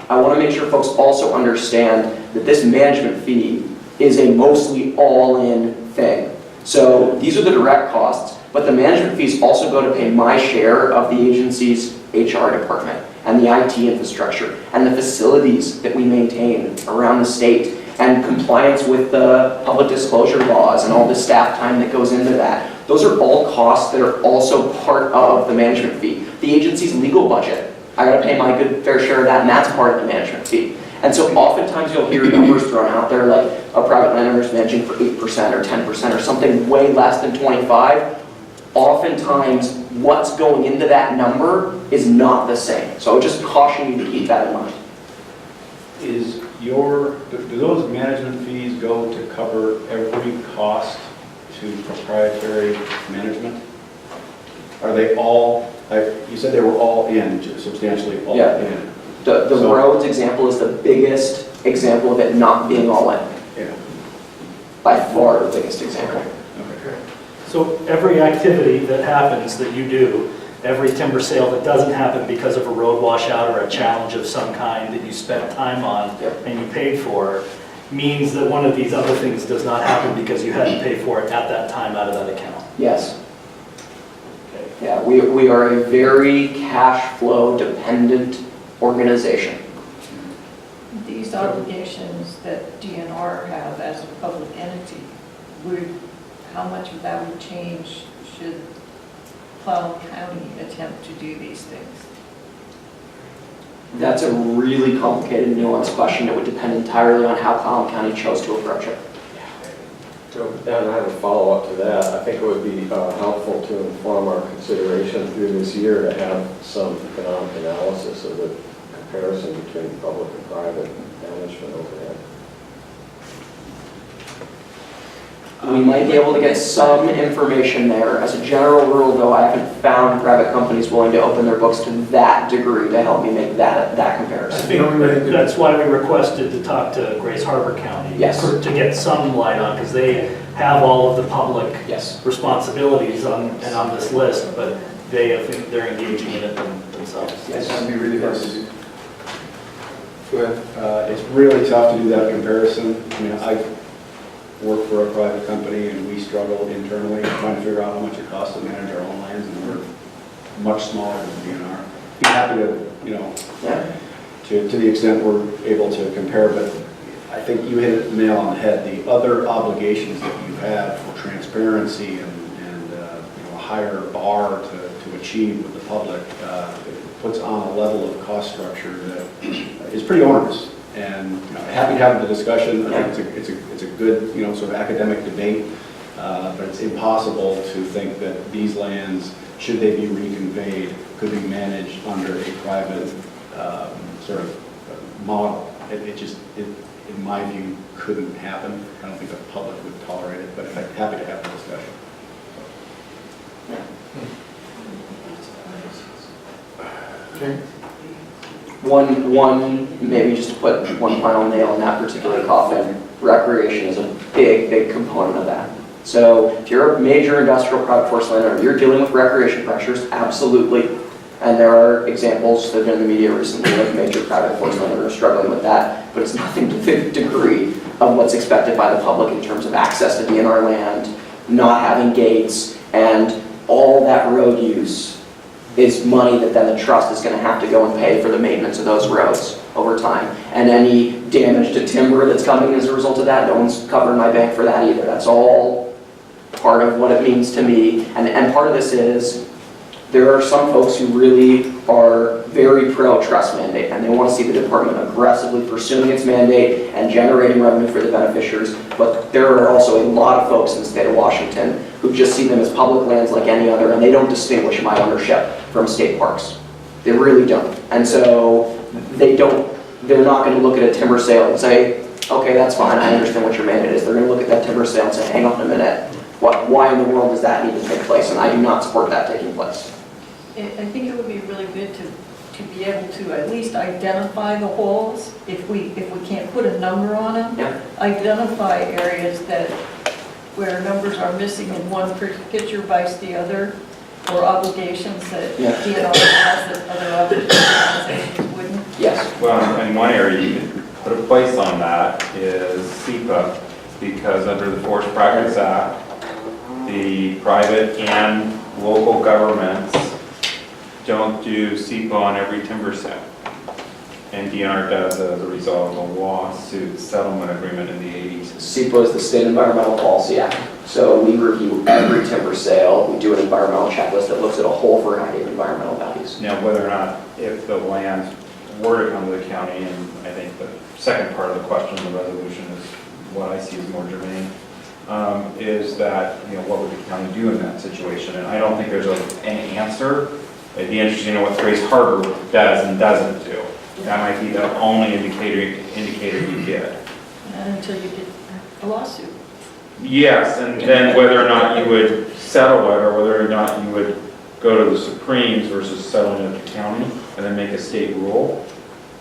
I want to make sure folks also understand that this management fee is a mostly all-in thing. So these are the direct costs, but the management fees also go to pay my share of the agency's HR department and the IT infrastructure and the facilities that we maintain around the state and compliance with the public disclosure laws and all the staff time that goes into that. Those are all costs that are also part of the management fee. The agency's legal budget, I gotta pay my good fair share of that, and that's part of the management fee. And so oftentimes you'll hear numbers thrown out there like a private landowner is managing for 8% or 10% or something way less than 25. Oftentimes what's going into that number is not the same. So I would just caution you to keep that in mind. Do those management fees go to cover every cost to proprietary management? Are they all, you said they were all in, substantially all in? The roads example is the biggest example of it not being all in. Yeah. By far the biggest example. Okay. So every activity that happens that you do, every timber sale that doesn't happen because of a road washout or a challenge of some kind that you spent time on and you paid for, means that one of these other things does not happen because you hadn't paid for it at that time out of that account. Yes. Okay. Yeah, we are a very cash flow dependent organization. These obligations that DNR have as a public entity, how much of that would change should Clallam County attempt to do these things? That's a really complicated, nuanced question. It would depend entirely on how Clallam County chose to approach it. So, and I have a follow-up to that. I think it would be helpful to inform our consideration through this year to have some economic analysis of the comparison between public and private management overhead. We might be able to get some information there. As a general rule, though, I haven't found private companies willing to open their books to that degree to help me make that comparison. I think that's why we requested to talk to Grace Harbor County. Yes. To get some light on, because they have all of the public responsibilities on this list, but they're engaging in it themselves. Yes, that'd be really hard to do. Go ahead. It's really tough to do that comparison. I mean, I work for a private company and we struggle internally trying to figure out how much it costs to manage our own lands, and we're much smaller than DNR. Be happy to, to the extent we're able to compare, but I think you hit the nail on the head. The other obligations that you have for transparency and a higher bar to achieve with the public puts on a level of cost structure that is pretty onerous. And happy to have the discussion. I think it's a good sort of academic debate, but it's impossible to think that these lands, should they be reconveyed, could be managed under a private sort of model. It just, in my view, couldn't happen. I don't think the public would tolerate it, but I'm happy to have the discussion. Okay. Maybe just to put one final nail in that particular coffin, recreation is a big component of that. So if you're a major industrial private forest landowner, you're dealing with recreation pressures, absolutely. And there are examples that have been in the media recently of major private forest landowners struggling with that, but it's nothing to the degree of what's expected by the public in terms of access to DNR land, not having gates, and all that road use is money that then the trust is gonna have to go and pay for the maintenance of those roads over time. And any damage to timber that's coming as a result of that, no one's covering my bank for that either. That's all part of what it means to me. And part of this is, there are some folks who really are very pro-trust mandate, and they want to see the department aggressively pursuing its mandate and generating revenue for the beneficiaries. But there are also a lot of folks in the state of Washington who just see them as public lands like any other, and they don't distinguish my ownership from state parks. They really don't. And so they're not going to look at a timber sale and say, okay, that's fine, I understand what your mandate is. They're going to look at that timber sale and say, hang on a minute, why in the world does that need to take place? And I do not support that taking place. I think it would be really good to be able to at least identify the holes, if we can't put a number on them. Yeah. Identify areas where numbers are missing in one picture vice the other, or obligations that DNR has that other organizations wouldn't. Yes. Well, and one area you could put a place on that is SEPA, because under the Forest Practice Act, the private and local governments don't do SEPA on every timber sale. And DNR does as a result of a lawsuit settlement agreement in the 80s. SEPA is the State Environmental Policy Act. So we review every timber sale. We do an environmental checklist that looks at a whole variety of environmental values. Now, whether or not, if the land were to come to the county, and I think the second part of the question, the resolution, is what I see as more germane, is that, what would the county do in that situation? And I don't think there's an answer. It'd be interesting to know what Grace Harbor does and doesn't do. That might be the only indicator you get. And until you get a lawsuit. Yes, and then whether or not you would settle it, or whether or not you would go to the Supremes versus settling it at the county, and then make a state rule,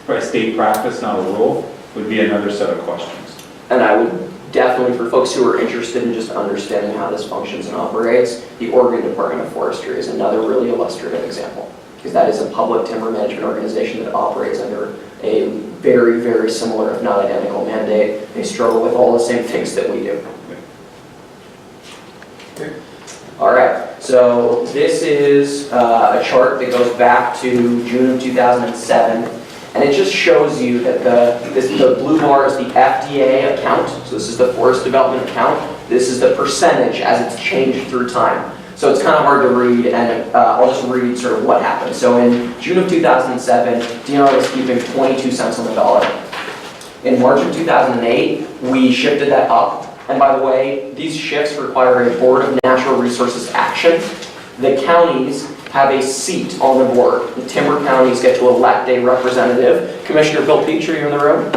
a state practice, not a rule, would be another set of questions. And I would definitely, for folks who are interested in just understanding how this functions and operates, the Oregon Department of Forestry is another really illustrative example, because that is a public timber management organization that operates under a very, very similar, if not identical, mandate. They struggle with all the same things that we do. All right, so this is a chart that goes back to June of 2007, and it just shows you that the blue bar is the FDA account, so this is the forest development account. This is the percentage as it's changed through time. So it's kind of hard to read, and I'll just read sort of what happened. So in June of 2007, DNR was keeping 22 cents on the dollar. In March of 2008, we shifted that up. And by the way, these shifts require a Board of Natural Resources action. The counties have a seat on the board. The timber counties get to elect a representative. Commissioner Bill Peach, are you in the room?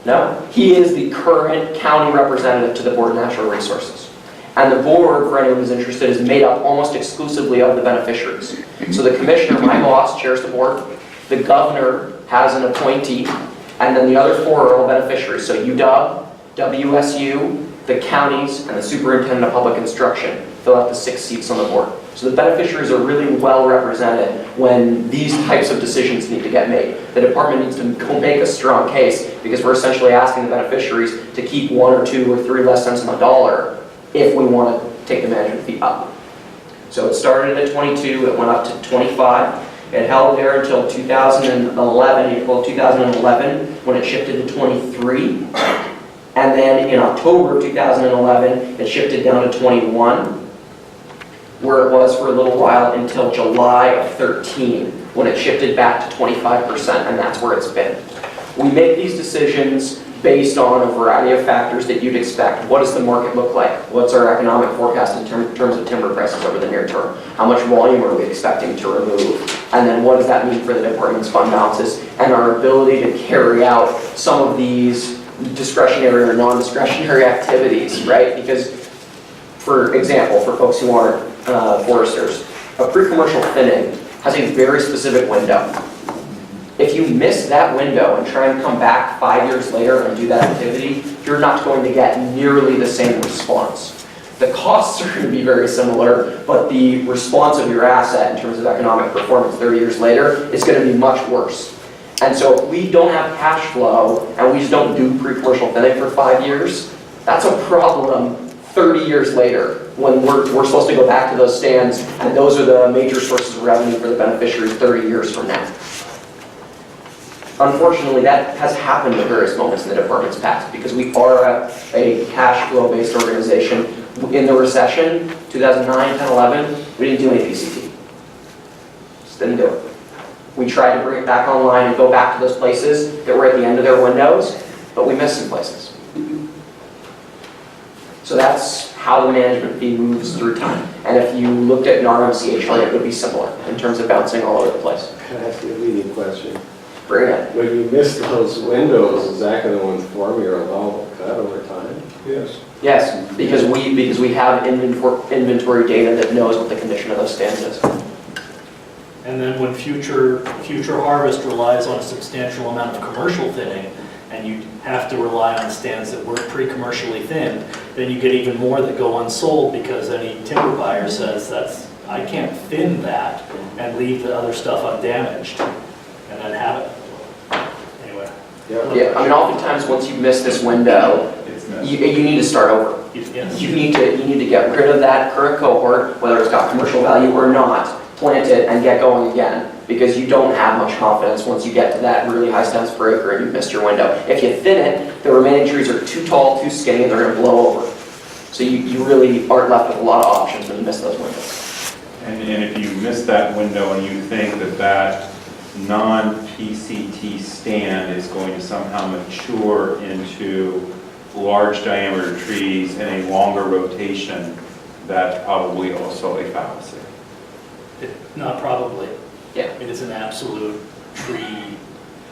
No? He is the current county representative to the Board of Natural Resources. And the board, for anyone who's interested, is made up almost exclusively of the beneficiaries. So the commissioner, my boss, chairs the board. The governor has an appointee. And then the other four are all beneficiaries. So UW, WSU, the counties, and the superintendent of public instruction fill out the 6 seats on the board. So the beneficiaries are really well represented when these types of decisions need to get made. The department needs to go make a strong case, because we're essentially asking the beneficiaries to keep 1 or 2 or 3 less cents on the dollar if we want to take the management fee up. So it started at 22, it went up to 25. It held there until 2011, April of 2011, when it shifted to 23. And then in October of 2011, it shifted down to 21, where it was for a little while until July of 13, when it shifted back to 25%, and that's where it's been. We make these decisions based on a variety of factors that you'd expect. What does the market look like? What's our economic forecast in terms of timber prices over the near term? How much volume are we expecting to remove? And then what does that mean for the department's fund balances and our ability to carry out some of these discretionary or non-discretionary activities, right? Because, for example, for folks who aren't foresters, a pre-commercial thinning has a very specific window. If you miss that window and try and come back 5 years later and do that activity, you're not going to get nearly the same response. The costs are going to be very similar, but the response of your asset in terms of economic performance 30 years later is going to be much worse. And so if we don't have cash flow and we just don't do pre-commercial thinning for 5 years, that's a problem 30 years later. when we're supposed to go back to those stands, and those are the major sources of revenue for the beneficiaries 30 years from now. Unfortunately, that has happened at various moments in the department's past, because we are a cash flow-based organization. In the recession, 2009, 10, 11, we didn't do any PCT. Just didn't do it. We tried to bring it back online and go back to those places that were at the end of their windows, but we missed some places. So that's how the management fee moves through time. And if you looked at an RMCA chart, it would be similar in terms of bouncing all over the place. Can I ask you a leading question? Bring it. When you miss those windows, is that going to inform your allowable cut over time? Yes. Yes, because we have inventory data that knows what the condition of those stands is. And then when future harvest relies on a substantial amount of commercial thinning, and you have to rely on stands that weren't pre-commercially thinned, then you get even more that go unsold because any timber buyer says I can't thin that and leave the other stuff undamaged and then have it. Anyway. Yeah, I mean, oftentimes once you miss this window, you need to start over. Yes. You need to get rid of that current cohort, whether it's got commercial value or not, plant it and get going again, because you don't have much confidence once you get to that really high stems per acre and you've missed your window. If you thin it, the remaining trees are too tall, too skinny, and they're going to blow over. So you really aren't left with a lot of options when you miss those windows. And if you miss that window and you think that non-PCT stand is going to somehow mature into large diameter trees in a longer rotation, that's probably also a fallacy. Not probably. Yeah. It is an absolute tree.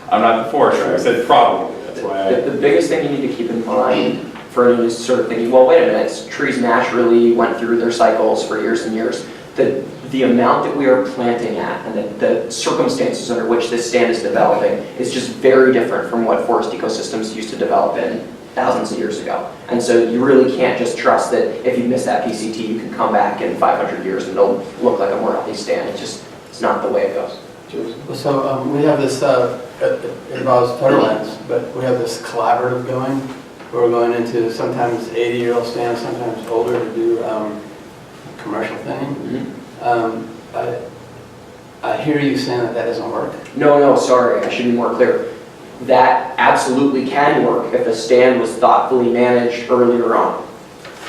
I'm not the forester, I said probably, that's why The biggest thing you need to keep in mind for anyone who's sort of thinking, well, wait a minute, trees naturally went through their cycles for years and years. The amount that we are planting at and the circumstances under which this stand is developing is just very different from what forest ecosystems used to develop in thousands of years ago. And so you really can't just trust that if you miss that PCT, you can come back in 500 years and it'll look like a more healthy stand. It's not the way it goes. So we have this, it involves Federlands, but we have this collaborative going, where we're going into sometimes 80-year-old stands, sometimes older, to do commercial thinning. I hear you saying that doesn't work. No, sorry, I should be more clear. That absolutely can work if a stand was thoughtfully managed earlier on.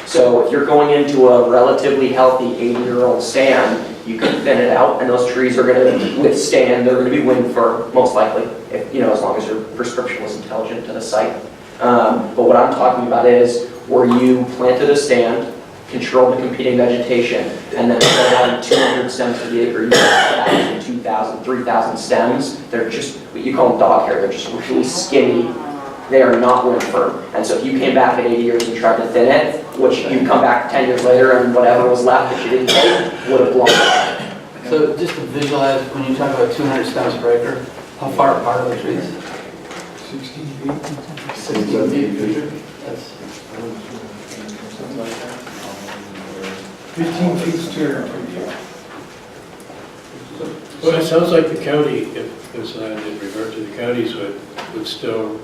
So if you're going into a relatively healthy 80-year-old stand, you can thin it out, and those trees are going to withstand. They're going to be wind firm, most likely, if, as long as your prescription was intelligent to the site. But what I'm talking about is where you planted a stand, controlled the competing vegetation, and then instead of having 200 stems per the acre, you have 2,000, 3,000 stems. They're just, you call them dog hair, they're just really skinny. They are not wind firm. And so if you came back at 80 years and tried to thin it, which you come back 10 years later and whatever was left that you didn't take would have blown up. So just to visualize, when you talk about 200 stems per acre, how far apart are the trees? 16 feet. 16 feet. That's 15 feet is 250 feet. Well, it sounds like the county, if this land did revert to the counties, would still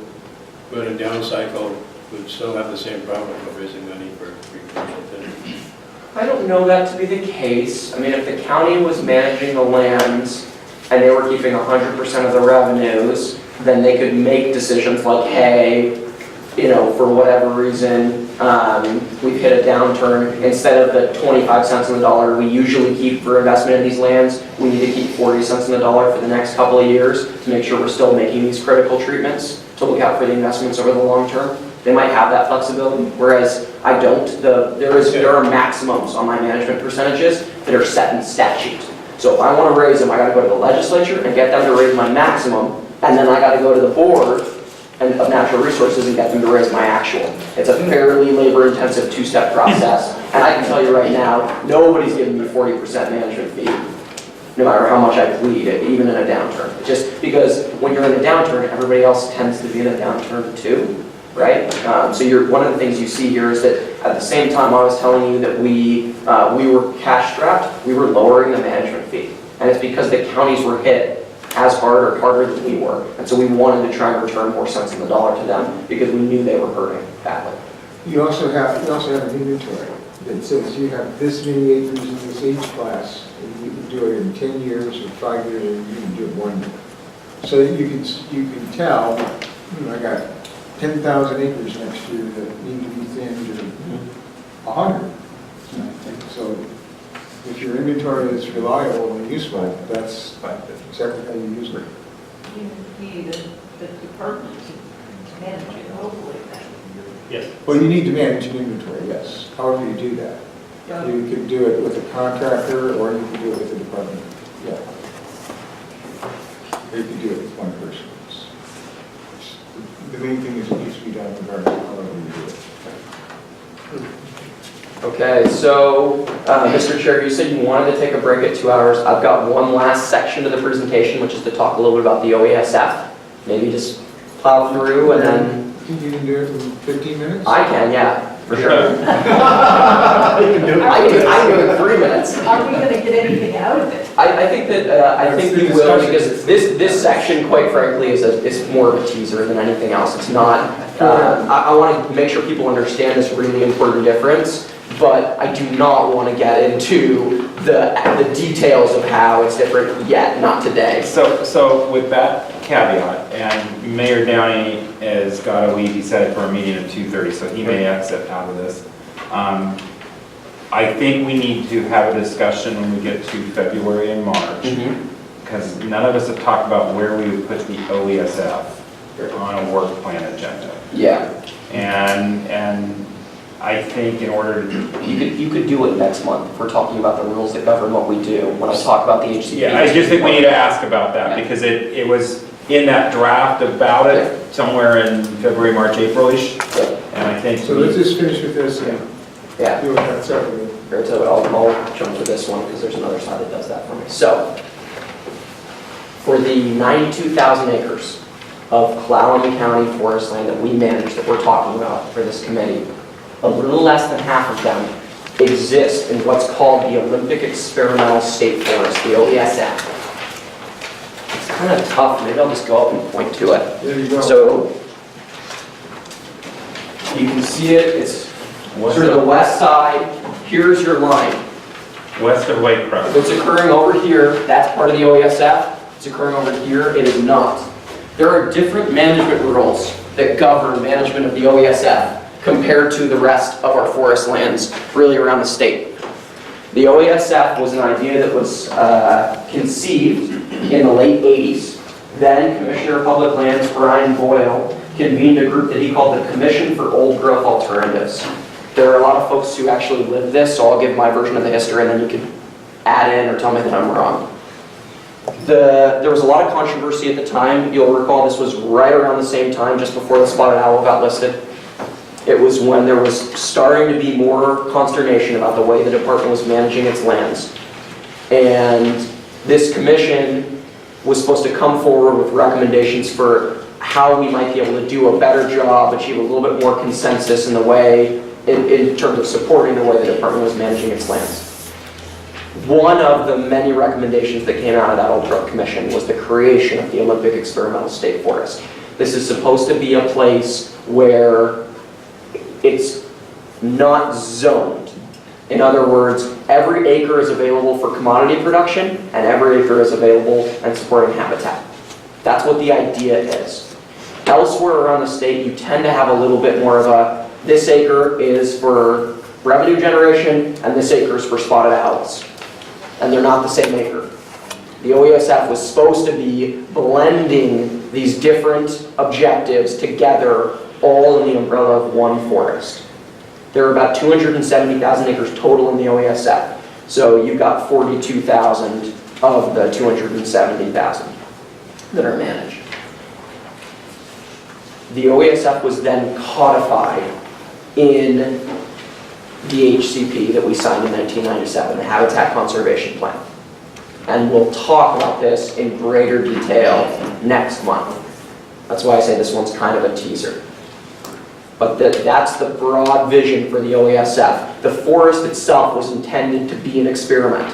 run a down cycle, would still have the same problem of raising money for commercial thinning. I don't know that to be the case. I mean, if the county was managing the lands and they were keeping 100% of the revenues, then they could make decisions like, hey, for whatever reason, we've hit a downturn. Instead of the 25 cents on the dollar we usually keep for investment in these lands, we need to keep 40 cents on the dollar for the next couple of years to make sure we're still making these critical treatments to look out for the investments over the long term. They might have that flexibility, whereas I don't. There are maximums on my management percentages that are set in statute. So if I want to raise them, I got to go to the legislature and get them to raise my maximum, and then I got to go to the board of natural resources and get them to raise my actual. It's a fairly labor-intensive two-step process, and I can tell you right now, nobody's giving me 40% management fee, no matter how much I plead, even in a downturn. Just because when you're in a downturn, everybody else tends to be in a downturn too, right? So one of the things you see here is that at the same time I was telling you that we were cash-strapped, we were lowering the management fee, and it's because the counties were hit as hard or harder than we were. And so we wanted to try and return more cents on the dollar to them because we knew they were hurting badly. You also have an inventory. that says you have this many acres in this age class, and you can do it in 10 years or 5 years, or you can do it 1 year. So that you can tell, I got 10,000 acres next year that need to be thinned, or 100. So if your inventory is reliable and useful, that's exactly how you use it. You need the department to manage it, hopefully. Yes. Well, you need to manage an inventory, yes. However you do that. You can do it with a contractor, or you can do it with a department. Yeah. Or you can do it with one person. The main thing is it needs to be done regardless of however you do it. Okay, so, Mr. Chair, you said you wanted to take a break at 2 hours. I've got one last section of the presentation, which is to talk a little bit about the OESF. Maybe just plow through and then... You can do it in 15 minutes? I can, yeah, for sure. I can do it in 3 minutes. Are we going to get anything out of it? I think we will, because this section, quite frankly, is more of a teaser than anything else. It's not, I want to make sure people understand this really important difference, but I do not want to get into the details of how it's different yet, not today. So with that caveat, and Mayor Downey has got to leave, he said, for a meeting at 2:30, so he may exit out of this. I think we need to have a discussion when we get to February and March, because none of us have talked about where we would put the OESF on a work plan agenda. Yeah. And I think in order to... You could do it next month if we're talking about the rules that govern what we do. When I talk about the HCP. Yeah, I just think we need to ask about that, because it was in that draft about it somewhere in February, March, April-ish. And I think... So let's just finish with this and do it that separately. So I'll jump to this one because there's another side that does that for me. So, for the 92,000 acres of Clallam County forest land that we manage, that we're talking about for this committee, a little less than half of them exist in what's called the Olympic Experimental State Forest, the OESF. It's kind of tough. Maybe I'll just go up and point to it. There you go. So, you can see it. It's sort of the west side. Here's your line. West of Lake Crest. If it's occurring over here, that's part of the OESF. If it's occurring over here, it is not. There are different management rules that govern management of the OESF compared to the rest of our forest lands, really around the state. The OESF was an idea that was conceived in the late 80s. Then Commissioner of Public Lands Brian Boyle convened a group that he called the Commission for Old Growth Alternatives. There are a lot of folks who actually live this, so I'll give my version of the history and then you can add in or tell me that I'm wrong. There was a lot of controversy at the time. You'll recall this was right around the same time, just before the spotted owl got listed. It was when there was starting to be more consternation about the way the department was managing its lands. And this commission was supposed to come forward with recommendations for how we might be able to do a better job, achieve a little bit more consensus in the way, in terms of supporting the way the department was managing its lands. One of the many recommendations that came out of that Old Growth Commission was the creation of the Olympic Experimental State Forest. This is supposed to be a place where it's not zoned. In other words, every acre is available for commodity production, and every acre is available and supporting habitat. That's what the idea is. Elsewhere around the state, you tend to have a little bit more of a, this acre is for revenue generation, and this acre is for spotted owls. And they're not the same acre. The OESF was supposed to be blending these different objectives together, all in the umbrella of one forest. There are about 270,000 acres total in the OESF. So you've got 42,000 of the 270,000 that are managed. The OESF was then codified in the HCP that we signed in 1997, the Habitat Conservation Plan. And we'll talk about this in greater detail next month. That's why I say this one's kind of a teaser. But that's the broad vision for the OESF. The forest itself was intended to be an experiment.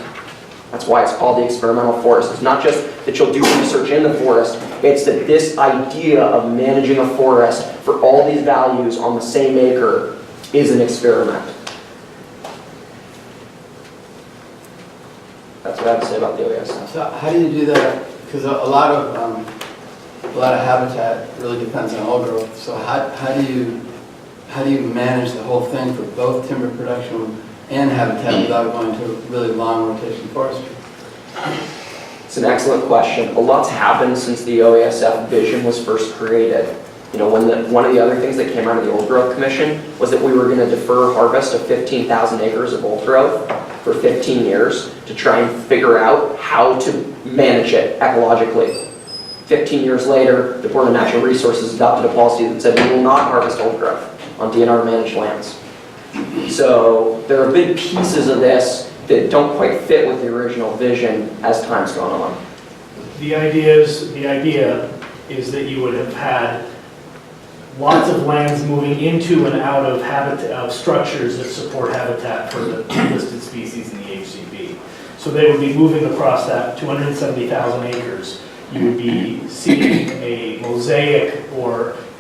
That's why it's called the experimental forest. It's not just that you'll do research in the forest, it's that this idea of managing a forest for all these values on the same acre is an experiment. what I have to say about the OESF. So how do you do that? Because a lot of habitat really depends on old growth. So how do you manage the whole thing for both timber production and habitat without going to really long rotation forestry? It's an excellent question. A lot's happened since the OASF vision was first created. You know, one of the other things that came out of the Old Growth Commission was that we were going to defer harvest of 15,000 acres of old growth for 15 years to try and figure out how to manage it ecologically. 15 years later, the Board of Natural Resources adopted a policy that said we will not harvest old growth on DNR managed lands. So there are big pieces of this that don't quite fit with the original vision as time's gone on. The idea is that you would have had lots of lands moving into and out of habitat, of structures that support habitat for the listed species in the HCP. So they would be moving across that 270,000 acres. You would be seeing a mosaic,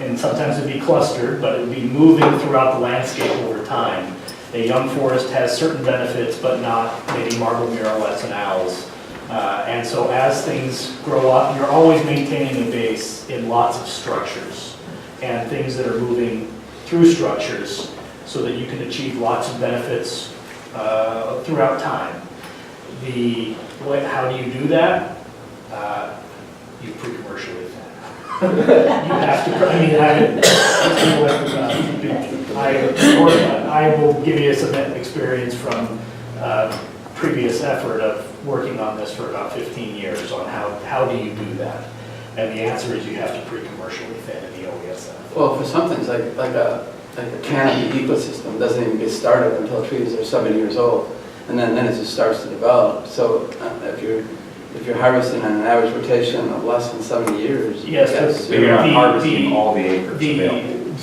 and sometimes it'd be clustered, but it would be moving throughout the landscape over time. A young forest has certain benefits, but not maybe marble murrelet and owls. And so as things grow up, you're always maintaining a base in lots of structures and things that are moving through structures so that you can achieve lots of benefits throughout time. How do you do that? You pre-commercially you have to, I will give you some experience from previous effort of working on this for about 15 years on how do you do that? And the answer is you have to pre-commercially thin in the OESF. Well, for some things, like a canopy ecosystem doesn't even get started until trees are 7 years old, and then it just starts to develop. So if you're harvesting on an average rotation of less than 70 years, yes, but you're not harvesting all the acres. The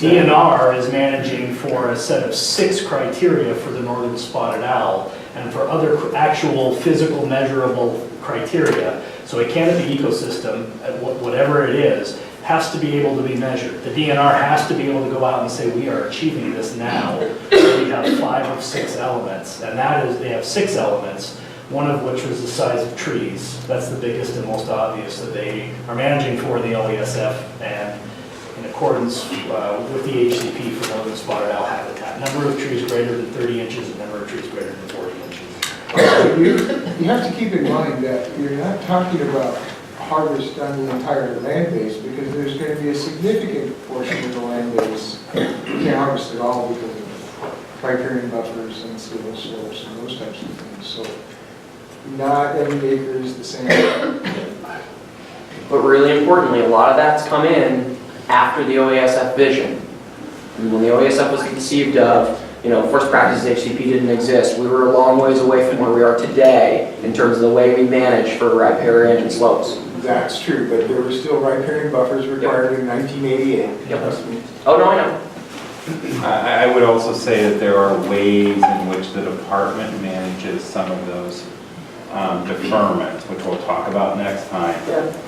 DNR is managing for a set of 6 criteria for the northern spotted owl and for other actual physical measurable criteria. So a canopy ecosystem, whatever it is, has to be able to be measured. The DNR has to be able to go out and say, we are achieving this now. So we have 5 of 6 elements, and that is, they have 6 elements, one of which was the size of trees. That's the biggest and most obvious that they are managing for the LESF and in accordance with the HCP for northern spotted owl habitat. Number of trees greater than 30 inches and number of trees greater than 40 inches. You have to keep in mind that you're not talking about harvest on the entire land base, because there's going to be a significant portion of the land base you can't harvest at all because of riparian buffers and stable slopes and those types of things. So not every acre is the same. But really importantly, a lot of that's come in after the OASF vision. And when the OASF was conceived of, forest practices HCP didn't exist. We were a long ways away from where we are today in terms of the way we manage for riparian and slopes. That's true, but there were still riparian buffers required in 1988. Yep. Oh, no, I know. I would also say that there are ways in which the department manages some of those deferments, which we'll talk about next time,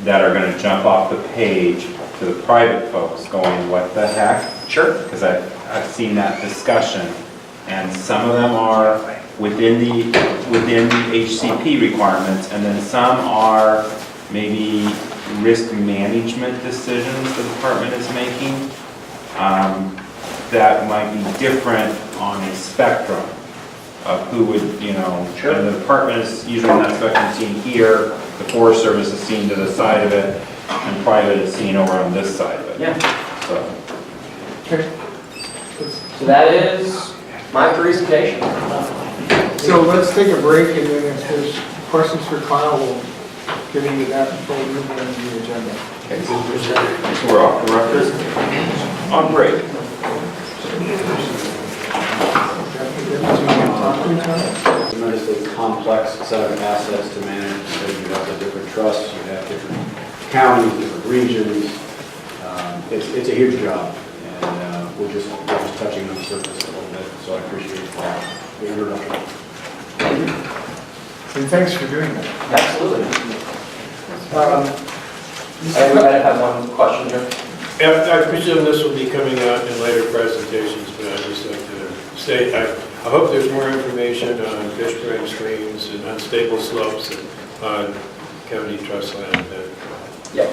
that are going to jump off the page to the private folks going, what the heck? Sure. Because I've seen that discussion, and some of them are within the HCP requirements, and then some are maybe risk management decisions the department is making that might be different on a spectrum of who would, Sure. And the department is usually in that spectrum seen here, the Forest Service is seen to the side of it, and private is seen over on this side of it. Yeah. So. Okay. So that is my presentation. So let's take a break, and then if there's questions for Kyle, we'll get into that before we move on to the agenda. So we're off the record. On break. Tremendously complex set of assets to manage, because you have the different trusts, you have different counties, different regions. It's a huge job, and we're just touching on the surface a little bit, so I appreciate the introduction. And thanks for doing that. Absolutely. I might have one question here. I presume this will be coming out in later presentations, but I'd just like to state, I hope there's more information on fish-bearing streams and unstable slopes and on county trust land. Yep.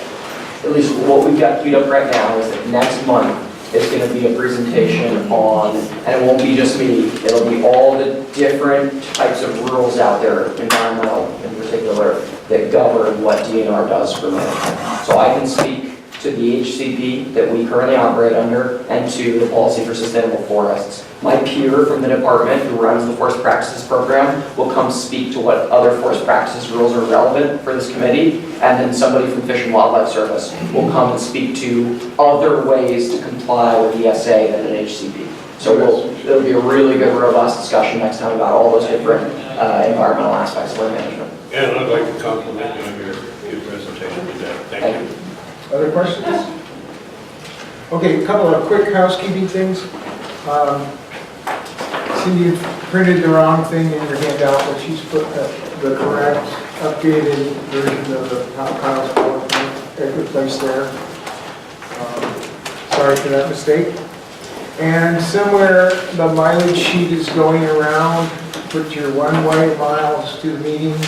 At least what we've got queued up right now is that next month is going to be a presentation on, and it won't be just me, it'll be all the different types of rules out there, environmental in particular, that govern what DNR does for management. So I can speak to the HCP that we currently operate under and to the Policy for Sustainable Forests. My peer from the department who runs the Forest Practices Program will come speak to what other forest practices rules are relevant for this committee, and then somebody from Fish and Wildlife Service will come and speak to other ways to comply with ESA than an HCP. So it'll be a really good, robust discussion next time about all those different environmental aspects of land management. And I'd like to compliment you on your good presentation today. Thank you. Other questions? Okay, a couple of quick housekeeping things. Cindy printed the wrong thing in your handout, but she's put the correct, updated version of the Kyle's PowerPoint at a good place there. Sorry for that mistake. And somewhere the mileage sheet is going around. Put your one-way miles to the meeting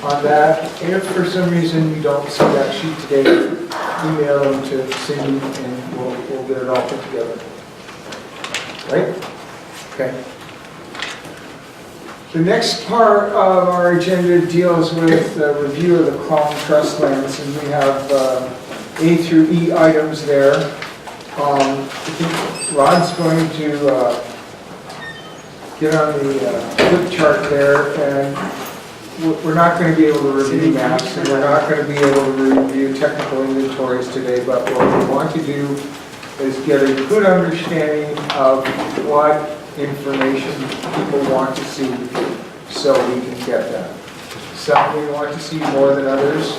on that. If for some reason you don't see that sheet today, email them to Cindy and we'll get it all put together. Right? Okay. The next part of our agenda deals with the review of the Clallam trust lands, and we have A through E items there. I think Rod's going to get on the flip chart there, and we're not going to be able to review maps, and we're not going to be able to review technical inventories today, but what we want to do is get a good understanding of what information people want to see so we can get that. Some we want to see more than others.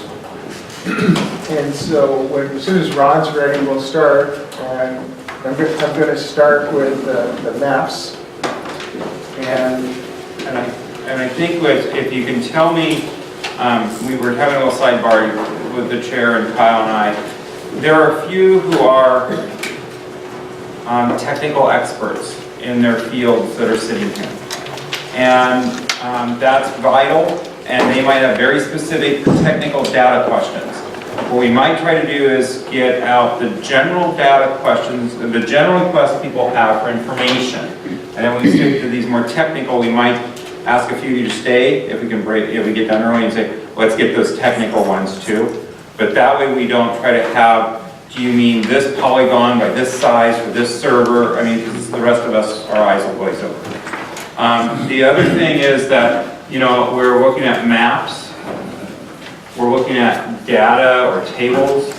And so as soon as Rod's ready, we'll start. And I'm going to start with the maps. And I think if you can tell me, we were having a little sidebar with the chair and Kyle and I. There are a few who are technical experts in their fields that are sitting here. And that's vital, and they might have very specific technical data questions. What we might try to do is get out the general data questions, the general requests people have for information. And then when we stick to these more technical, we might ask a few of you to stay if we can break, if we get done early, and say, let's get those technical ones too. But that way we don't try to have, do you mean this polygon by this size for this server? I mean, because the rest of us, our eyes will glaze over. The other thing is that, you know, we're looking at maps, we're looking at data or tables,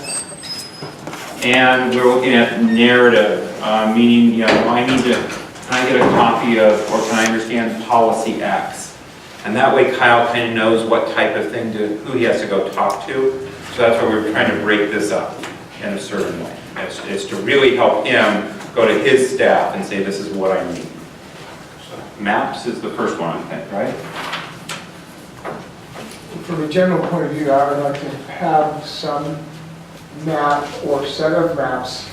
and we're looking at narrative, meaning, you know, can I get a copy of, or can I understand policy X? And that way Kyle kind of knows what type of thing who he has to go talk to. So that's why we're trying to break this up in a certain way. It's to really help him go to his staff and say, this is what I need. So maps is the first one, I think, right? from a general point of view, I would like to have some map or set of maps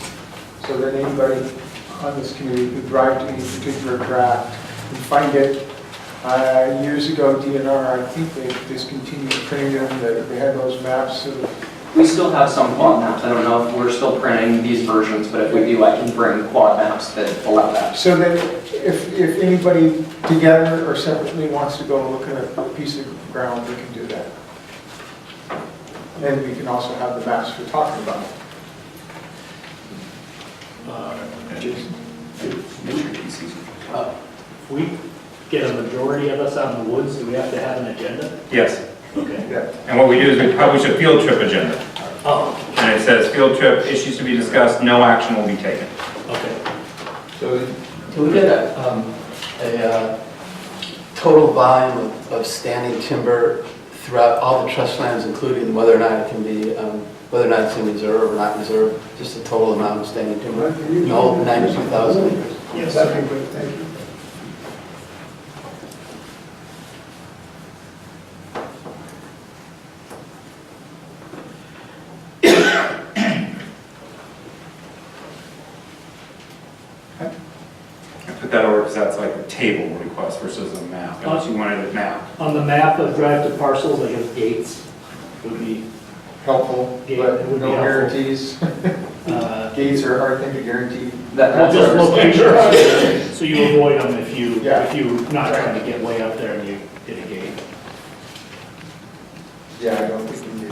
so that anybody on this committee could drive to any particular draft and find it. Years ago, DNR, I think they discontinued printing them, they had those maps. So we still have some quad maps. I don't know if we're still printing these versions, but if we do, I can bring quad maps that allow that. So that if anybody together or separately wants to go look at a piece of ground, we can do that. And we can also have the maps we're talking about. If we get a majority of us out in the woods, do we have to have an agenda? Yes. Okay. Yeah. And what we do is we publish a field trip agenda. Oh, And it says field trip issues to be discussed, no action will be taken. okay. So can we get a total volume of standing timber throughout all the trust lands, including whether or not it can be, whether or not it's in reserve or not reserve, just the total amount of standing timber? No, 92,000 acres. Yes. That'd be great, thank you. I put that over because that's like a table request versus a map, unless you wanted a map. On the map of drive to parcels, I guess gates would be, Helpful, Gate but would be no helpful. guarantees. Gates are a hard thing to guarantee. well, just location. So you avoid them if Yeah. you're not trying to get way up there and you hit a gate. Yeah, I don't think we need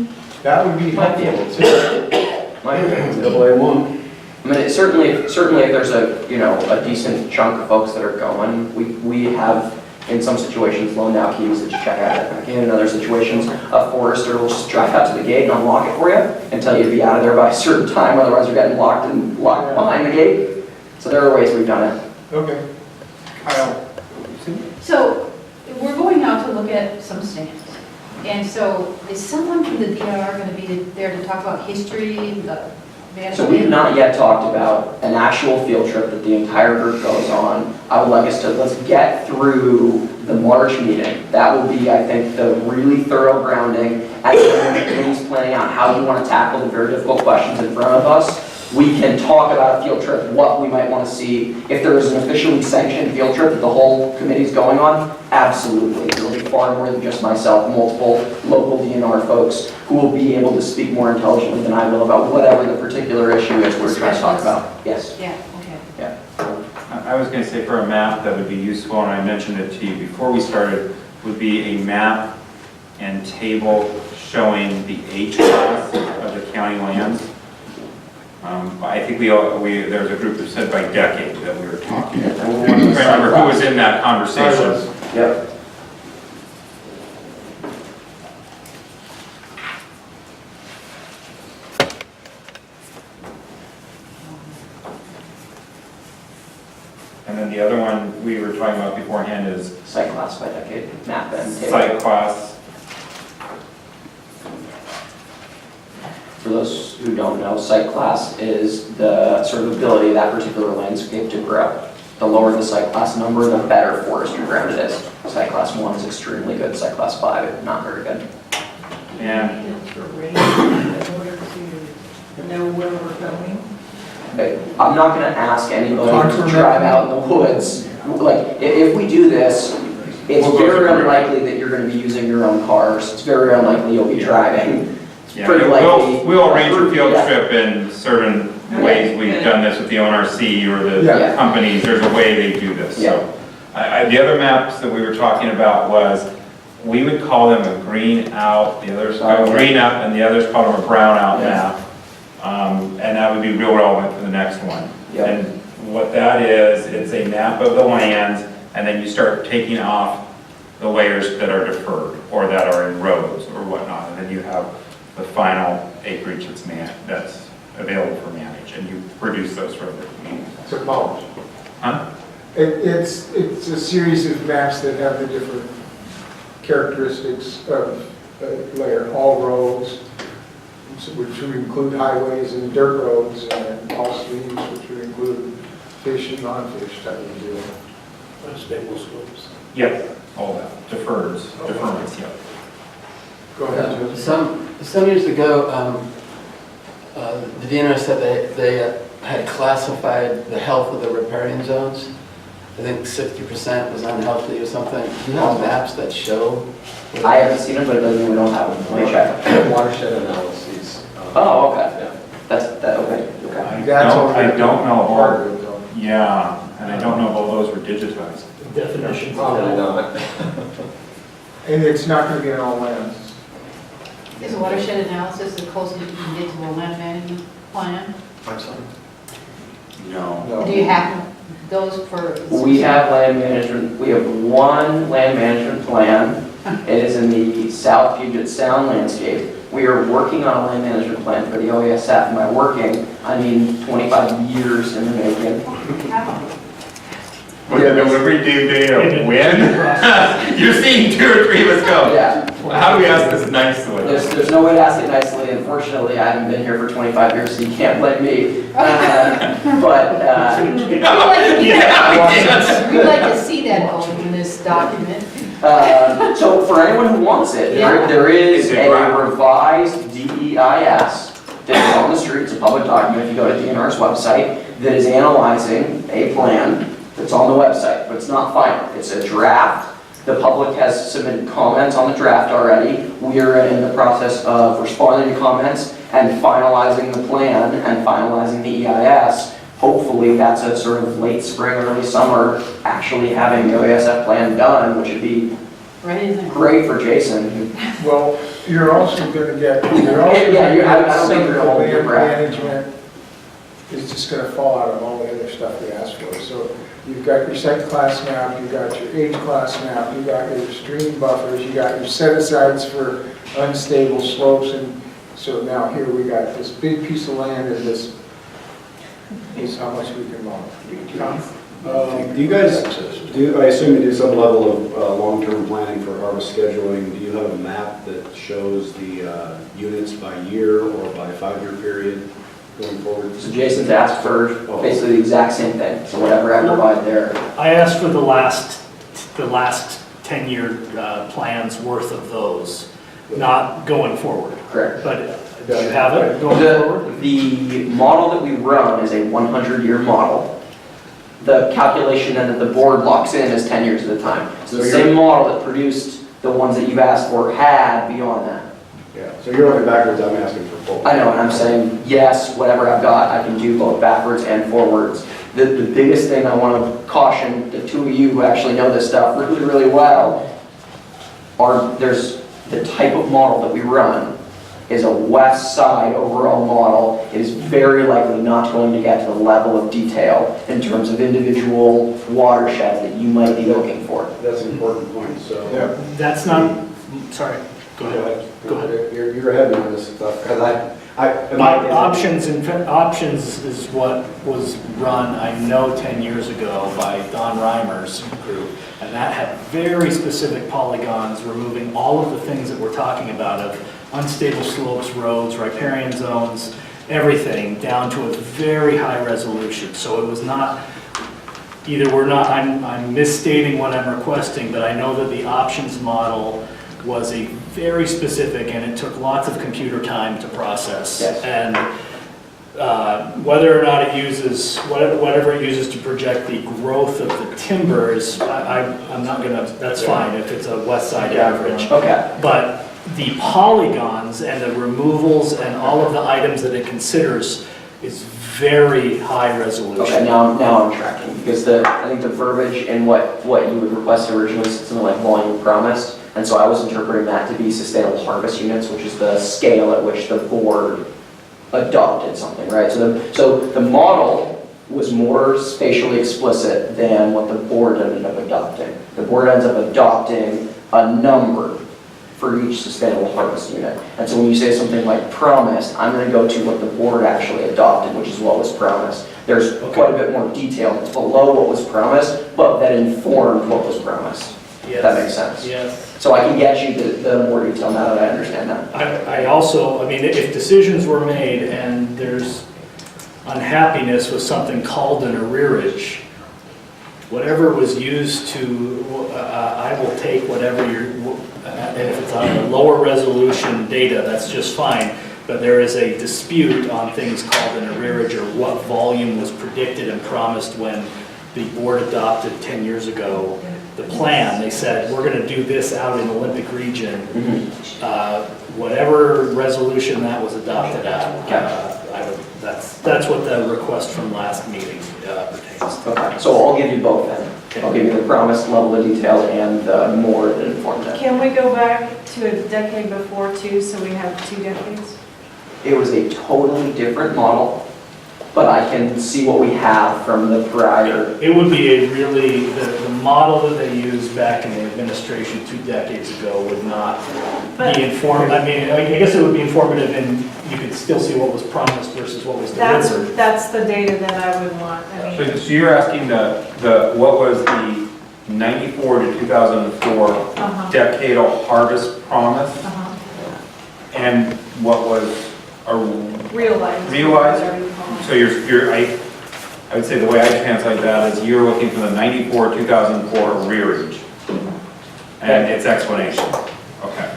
to. That would be Might be helpful. able to. Might be able to. AA1. I mean, certainly if there's a, a decent chunk of folks that are going, we have, in some situations, loaned out keys that you check out. In other situations, a forester will just drive out to the gate and unlock it for you and tell you to be out of there by a certain time, otherwise you're getting locked behind the gate. So there are ways we've done it. Okay. Kyle? So we're going out to look at some stands. And so is someone from the DNR going to be there to talk about history, the So we've not yet talked about an actual field trip that the entire group goes on. I would like us to, let's get through the March meeting. That will be, I think, the really thorough grounding. As the committee's planning out how you want to tackle the very difficult questions in front of us, we can talk about a field trip, what we might want to see. If there is an officially sanctioned field trip that the whole committee's going on, absolutely. There will be far more than just myself, multiple local DNR folks who will be able to speak more intelligently than I will about whatever the particular issue is we're trying to talk about. Yes. Yeah, okay. Yeah. I was going to say for a map that would be useful, and I mentioned it to you before we started, would be a map and table showing the H class of the county lands. I think there's a group that said by decade that we were talking about. I don't remember who was in that conversation. Yep. And then the other one we were talking about beforehand is Site class by decade, map and table. site class. For those who don't know, site class is the sort of ability of that particular landscape to grow. The lower the site class number, the better forestry ground it is. Site class 1 is extremely good, site class 5 not very good. And In order to know where we're going. I'm not gonna ask anybody to drive out in the woods. Like, if we do this, it's very unlikely that you're gonna be using your own cars. It's very unlikely you'll be driving. It's yeah, pretty likely. we'll arrange a field Yeah. trip in certain ways. We've done this with the ONRC or the Yeah. companies. There's a way they do this. Yeah. So, the other maps that we were talking about was, we would call them a green out, the others green up, and the others call them a brown out map. And that would be real relevant for the next one. Yep. And what that is, it's a map of the lands, and then you start taking off the layers that are deferred, or that are in roads, or whatnot, and then you have the final acreage that's available for manage, and you produce those for the community. It's a college. Huh? It's a series of maps that have the different characteristics of layer, all roads, which would include highways and dirt roads, and all streams, which would include fish and non-fish type of deal. Stable slopes. Yep, all that, deferments, yep. Go ahead, Joe. Some years ago, the DNR said they had classified the health of the riparian zones. I think 60% was unhealthy or something. Do you have maps that show? I haven't seen it, but it doesn't mean we don't have them. Let me check. Watershed analyses. Oh, okay. Yeah. Okay. I don't know, Part of it, though. yeah, and I don't know if all those were digitized. Definitions. Probably not. And it's not going to be on all lands. Is a watershed analysis the closest you can get to a land management plan? I'm sorry. No. Do you have those for? We have land management, we have one land management plan. It is in the South Puget Sound landscape. We are working on a land management plan for the OESF. And by working, I mean 25 years in the making. With the delivery date of when? You're seeing 2 or 3 of us go. Yeah. How do we ask this nicely? There's no way to ask it nicely. Unfortunately, I haven't been here for 25 years, so you can't blame me. We'd like to see that though in this document. So for anyone who wants it, there is a revised DEIS that is on the street, it's a public document, if you go to DNR's website, that is analyzing a plan that's on the website, but it's not final. It's a draft. The public has submitted comments on the draft already. We are in the process of responding to comments and finalizing the plan and finalizing the EIS. Hopefully, that's a sort of late spring, early summer, actually having the OASF plan done, which would be great for Jason. Well, you're also going to get, you're also Yeah, going to I get don't some think of you're the gonna hold land your breath. management is just going to fall out of all the other stuff we asked for. So you've got your site class map, you've got your age class map, you've got your stream buffers, you got your set-asides for unstable slopes, and so now here we got this big piece of land, and this is how much we can model. Do you guys, I assume you do some level of long-term planning for harvest scheduling. Do you have a map that shows the units by year or by 5-year period going forward? So Jason's asked for basically the exact same thing, so whatever I provide there. I asked for the last 10-year plans worth of those, not going forward. Correct. But do you have it going forward? The model that we run is a 100-year model. The calculation then that the board locks in is 10 years at a time. So the same model that produced the ones that you've asked for had beyond that. Yeah, so you're looking backwards, I'm asking for forward. I know, and I'm saying, yes, whatever I've got, I can do both backwards and forwards. The biggest thing I want to caution the two of you who actually know this stuff really, really well there's the type of model that we run is a west side overall model. It is very likely not going to get to the level of detail in terms of individual watersheds that you might be looking for. That's an important point, so. Yeah. That's not, sorry, go ahead. Go ahead. You're ahead of me on this stuff, because Options is what was run, I know, 10 years ago by Don Reimer's group, and that had very specific polygons removing all of the things that we're talking about of unstable slopes, roads, riparian zones, everything down to a very high resolution. So it was not, I'm misstating what I'm requesting, but I know that the options model was a very specific, and it took lots of computer time to process. Yes. And whether or not it uses, whatever it uses to project the growth of the timbers, I'm not gonna, that's fine if it's a west side average. Okay. But the polygons and the removals and all of the items that it considers is very high resolution. Okay, now I'm tracking, because I think the verbiage in what you would request originally is something like volume promised, and so I was interpreting that to be sustainable harvest units, which is the scale at which the board adopted something, right? So the model was more spatially explicit than what the board ended up adopting. The board ends up adopting a number for each sustainable harvest unit. And so when you say something like promised, I'm going to go to what the board actually adopted, which is what was promised. There's quite a bit more detail that's below what was promised, but that informed what was promised. Yes. That makes sense. Yes. So I can get you the more detail now that I understand that. I also, I mean, if decisions were made and there's unhappiness with something called an arrearage, whatever was used to, I will take whatever and if it's on a lower resolution data, that's just fine. But there is a dispute on things called an arrearage, or what volume was predicted and promised when the board adopted 10 years ago the plan. They said, we're going to do this out in the Olympic region. Whatever resolution that was adopted at, that's what the request from last meeting pertains to. Okay, so I'll give you both then. I'll give you the promised level of detail and the more that informed it. Can we go back to a decade before too, so we have 2 decades? It was a totally different model, but I can see what we have from the prior. It would be a really, the model that they used back in the administration 2 decades ago would not be informed. I mean, I guess it would be informative, and you could still see what was promised versus what was delivered. That's the data that I would want. I mean, So you're asking what was the 94 to 2004 decadal harvest promise? And what was realized. So I would say the way I translate that is you're looking for the 94 2004 arrearage and its explanation. Okay.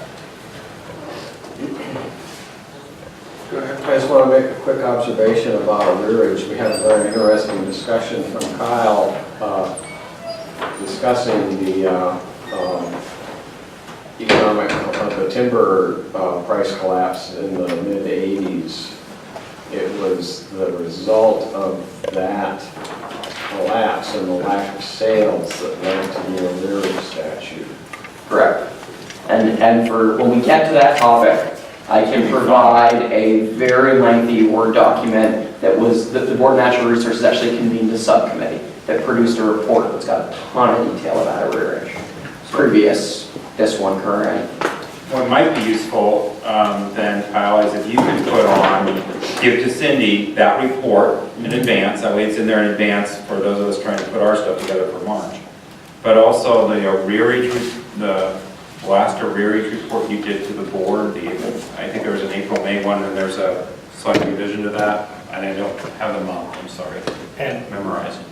I just want to quick observation about arrearage. We had a very interesting discussion from Kyle discussing the economic, the timber price collapse in the mid-'80s. It was the result of that collapse and the lack of sales that led to the arrearage statute. Correct. And for, when we get to that topic, I can provide a very lengthy Word document that was, the Board of Natural Resources actually convened a subcommittee that produced a report that's got a ton of detail about arrearage. Previous, this one, current. What might be useful then, Kyle, is if you can put on, give to Cindy that report in advance, that way it's in there in advance for those of us trying to put our stuff together for March. But also the arrearage, the last arrearage report you did to the board, I think there was an April, May one, and there's a slight revision to that, and I don't have the month, I'm sorry, And memorizing.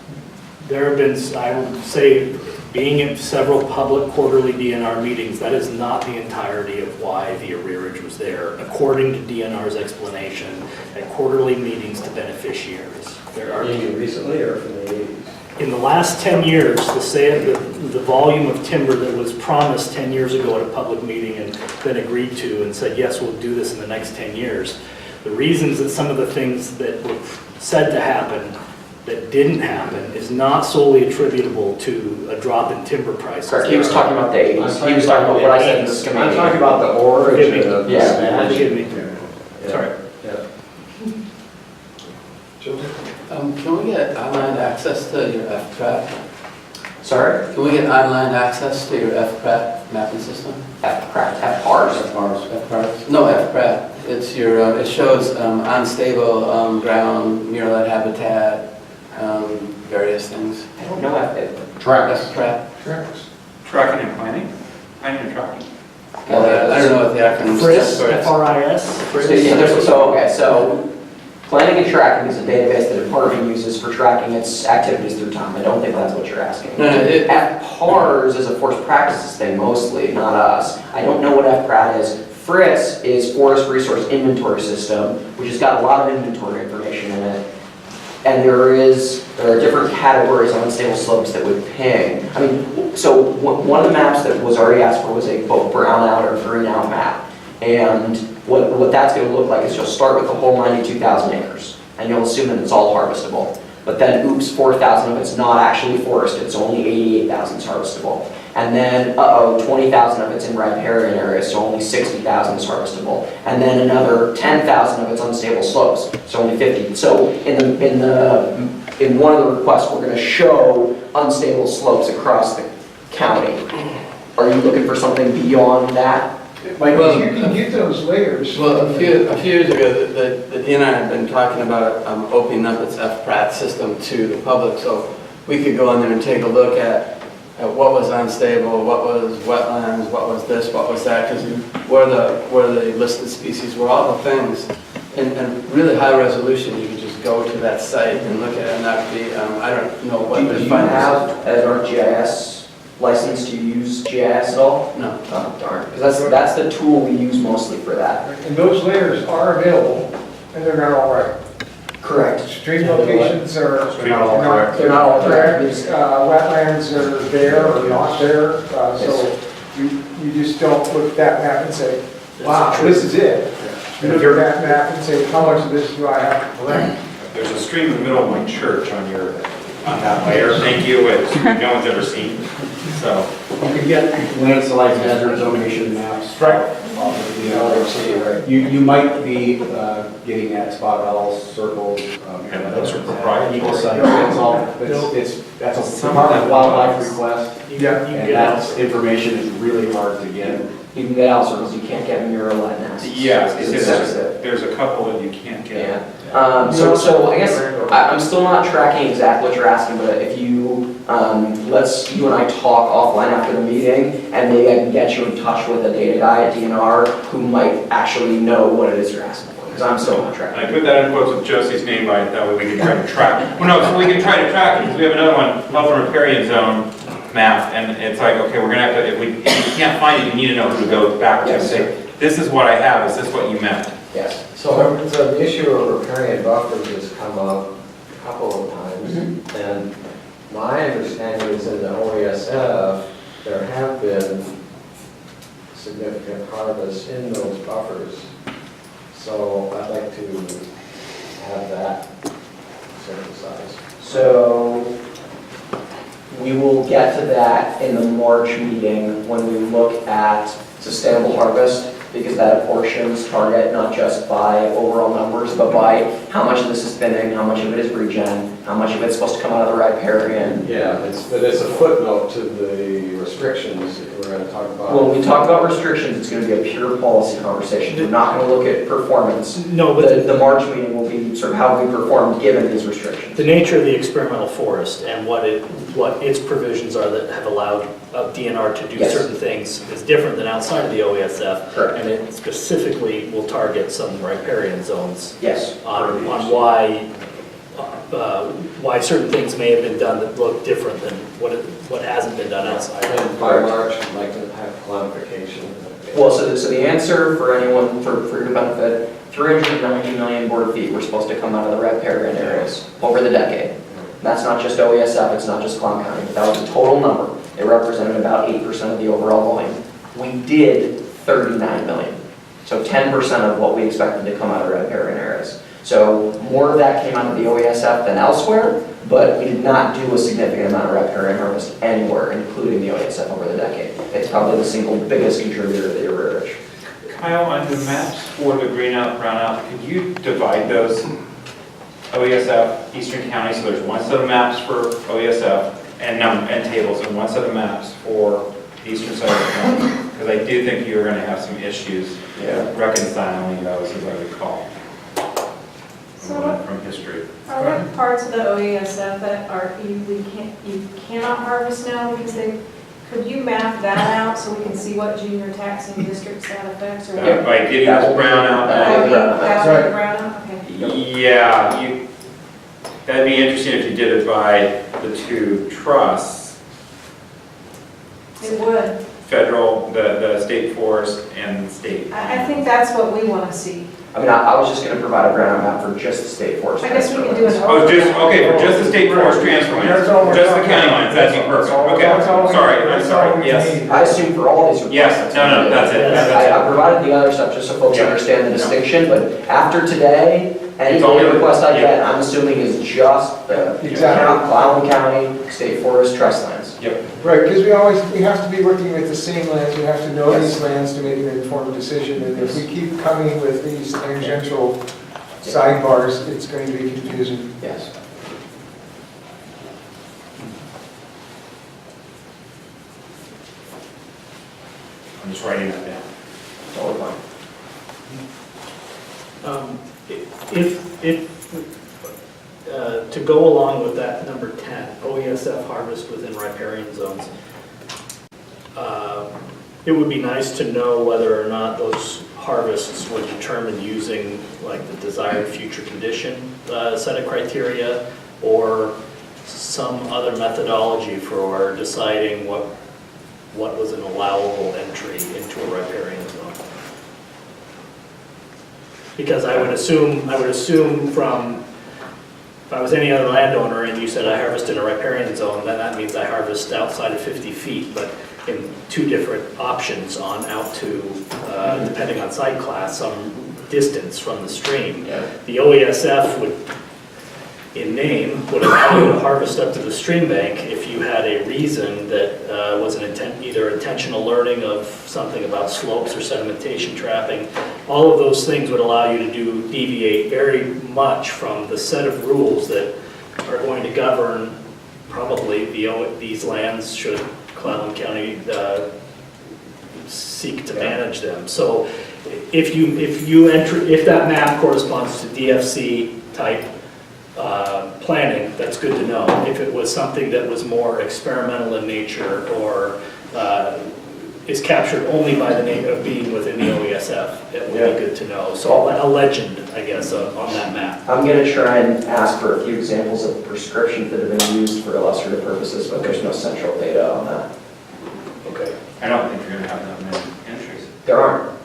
there have been, I would say, being in several public quarterly DNR meetings, that is not the entirety of why the arrearage was there, according to DNR's explanation at quarterly meetings to beneficiaries. There are Recently or from the 80s? in the last 10 years, the volume of timber that was promised 10 years ago at a public meeting and been agreed to and said, yes, we'll do this in the next 10 years. The reasons that some of the things that were said to happen that didn't happen is not solely attributable to a drop in timber prices. Correct. He was talking about the 80s. He was talking about what I said in this committee. I'm talking about the origin of the Yeah. statute. Sorry. Can we get online access to your FPRAT? Sorry? Can we get online access to your FPRAT mapping system? FPRAT? FPRAT? No, FPRAT. It's your, it shows unstable ground, murrelet habitat, various things. I don't know FPRAT. Tracking and planning? Planning and tracking. I don't know what the acronym FRIS, stands for. F-R-I-S? So planning and tracking is a database the department uses for tracking its activities through time. I don't think that's what you're asking. No, FPARS is a forest practices thing mostly, not us. I don't know what FPRAT is. FRIS is Forest Resource Inventory System, which has got a lot of inventory information in it. And there are different categories on unstable slopes that would ping. I mean, so one of the maps that was already asked for was a both brown out or green out map. And what that's going to look like is you'll start with the whole 92,000 acres, and you'll assume that it's all harvestable. But then, oops, 4,000 of it's not actually forested, it's only 88,000 is harvestable. And then, 20,000 of it's in riparian areas, so only 60,000 is harvestable. And then another 10,000 of it's unstable slopes, so only 50. So in one of the requests, we're going to show unstable slopes across the county. Are you looking for something beyond that? Well, you can get those layers. Well, a few years ago, the DNR had been talking about opening up its FPRAT system to the public, so we could go in there and take a look at what was unstable, what was wetlands, what was this, what was that, because where the listed species were, all the things. And really high resolution, you could just go to that site and look at it, and that would be, I don't know what the Do you final have an ArcGIS license to use GIS at all? No. Oh, darn. Because that's the tool we use mostly for that. And those layers are available, and they're not all right. Correct. Stream locations are They're not all correct. Wetlands are there or not there, so you just don't look at that map and say, wow, this is it. You look at that map and say, how much of this do I have to collect? There's a stream in the middle of my church on that layer, thank you, which no one's ever seen, so. You can get landslide hazard zonation maps. Right. Off of the LRC, right? You might be getting at spot owls, circles. And those are proprietary. Eagle sites, that's a Department of Wildlife request. Yeah. And that information is really hard to get. You can get owl circles, you can't get mural nests. Yeah, there's a couple that you can't get. Yeah. So I guess I'm still not tracking exactly what you're asking, but if you, you and I talk offline after the meeting, and maybe I can get you in touch with a data guy at DNR who might actually know what it is you're asking for, because I'm still not tracking. I put that in quotes with Josie's name by it, that way we can try to track. Well, no, so we can try to track it, because we have another one, health and riparian zone map, and it's like, okay, we're gonna have to, if you can't find it, you need to know who to go back to and say, this is what I have, is this what you meant? Yes. So the issue of riparian buffers has come up a couple of times. And my understanding is in the OESF, there have been significant harvests in those buffers. So I'd like to have that synthesized. So we will get to that in the March meeting when we look at sustainable harvest, because that apportions target not just by overall numbers, but by how much of this is thinning, how much of it is regen, how much of it's supposed to come out of the riparian. Yeah, but it's a footnote to the restrictions that we're going to talk about. When we talk about restrictions, it's going to be a pure policy conversation. We're not going to look at performance. No, but The March meeting will be sort of how we performed given these restrictions. the nature of the experimental forest and what its provisions are that have allowed DNR to do Yes. certain things is different than outside of the OESF. Correct. And it specifically will target some riparian zones Yes. on why certain things may have been done that look different than what hasn't been done outside. And by March, I'd like to have quantification. Well, so the answer for anyone, for your benefit, 390 million board feet were supposed to come out of the riparian areas over the decade. That's not just OESF, it's not just Clallam County, but that was the total number. It represented about 8% of the overall volume. We did 39 million, so 10% of what we expected to come out of riparian areas. So more of that came out of the OESF than elsewhere, but we did not do a significant amount of riparian harvest anywhere, including the OESF over the decade. It's probably the single biggest contributor to the irrigation. Kyle, on the maps for the green out, brown out, could you divide those OESF, Eastern County, so there's one set of maps for OESF and tables, and one set of maps for the eastern side of the county? Because I do think you're going to have some issues reconciling those, as I recall, from history. Are there parts of the OESF that you cannot harvest now because could you map that out so we can see what junior taxing districts that affects? Or what? By getting those brown out. That would be Right. brown out? Okay. Yeah, that'd be interesting if you did it by the two trusts, It would. federal, the state forest and the state. I think that's what we want to see. I mean, I was just going to provide a brownout map for just the state forest. I guess we can do an Oh, okay, for just the state forest transfer lines, That's all we're just the talking county about. lines, that'd be perfect. Okay, That's all we- sorry, I'm that's all sorry, we yes. need. I assume for all these requests. Yes, no, that's it. I provided the other stuff just so folks Yeah. understand the Yeah. distinction, but after today, any It's only- data request I yeah. get, I'm assuming is just the Exactly. Clallam County State Forest Trust lands. Yep. Right, because we have to be working with the same lands, we have to know these lands to make an informed decision, and if we keep coming with these tangential sidebars, it's going to be confusing. Yes. I'm just writing that down. Totally fine. To go along with that number 10, OESF harvest within riparian zones, it would be nice to know whether or not those harvests were determined using like the desired future condition set of criteria or some other methodology for deciding what was an allowable entry into a riparian zone. Because I would assume from, if I was any other landowner and you said I harvest in a riparian zone, then that means I harvest outside of 50 feet, but in two different options on out to, depending on site class, some distance from the stream. Yeah. The OESF would, in name, would allow you to harvest up to the stream bank if you had a reason that was either intentional learning of something about slopes or sedimentation trapping. All of those things would allow you to deviate very much from the set of rules that are going to govern probably these lands should Clallam County seek to manage them. So if that map corresponds to DFC type planning, that's good to know. If it was something that was more experimental in nature or is captured only by the name of being within the OESF, it would be good to know. So a legend, I guess, on that map. I'm going to try and ask for a few examples of prescriptions that have been used for illustrative purposes, but there's no central data on that. Okay. I don't think you're going to have that many entries. There aren't.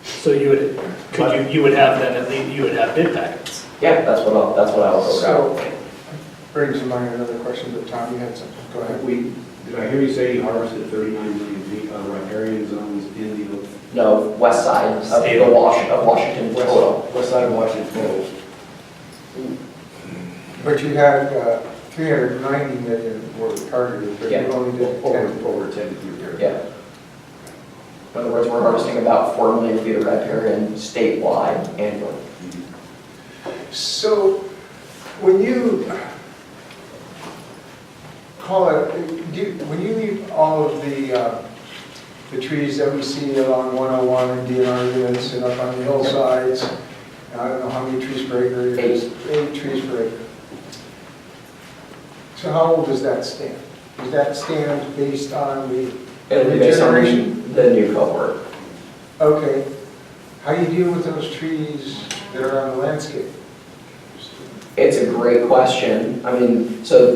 So you would, you would have then, at least, you would have bid packets. Yeah, that's what I'll go So, grab. brings to mind another question, but Tom, you had something, go ahead. Did I hear you say you harvested 39 million feet of riparian zones in the No, west side of Washington total. west side of Washington total? But you had 390 million were targeted, but you Yeah. only did 10. Over 10 years. Yeah. In other words, we're harvesting about 4 million feet of riparian statewide annually. So, when you call it, when you leave all of the trees that we see along 101 and DNR units and up on the hillsides, and I don't know how many trees per acre it is. 8 trees per acre. So how old does that stand? Does that stand based on the It'll be based on regeneration? the new cohort. Okay. How do you deal with those trees that are on the landscape? It's a great question. I mean, so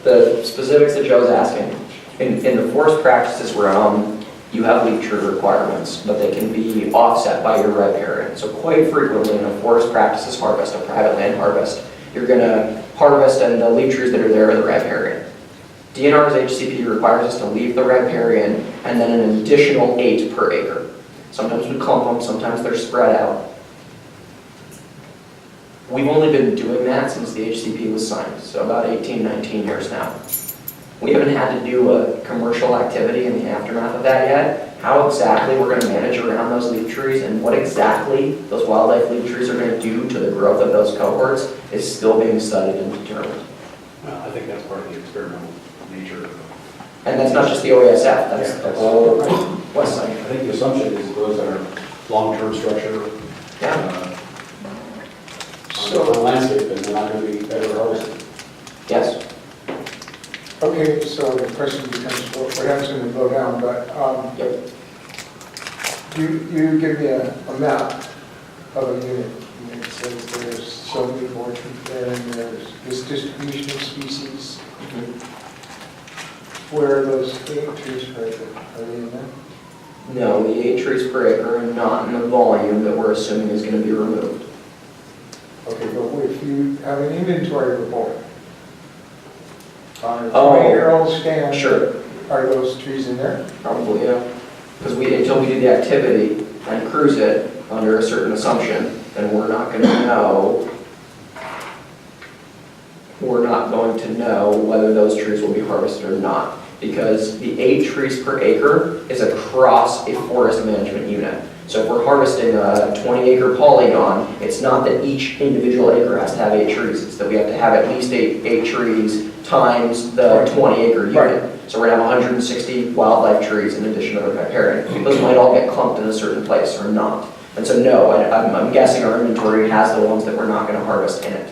the specifics that Joe's asking, in the forest practices realm, you have leaf tree requirements, but they can be offset by your riparian. So quite frequently in a forest practices harvest, a private land harvest, you're gonna harvest and the leaf trees that are there are the riparian. DNR's HCP requires us to leave the riparian and then an additional 8 per acre. Sometimes we clump them, sometimes they're spread out. We've only been doing that since the HCP was signed, so about 18, 19 years now. We haven't had to do a commercial activity in the aftermath of that yet. How exactly we're going to manage around those leaf trees and what exactly those wildlife leaf trees are going to do to the growth of those cohorts is still being studied and determined. Well, I think that's part of the experimental nature. And that's not just the OASF, that's the whole west side. I think the assumption is those that are long-term structure on the landscape, and they're not going to be better harvested. Yes. Okay, so the question becomes, what happens when they go down, but you give me a map of a unit, and it says there's so many orchards there, and there's this distribution of species. Where are those 8 trees per acre? Are they in there? No, the 8 trees per acre are not in the volume that we're assuming is going to be removed. Okay, but if you have an inventory report on a Oh, 20-year-old stand, sure. are those trees in there? Probably, yeah. Because until we do the activity and cruise it under a certain assumption, then we're not going to know whether those trees will be harvested or not. Because the 8 trees per acre is across a forest management unit. So if we're harvesting a 20-acre polygon, it's not that each individual acre has to have 8 trees. It's that we have to have at least 8 trees times the 20-acre unit. Right. So we're going to have 160 wildlife trees in addition to the riparian. Those might all get clumped in a certain place or not. And so no, I'm guessing our inventory has the ones that we're not going to harvest in it.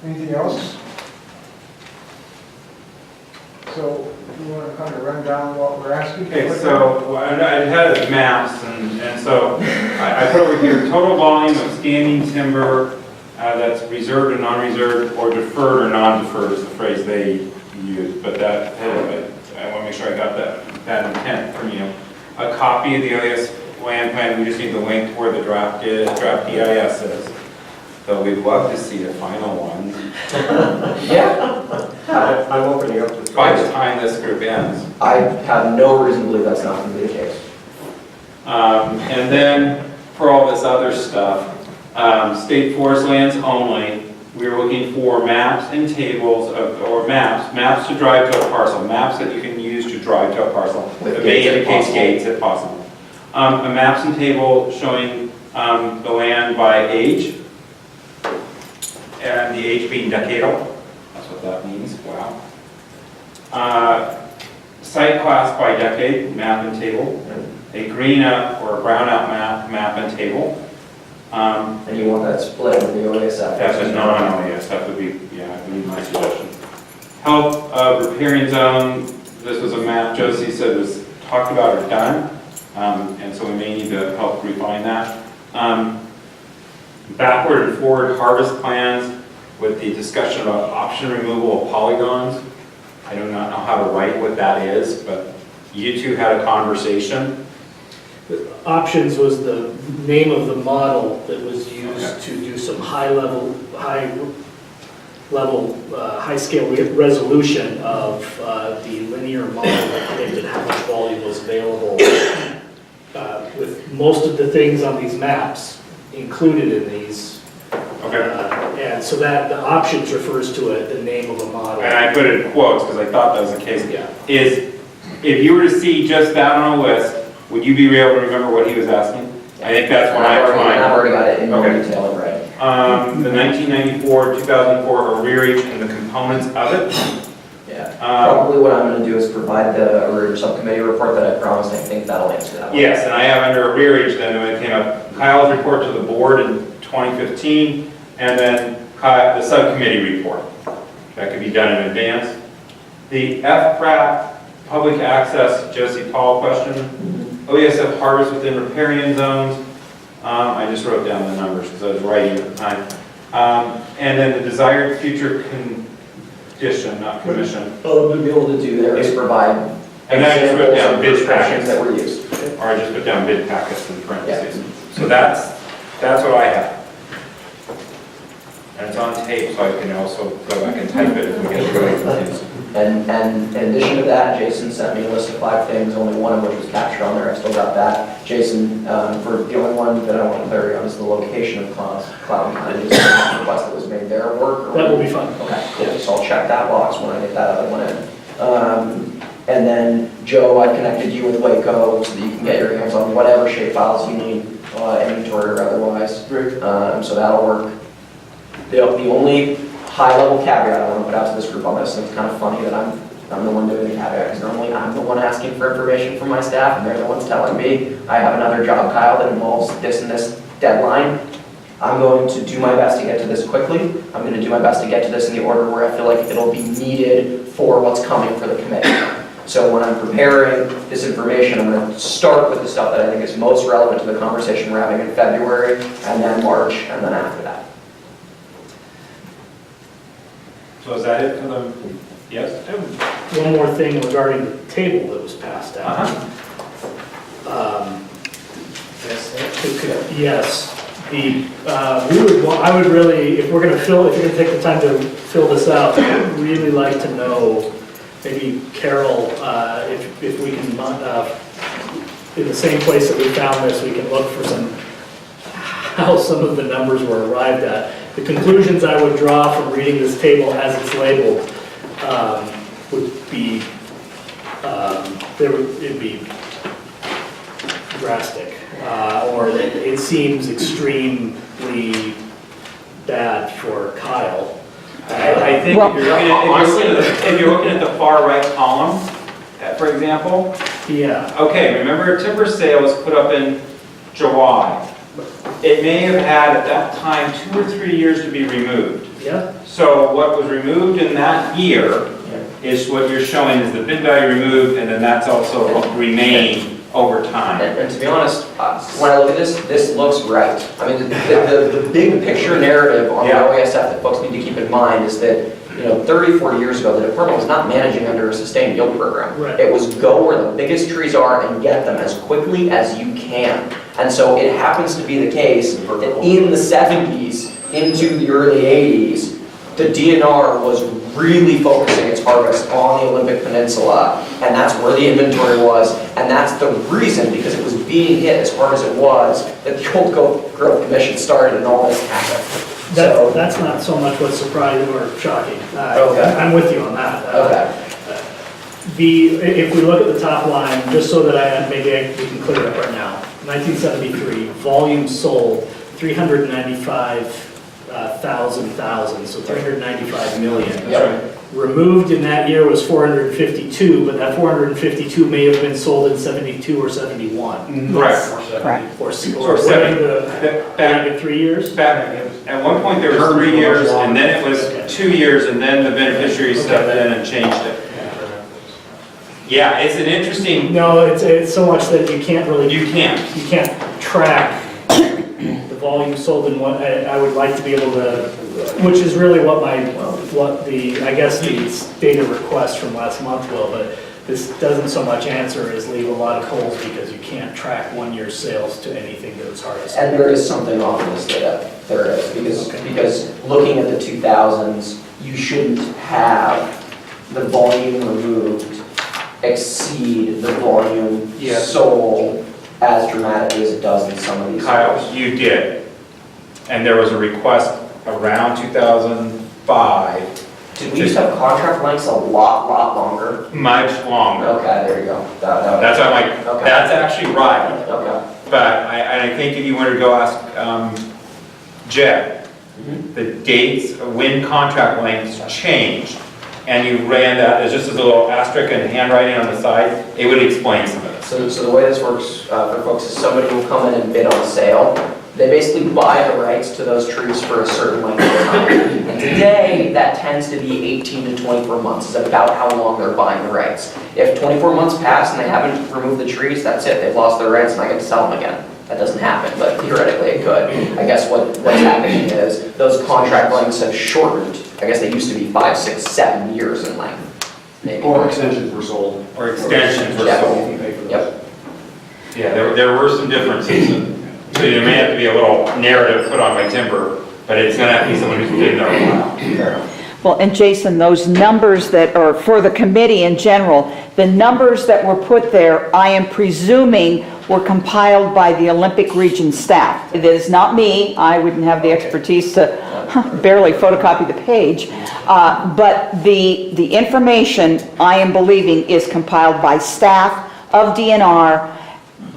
Anything else? So you want to kind of run down what we're asking? Okay, so I had maps, and so I put over here total volume of standing timber that's reserved and non-reserved, or deferred or non-deferred is the phrase they use. But that I want to make sure I got that intent from you. A copy of the OAS land plan. We just need the link to where the draft EIS is. So we'd love to see a final one. Yeah. I'm opening up to. By the time this group ends. I have no reason to believe that's not going to be the case. And then for all this other stuff, state forest lands only, we're looking for maps and tables or maps to drive to a parcel, maps that you can use to drive to a parcel. With May gates if indicate possible. gates if possible. A maps and table showing the land by age, and the age being decadal. That's what that means. Wow. Site class by decade, map and table. A green up or a brown out map and table. And you want that split with the OASF. That's a non-OASF would be, yeah, would be my suggestion. Health riparian zone, this was a map Josie said was talked about or done, and so we may need to help refine that. Backward and forward harvest plans with the discussion about option removal of polygons. I do not know how to write what that is, but you two had a conversation. Options was the name of the model that was used to do some high-scale resolution of the linear model that predicted how much volume was available, with most of the things on these maps included in these. Okay. And so that the options refers to the name of a model. And I put it in quotes because I thought that was the case. Yeah. Is, if you were to see just that on a list, would you be able to remember what he was asking? I think that's what I'm trying. I've already got it in more Okay. detail, right? The 1994, 2004 arrearage and the components of it. Yeah. Probably what I'm going to do is provide the arrearage subcommittee report that I promised. I think that'll answer that one. Yes, and I have under arrearage then when it came up, Kyle's report to the board in 2015, and then the subcommittee report. That could be done in advance. The FPRAP, public access, Jesse Paul question. OESF harvest within riparian zones. I just wrote down the numbers because I was writing at the time. And then the desired future condition, not commission. All I'm going to be able to do there is provide And then I just wrote down bid expressions packets. that were used. Or I just put down bid packets in parentheses. So that's what I have. And it's on tape, so I can also go back and type it if we get really confused. And in addition to that, Jason sent me a list of 5 things, only one of which was captured on there. I still got that. Jason, for the only one that I want clarity on is the location of Clallam. I just request that was made there work. Or That will be fun. Okay, cool. So I'll check that box when I get that other one in. And then, Joe, I connected you with Waco so that you can get your hands on whatever shape files you need, inventory or otherwise. So that'll work. The only high-level caveat I want to put out to this group on this, and it's kind of funny that I'm the one doing the caveat, because normally I'm the one asking for information from my staff, and they're the ones telling me, I have another job, Kyle, that involves this and this deadline. I'm going to do my best to get to this quickly. I'm going to do my best to get to this in the order where I feel like it'll be needed for what's coming for the committee. So when I'm preparing this information, I'm going to start with the stuff that I think is most relevant to the conversation we're having in February, and then March, and then after that. So is that it for them? Yes? I have one more thing regarding the table that was passed out. Yes, I would really, if you're going to take the time to fill this out, I would really like to know, maybe Carol, if we can, in the same place that we found this, we can look for how some of the numbers were arrived at. The conclusions I would draw from reading this table as it's labeled would be, it'd be drastic, or it seems extremely bad for Kyle. I think if you're looking at the far right column, for example. Yeah. Okay, remember timber sale was put up in July. It may have had at that time 2 or 3 years to be removed. Yeah. So what was removed in that year is what you're showing is the bid value removed, and then that's also remained over time. And to be honest, when I look at this, this looks right. I mean, the big picture narrative on the OASF that folks need to keep in mind is that 30, 40 years ago, the department was not managing under a sustained yield program. Right. It was go where the biggest trees are and get them as quickly as you can. And so it happens to be the case that in the 70s into the early 80s, the DNR was really focusing its harvest on the Olympic Peninsula, and that's where the inventory was, and that's the reason, because it was being hit as hard as it was, that the Old Growth Commission started and all this happened. That's not so much what's surprising or shocking. Okay. I'm with you on that. Okay. If we look at the top line, just so that we can clear it up right now, 1973, volume sold 395,000, so 395 million. Yep. Removed in that year was 452, but that 452 may have been sold in 72 or 71. Right. Or 70. back in 3 years? At one point there was 3 years, and then it was 2 years, and then the beneficiary stepped in and changed it. Yeah, it's an interesting. No, it's so much that you can't really. You can't track the volume sold in one. I would like to be able to, which is really what my what I guess the data request from last month will, but this doesn't so much answer as leave a lot of holes because you can't track 1 year's sales to anything that was harvested. And there is something wrong with this data. There is, because looking at the 2000s, you shouldn't have the volume removed exceed the volume sold as dramatically as it does in some of these Kyle, stores. you did. And there was a request around 2005. Did we used to have contract lengths a lot longer? Much longer. Okay, there you go. That's what I'm like, Okay. that's actually right. Okay. But I think if you wanted to go ask Jeb, the dates when contract lengths changed, and you ran that as just as a little asterisk and handwriting on the side, it would explain some of this. So the way this works for folks is somebody will come in and bid on a sale. They basically buy the rights to those trees for a certain length of time. And today, that tends to be 18 to 24 months is about how long they're buying the rights. If 24 months pass and they haven't removed the trees, that's it. They've lost their rights and I get to sell them again. That doesn't happen, but theoretically it could. I guess what's happening is those contract lengths have shortened. I guess they used to be 5, 6, 7 years in length. Maybe. Or extensions were sold. Or extensions were Yeah. sold. Yep. Yeah, there were some differences. So there may have to be a little narrative put on by timber, but it's gonna have to be someone who's been there a while. Fair enough. Well, and Jason, those numbers that are for the committee in general, the numbers that were put there, I am presuming were compiled by the Olympic region staff. It is not me, I wouldn't have the expertise to barely photocopy the page, but the information, I am believing, is compiled by staff of DNR.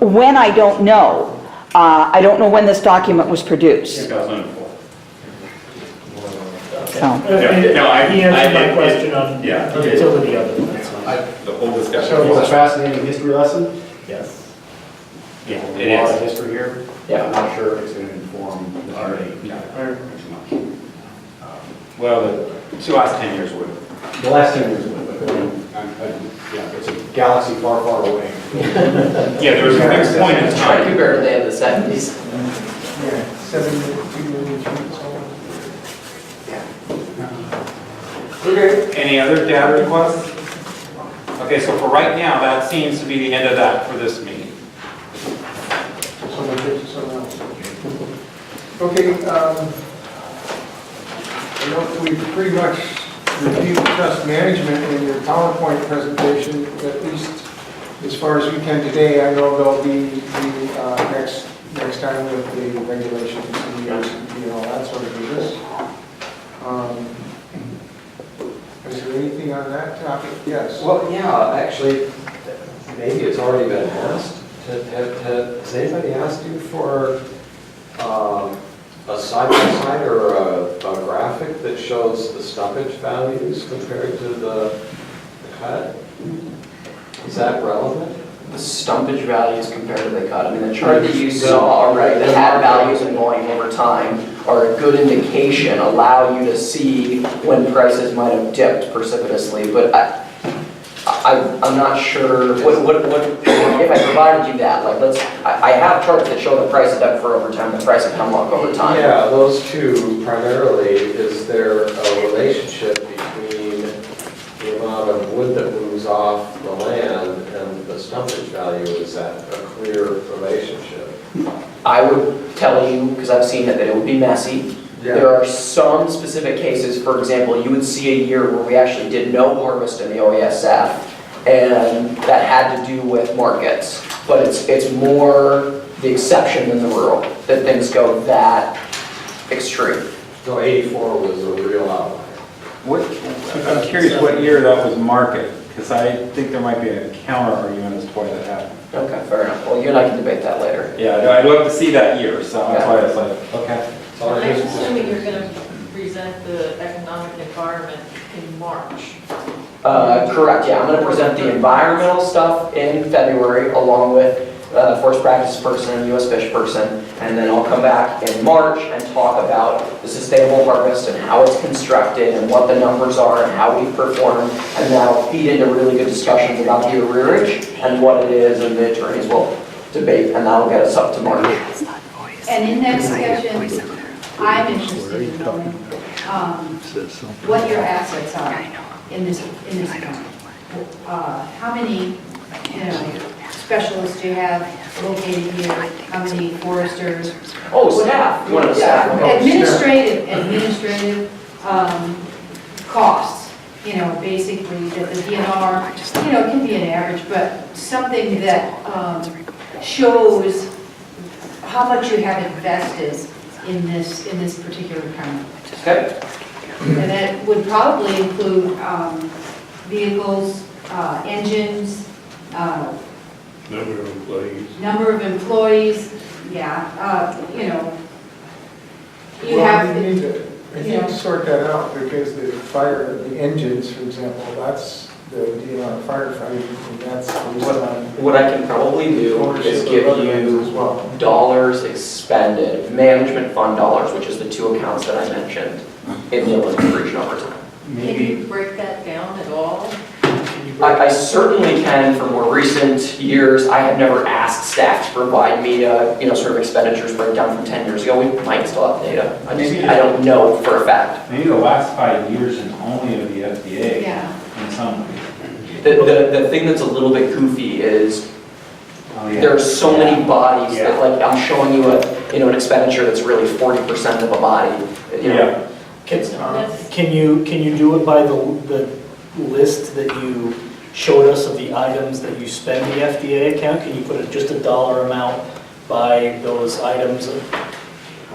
When, I don't know. I don't know when this document was produced. 2004. So. No, He answered my question on the yeah. utility of it, that's fine. The whole discussion. So it's a fascinating history lesson. Yes. Yeah, A it lot of is. history here. Yeah. I'm not sure if it's going to inform the committee too much. Well, the last 10 years would. The last 10 years, but yeah, it's a galaxy far, far away. Yeah, there was a fixed point in Try to time. compare to the end of the 70s. Yeah, 72 million trees sold. Okay, any other data requests? Okay, so for right now, that seems to be the end of that for this meeting. Someone gets someone else. Okay, I know we pretty much reviewed trust management in your PowerPoint presentation, at least as far as we can today. I know there'll be the next time with the regulations and all that sort of business. Is there anything on that topic? Yes. Well, yeah, actually, maybe it's already been asked. Has anybody asked you for a side-by-side or a graphic that shows the stumpage values compared to the cut? Is that relevant? The stumpage values compared to the cut. I mean, the chart that you saw, right, that had values and volume over time are a good indication, allow you to see when prices might have dipped precipitously, but I'm not sure, what, if I provided you that, like, I have charts that show the price of Dept for over time, the price of hemlock over time. Yeah, those two primarily, is there a relationship between the amount of wood that moves off the land and the stumpage value? Is that a clear relationship? I would tell you, because I've seen it, that it would be messy. Yeah. There are some specific cases, for example, you would see a year where we actually did no harvest in the OESF, and that had to do with markets. But it's more the exception than the rule, that things go that extreme. So 84 was a real outlier. I'm curious what year that was market, because I think there might be a counter argument as to why that happened. Okay, fair enough. Well, you and I can debate that later. Yeah, I'd love to see that year, so that's why I was like, okay. I'm assuming you're going to present the economic environment in March. Correct, yeah. I'm going to present the environmental stuff in February along with forest practices person, U.S. fish person, and then I'll come back in March and talk about the sustainable harvest and how it's constructed and what the numbers are and how we perform, and that'll feed into really good discussions about the arrearage and what it is, and the attorneys will debate, and that'll get us up to March. And in that discussion, I'm interested in knowing what your assets are in this county. How many, specialists do you have located here? How many foresters? Oh, staff, you want to staff? Administrative costs, basically that the DNR, it can be an average, but something that shows how much you have invested in this particular county. Okay. And that would probably include vehicles, engines, number of employees, you Well, have. we need to, I think, sort that out, because the engines, for example, that's the DNR firefighting, and that's based on. What I can probably do is ownership give of other ones you as well. dollars expended, management fund dollars, which is the two accounts that I mentioned, in the Olympic region over time. Can you break that down at all? I certainly can. For more recent years, I have never asked staff to provide me sort of expenditures breakdown from 10 years ago. We might still have data. I don't know for a fact. Maybe the last 5 years and only of the FDA Yeah. in some. The thing that's a little bit goofy is there are so many bodies that, like, I'm showing you an expenditure that's really 40% of a body. Can you do it by the list that you showed us of the items that you spend the FDA account? Can you put just a dollar amount by those items of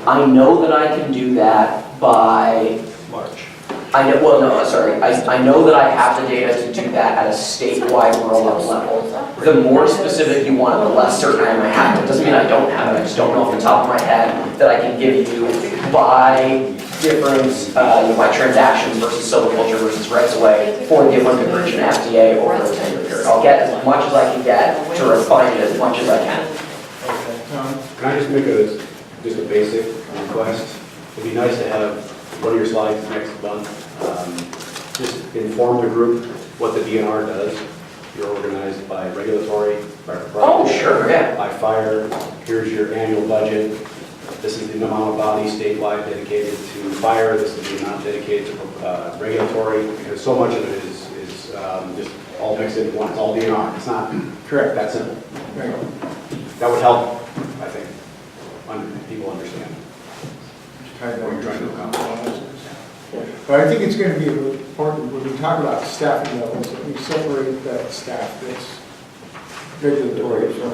I know that I can do that by March? I know that I have the data to do that at a statewide rural level. The more specific you want it, the less certain I am I have it. It doesn't mean I don't have it. I just don't know off the top of my head that I can give you by difference, my transactions versus silviculture versus rights away for the Olympic region FDA over a 10-year period. I'll get as much as I can get to refine it as much as I can. Can I just make just a basic request? It'd be nice to have one of your slides next month. Just inform the group what the DNR does. You're organized by regulatory, by Oh, sure, yeah. by fire. Here's your annual budget. This is the amount of bodies statewide dedicated to fire. This is the amount dedicated to regulatory, because so much of it is just all mixed into one. It's all DNR. It's not correct. That simple. That would help, I think, people understand what you're trying to accomplish. But I think it's going to be important when we talk about staffing levels, that we separate that staff that's regulatory from.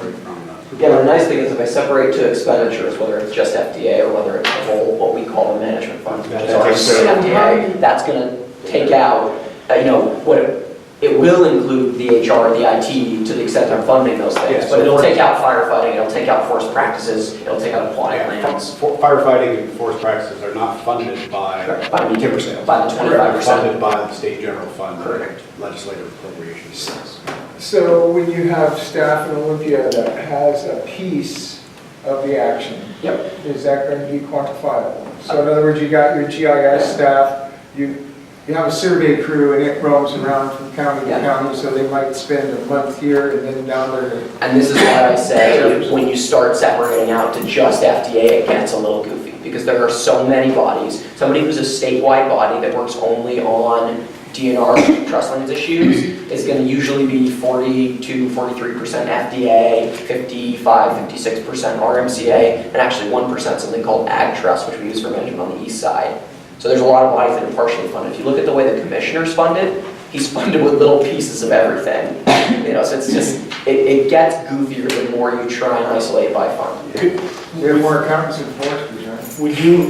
Yeah, but the nice thing is if I separate to expenditures, whether it's just FDA or whether it's the whole, what we call the management fund, which is our FDA, that's going to take out, it will include the HR, the IT, to the extent I'm funding those things, but it'll take out firefighting, it'll take out forced practices, it'll take out aquatic lands. Firefighting and forest practices are not funded by timber sales. By the 25%. They're funded by the state general fund. Correct. Legislative appropriations. So when you have staff in Olympia that has a piece of the action, is that going to be quantifiable? So in other words, you got your GIS staff, you have a survey crew and it roams around from county to county, so they might spend a month here and then down there. And this is why I say when you start separating out to just FDA, it gets a little goofy because there are so many bodies. Somebody who's a statewide body that works only on DNR trust lands issues is going to usually be 40 to 43% FDA, 55, 56% RMCA, and actually 1% something called Ag Trust, which we use for management on the east side. So there's a lot of bodies that are partially funded. If you look at the way the commissioner's funded, he's funded with little pieces of everything. So it's just, it gets goofier the more you try and isolate by fund. We have more accountants and foresters, right?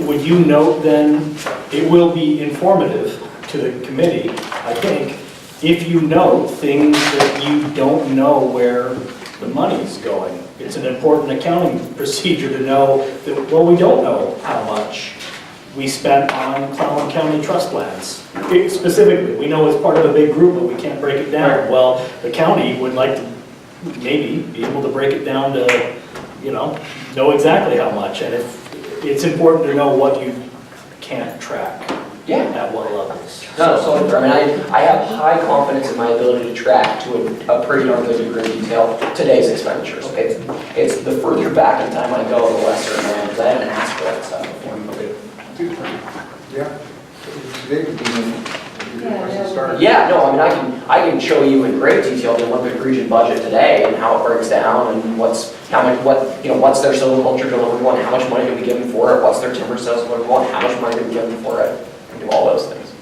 Would you note then, it will be informative to the committee, I think, if you note things that you don't know where the money's going. It's an important accounting procedure to know that, well, we don't know how much we spent on Clallam County trust lands. Specifically, we know it's part of a big group, but we can't break it down. Well, the county would like to maybe be able to break it down to, know exactly how much. And if it's important to know what you can't track. At what levels. No, so I have high confidence in my ability to track to a pretty darn good degree of detail today's expenditures. It's the further back in time I go, the less certain I am, because I haven't asked for that stuff before. Yeah. Sure, yeah, no, I mean, I can show you in great detail the Olympic region budget today and how it breaks down and what's their silviculture deliverable and how much money do we give them for it, what's their timber sales deliverable and how much money do we give them for it, and do all those things.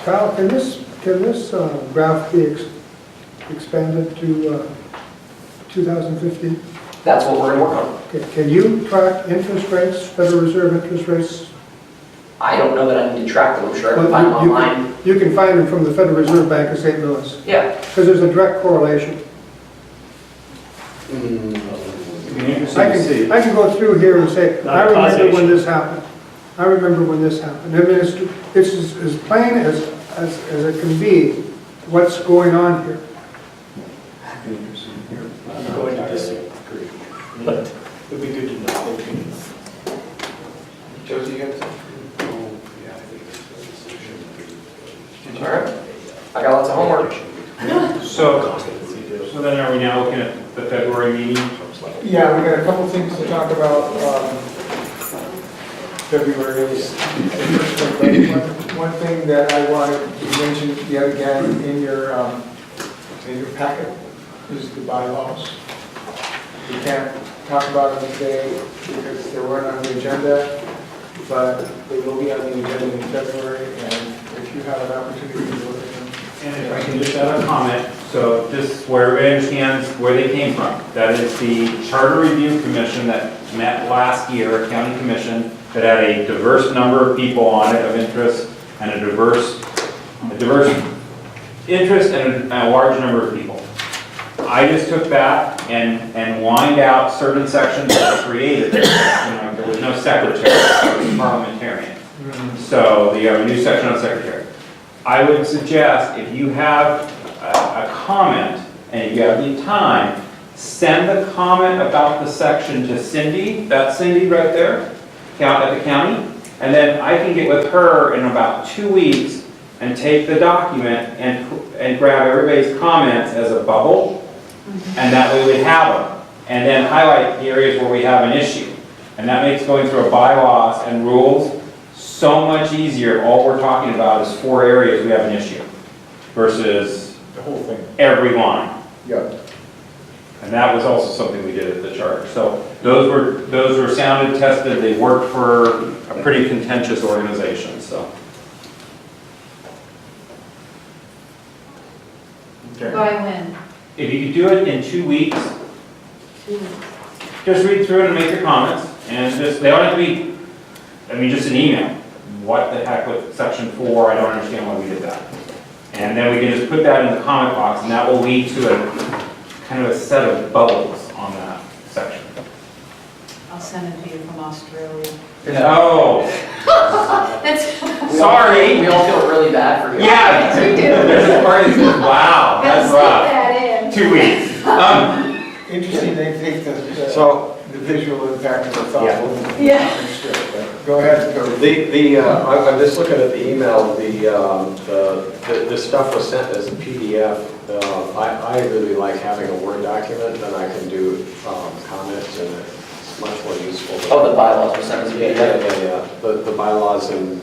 Kyle, can this graph be expanded to 2015? That's what we're gonna work on. Okay, can you track interest rates, Federal Reserve interest rates? I don't know that I need to track them, I'm sure I can find them online. You can find them from the Federal Reserve Bank of St. Louis, Yeah, because there's a direct correlation. I can go through here and say, I remember when this happened. I remember when this happened. I mean, it's as plain as it can be what's going on here. I'm going to disagree, but it would be good to know. Josie, you got something? all right. I got lots of homework. So then are we now looking at the February meeting? Yeah, we got a couple things to talk about. February. One thing that I wanted to mention yet again in your packet is the bylaws. We can't talk about them today because they weren't on the agenda, but they will be on the agenda in February, and if you have an opportunity to look at them. And if I can just add a comment, so just where everybody understands where they came from. That is the Charter Review Commission that met last year, a county commission, that had a diverse number of people on it of interest, and a diverse interest and a large number of people. I just took that and lined out certain sections that I created. There was no secretary, it was parliamentarian. So you have a new section on secretary. I would suggest if you have a comment and you have the time, send the comment about the section to Cindy, that's Cindy right there, at the county, and then I can get with her in about 2 weeks and take the document and grab everybody's comments as a bubble, and that way we have them, and then highlight the areas where we have an issue. And that makes going through bylaws and rules so much easier. All we're talking about is 4 areas we have an issue versus The whole thing. every line. Yeah. And that was also something we did at the charter. So those were sounded, tested, they worked for a pretty contentious organization, so. By when? If you could do it in 2 weeks, just read through it and make your comments, and just, they don't have to be, just an email. What the heck with section 4, I don't understand why we did that. And then we can just put that in the comment box, and that will lead to a kind of a set of bubbles on that section. I'll send it to you from Australia. Oh, That's. sorry. We all feel really bad for you. Yeah, We do. there's a part that says, wow, that's rough. That in. 2 weeks. Interesting, they take the visual impact of the thought. Yeah. Go ahead, go. I'm just looking at the email, the stuff was sent as a PDF. I really like having a Word document, then I can do comments and it's much more useful. Oh, the bylaws were sent as a PDF. Yeah. The bylaws and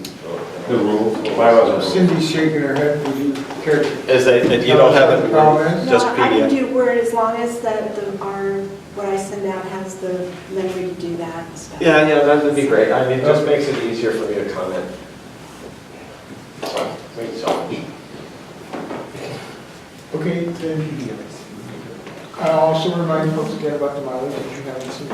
The rules, the bylaws and rules. Cindy's shaking her head, would you care to? Is that, you don't have it, Comments? just No, I can PDF? do Word as long as what I send out has the memory to do that and stuff. Yeah, that would be great. It just makes it easier for me to comment. So, thank you so much. Okay, then, I'll also remind folks again about the mileage that you haven't seen.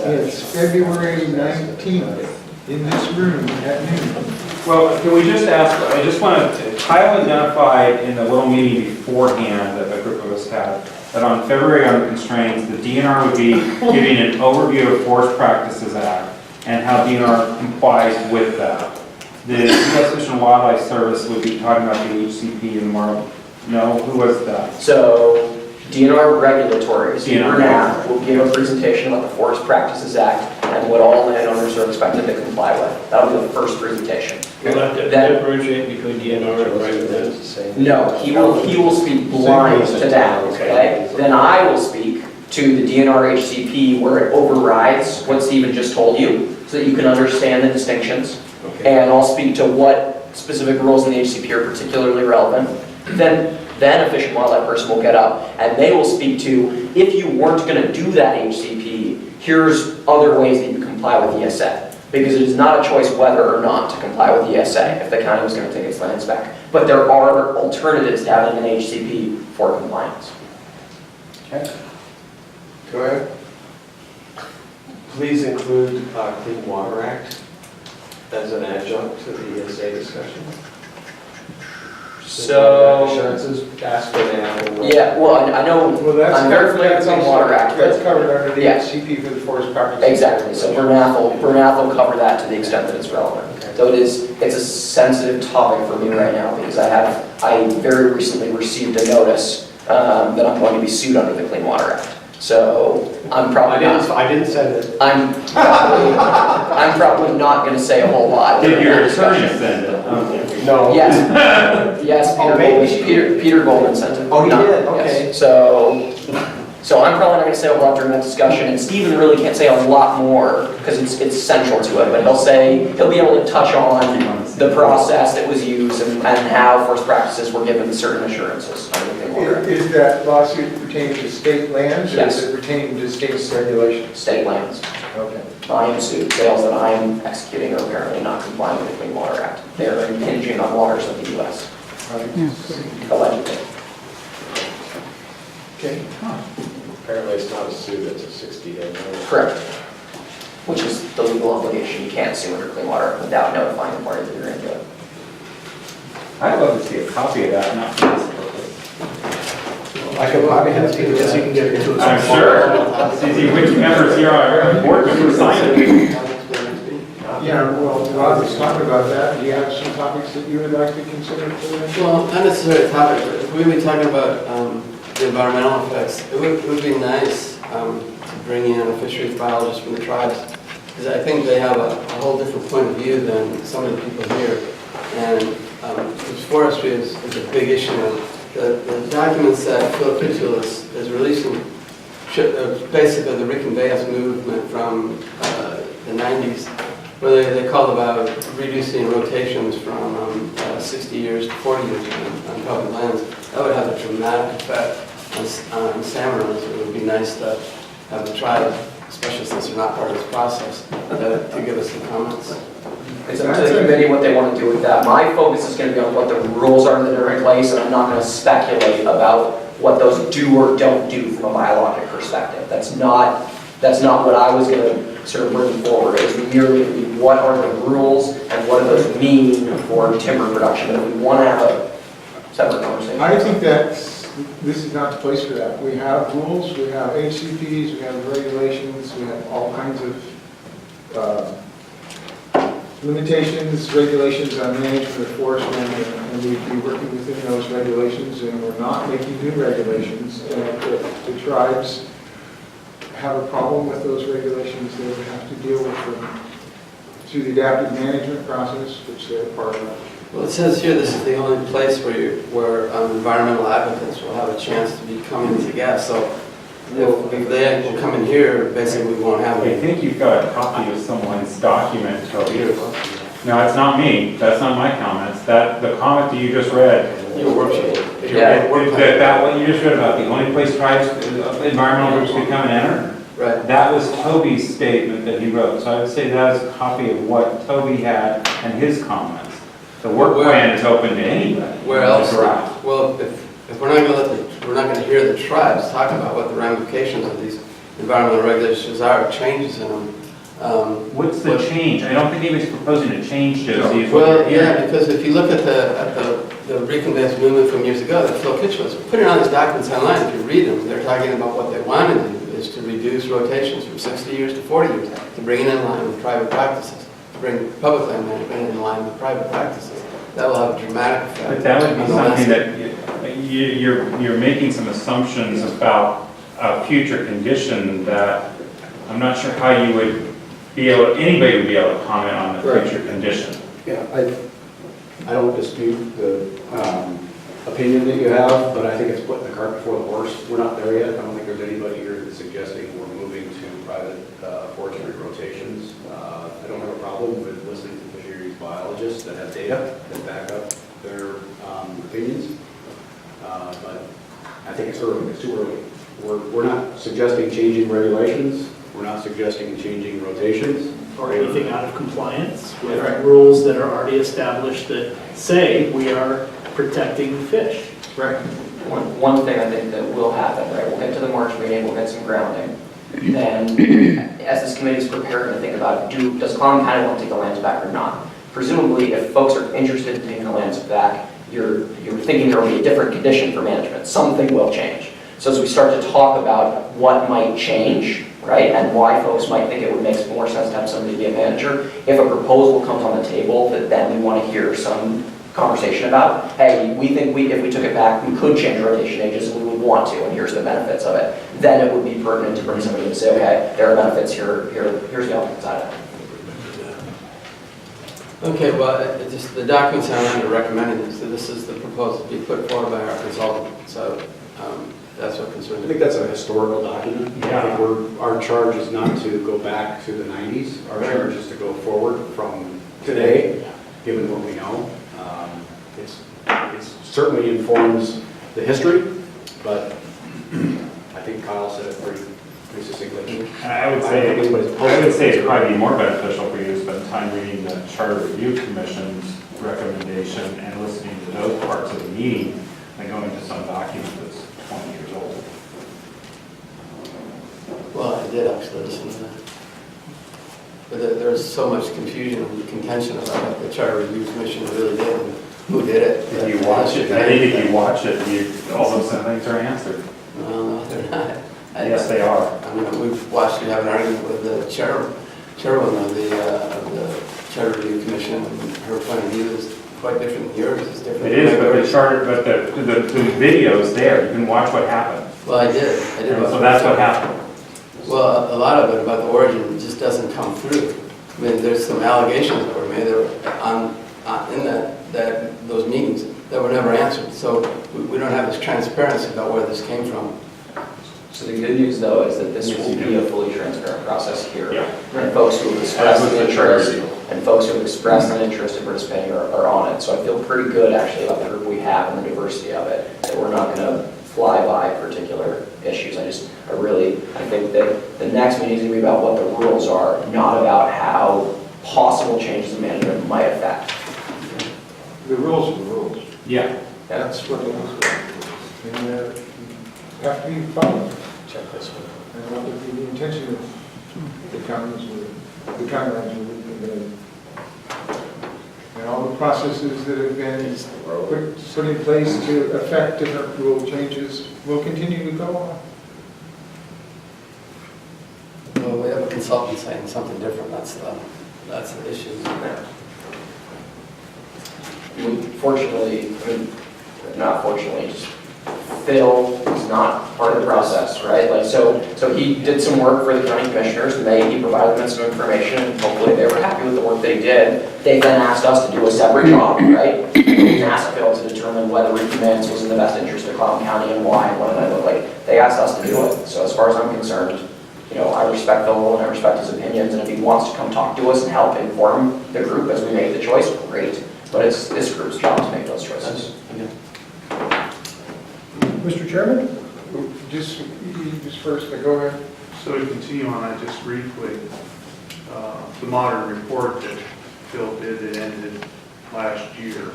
It's February 19th in this room at noon. Well, can we just ask, I just want to, Kyle identified in the little meeting beforehand that the group of us had, that on February under constraints, the DNR would be giving an overview of Forest Practices Act and how DNR complies with that. The U.S. Fish and Wildlife Service would be talking about the HCP and more, no, who was that? So DNR regulatory, so DNR DNR will give a presentation about the Forest Practices Act and what all landowners are expected to comply with. That'll be the first presentation. We'll have to differentiate between DNR and private lands. No, he will speak blind to that, okay? Then I will speak to the DNR HCP where it overrides what Stephen just told you, so that you can understand the distinctions. And I'll speak to what specific rules in the HCP are particularly relevant. Then a Fish and Wildlife person will get up and they will speak to, if you weren't going to do that HCP, here's other ways that you comply with ESA. Because it is not a choice whether or not to comply with ESA if the county was going to take its lands back. But there are alternatives to having an HCP for compliance. Okay. Go ahead. Please include Clean Water Act as an adjunct to the ESA discussion. So, assurances, ask for the yeah, well, I know, Well, I'm very familiar with Clean Water Act. That's covered under the Yeah. HCP for the forest properties. Exactly, so Bernath will cover that to the extent that it's relevant. So it's a sensitive topic for me right now because I very recently received a notice that I'm going to be sued under the Clean Water Act. So I'm probably I didn't send it. I'm probably not going to say a whole lot. Did your attorney send it? No. Yes. Yes, Peter Goldman sent it. Oh, he did? Yes. Okay. So I'm probably not going to say a lot during that discussion, and Stephen really can't say a lot more because it's central to it, but he'll be able to touch on the process that was used and how forest practices were given certain assurances. Is that lawsuit pertaining to state lands, or Yes. is it pertaining to state regulations? State lands. Okay. I am sued. Sales that I am executing are apparently not complying with the Clean Water Act. They are impinging on waters of the U.S. Allegedly. Okay. Apparently it's not a suit, it's a 60-day notice. Correct. Which is the legal obligation. You can't sue under Clean Water Act without notifying the party that you're into it. I'd love to see a copy of that, not for this purpose. I could probably have to, yes, you can get it to us. I'm sure. See which members here are board members sign it. Yeah, well, Rob was talking about that. Do you have some topics that you would like to consider for that? Well, not necessarily a topic, but if we were talking about the environmental effects, it would be nice to bring in a fisheries biologist from the tribes, because I think they have a whole different point of view than some of the people here. And because forestry is a big issue. The documents that Phil Kitchell is releasing, basically the reconveyance movement from the 90s, where they called about reducing rotations from 60 years to 40 years on public lands. That would have a dramatic effect on salmon runs. It would be nice to have the tribe, especially since they're not part of this process, to give us some comments. It's up to the committee what they want to do with that. My focus is going to be on what the rules are that are in place, and I'm not going to speculate about what those do or don't do from a biologic perspective. That's not what I was going to sort of bring forward. It was merely to be what are the rules and what do those mean for timber production. But if we want to have a separate conversation. I think this is not the place for that. We have rules, we have HCPs, we have regulations, we have all kinds of limitations, regulations on management of forest land, and we'd be working within those regulations, and we're not making new regulations. And if the tribes have a problem with those regulations, they would have to deal with them through the adaptive management process, which they're part of. Well, it says here this is the only place where environmental advocates will have a chance to be coming to guest. So if they will come in here, basically we won't have I any. think you've got a copy of someone's document, Toby. No, it's not me. That's not my comments. The comment that you just read. Your worksheet. That what you just read about the only place tribes, environmental groups could come and enter? Right. That was Toby's statement that he wrote. So I would say that is a copy of what Toby had and his comments. The work plan is open to anybody. Where else? Well, if we're not going to hear the tribes talk about what the ramifications of these environmental regulations are, changes in them. What's the change? I don't think anybody's proposing a change, Josie. Well, yeah, because if you look at the reconveyance movement from years ago that Phil Kitchell was putting on these documents online, if you read them, they're talking about what they want to do is to reduce rotations from 60 years to 40 years, to bring it in line with private practices, to bring public land management in line with private practices. That will have a dramatic effect. But that would be something that you're making some assumptions about a future condition that I'm not sure how you would be able, anybody would be able to comment on the future condition. Yeah, I don't dispute the opinion that you have, but I think it's putting the cart before the horse. We're not there yet. I don't think there's anybody here that suggests private forestry rotations. I don't have a problem with listening to fisheries biologists that have data that back up their opinions, but I think it's early, it's too early. We're not suggesting changing regulations, we're not suggesting changing rotations. Or anything out of compliance with rules that are already established that say we are protecting fish. Right. One thing I think that will happen, right, we'll get to the March meeting, we'll get some grounding. Then, as this committee is prepared to think about, does Clallam County want to take the lands back or not? Presumably, if folks are interested in taking the lands back, you're thinking there will be a different condition for management. Something will change. So as we start to talk about what might change, right, and why folks might think it would make more sense to have somebody be a manager, if a proposal comes on the table that then we want to hear some conversation about, hey, we think if we took it back, we could change rotation ages and we would want to, and here's the benefits of it, then it would be pertinent to bring somebody and say, okay, there are benefits here, here's the opposite side of it. Okay, well, the documents I'm under recommending is that this is the proposal to be put forward by our consultant, so that's what concerns me. I think that's a historical document. Yeah. I think our charge is not to go back to the 90s. Our charge is to go forward from today, given what we know. It certainly informs the history, but I think Kyle said it pretty succinctly. I would say it'd probably be more beneficial for you to spend time reading the Charter Review Commission's recommendation and listening to those parts of the meeting than going to some document that's 20 years old. Well, I did actually listen to that. But there's so much confusion and contention about what the Charter Review Commission really did and who did it. If you watch it, I think if you watch it, all those things are answered. No, they're not. Yes, they are. I mean, we've watched you have an argument with the chairwoman of the Charter Review Commission, and her point of view is quite different than yours. It's different. It is, but the charter, but the video's there. You can watch what happened. Well, I did. So that's what happened. Well, a lot of it about the origin just doesn't come through. I mean, there's some allegations that were made in those meetings that were never answered. So we don't have this transparency about where this came from. So the good news, though, is that this will be a fully transparent process here. Yeah. And folks who have expressed an interest, in participating are on it. So I feel pretty good, actually, about the group we have and the diversity of it, that we're not going to fly by particular issues. I think that the next meeting is going to be about what the rules are, not about how possible changes in management might affect. The rules are the rules. Yeah. That's what it is. And have to be followed. Check this one. And that would be the intention of the counties, the guidelines we're looking at. And all the processes that have been put in place to affect different rule changes will continue to go on. Well, we have a consultant saying something different. That's the issue. Fortunately, not fortunately, just Phil is not part of the process, right? Like, so he did some work for the county commissioners, and he provided them some information, and hopefully they were happy with the work they did. They then asked us to do a separate job, right? We asked Phil to determine whether recommence was in the best interest of Clallam County and why, and what it might look like. They asked us to do it. So as far as I'm concerned, I respect Phil and I respect his opinions, and if he wants to come talk to us and help inform the group as we make the choice, great. But it's this group's job to make those choices. Mr. Chairman? Just first, go ahead. So to continue on that just briefly, the modern report that Phil did that ended last year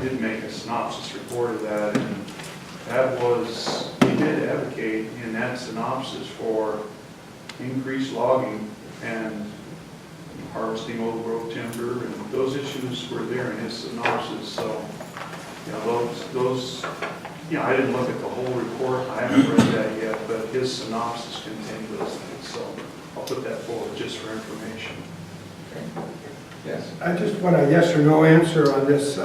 did make a synopsis report of that, and that was, he did advocate in that synopsis for increased logging and harvesting old growth timber, and those issues were there in his synopsis. So, I didn't look at the whole report. I haven't read that yet, but his synopsis contained those things. So I'll put that forward just for information. Okay. Yes. I just want a yes or no answer on this.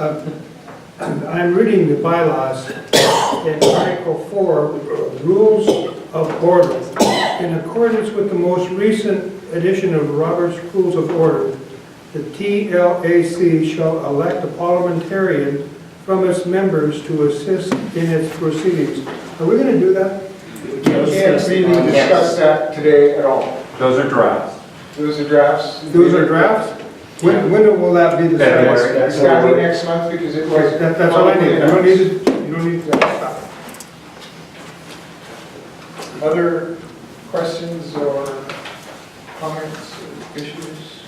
I'm reading the bylaws in Article 4, Rules of Order. In accordance with the most recent edition of Robert's Rules of Order, the TLAC shall elect a parliamentarian from its members to assist in its proceedings. Are we going to do that? We can't really discuss that today at all. Those are drafts. Those are drafts. Those are drafts? When will that be decided? It's gotta be next month because it was. That's all I need. You don't need to stop. Other questions or comments or issues?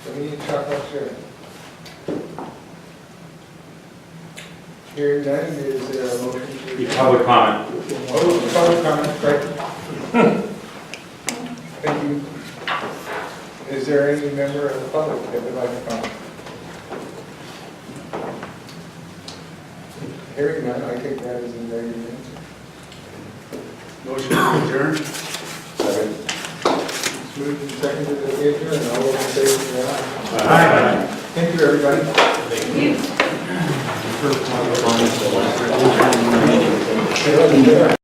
that we need to talk about today? Hearing none, is there a motion to? The public comment. Oh, public comment, right. Thank you. Is there any member of the public that would like to comment? Hearing none, I think that is a very good answer. Motion to adjourn? Second. It's moved and seconded that we adjourn. All those in favor, say aye. Aye. Thank you, everybody. You. Thank you.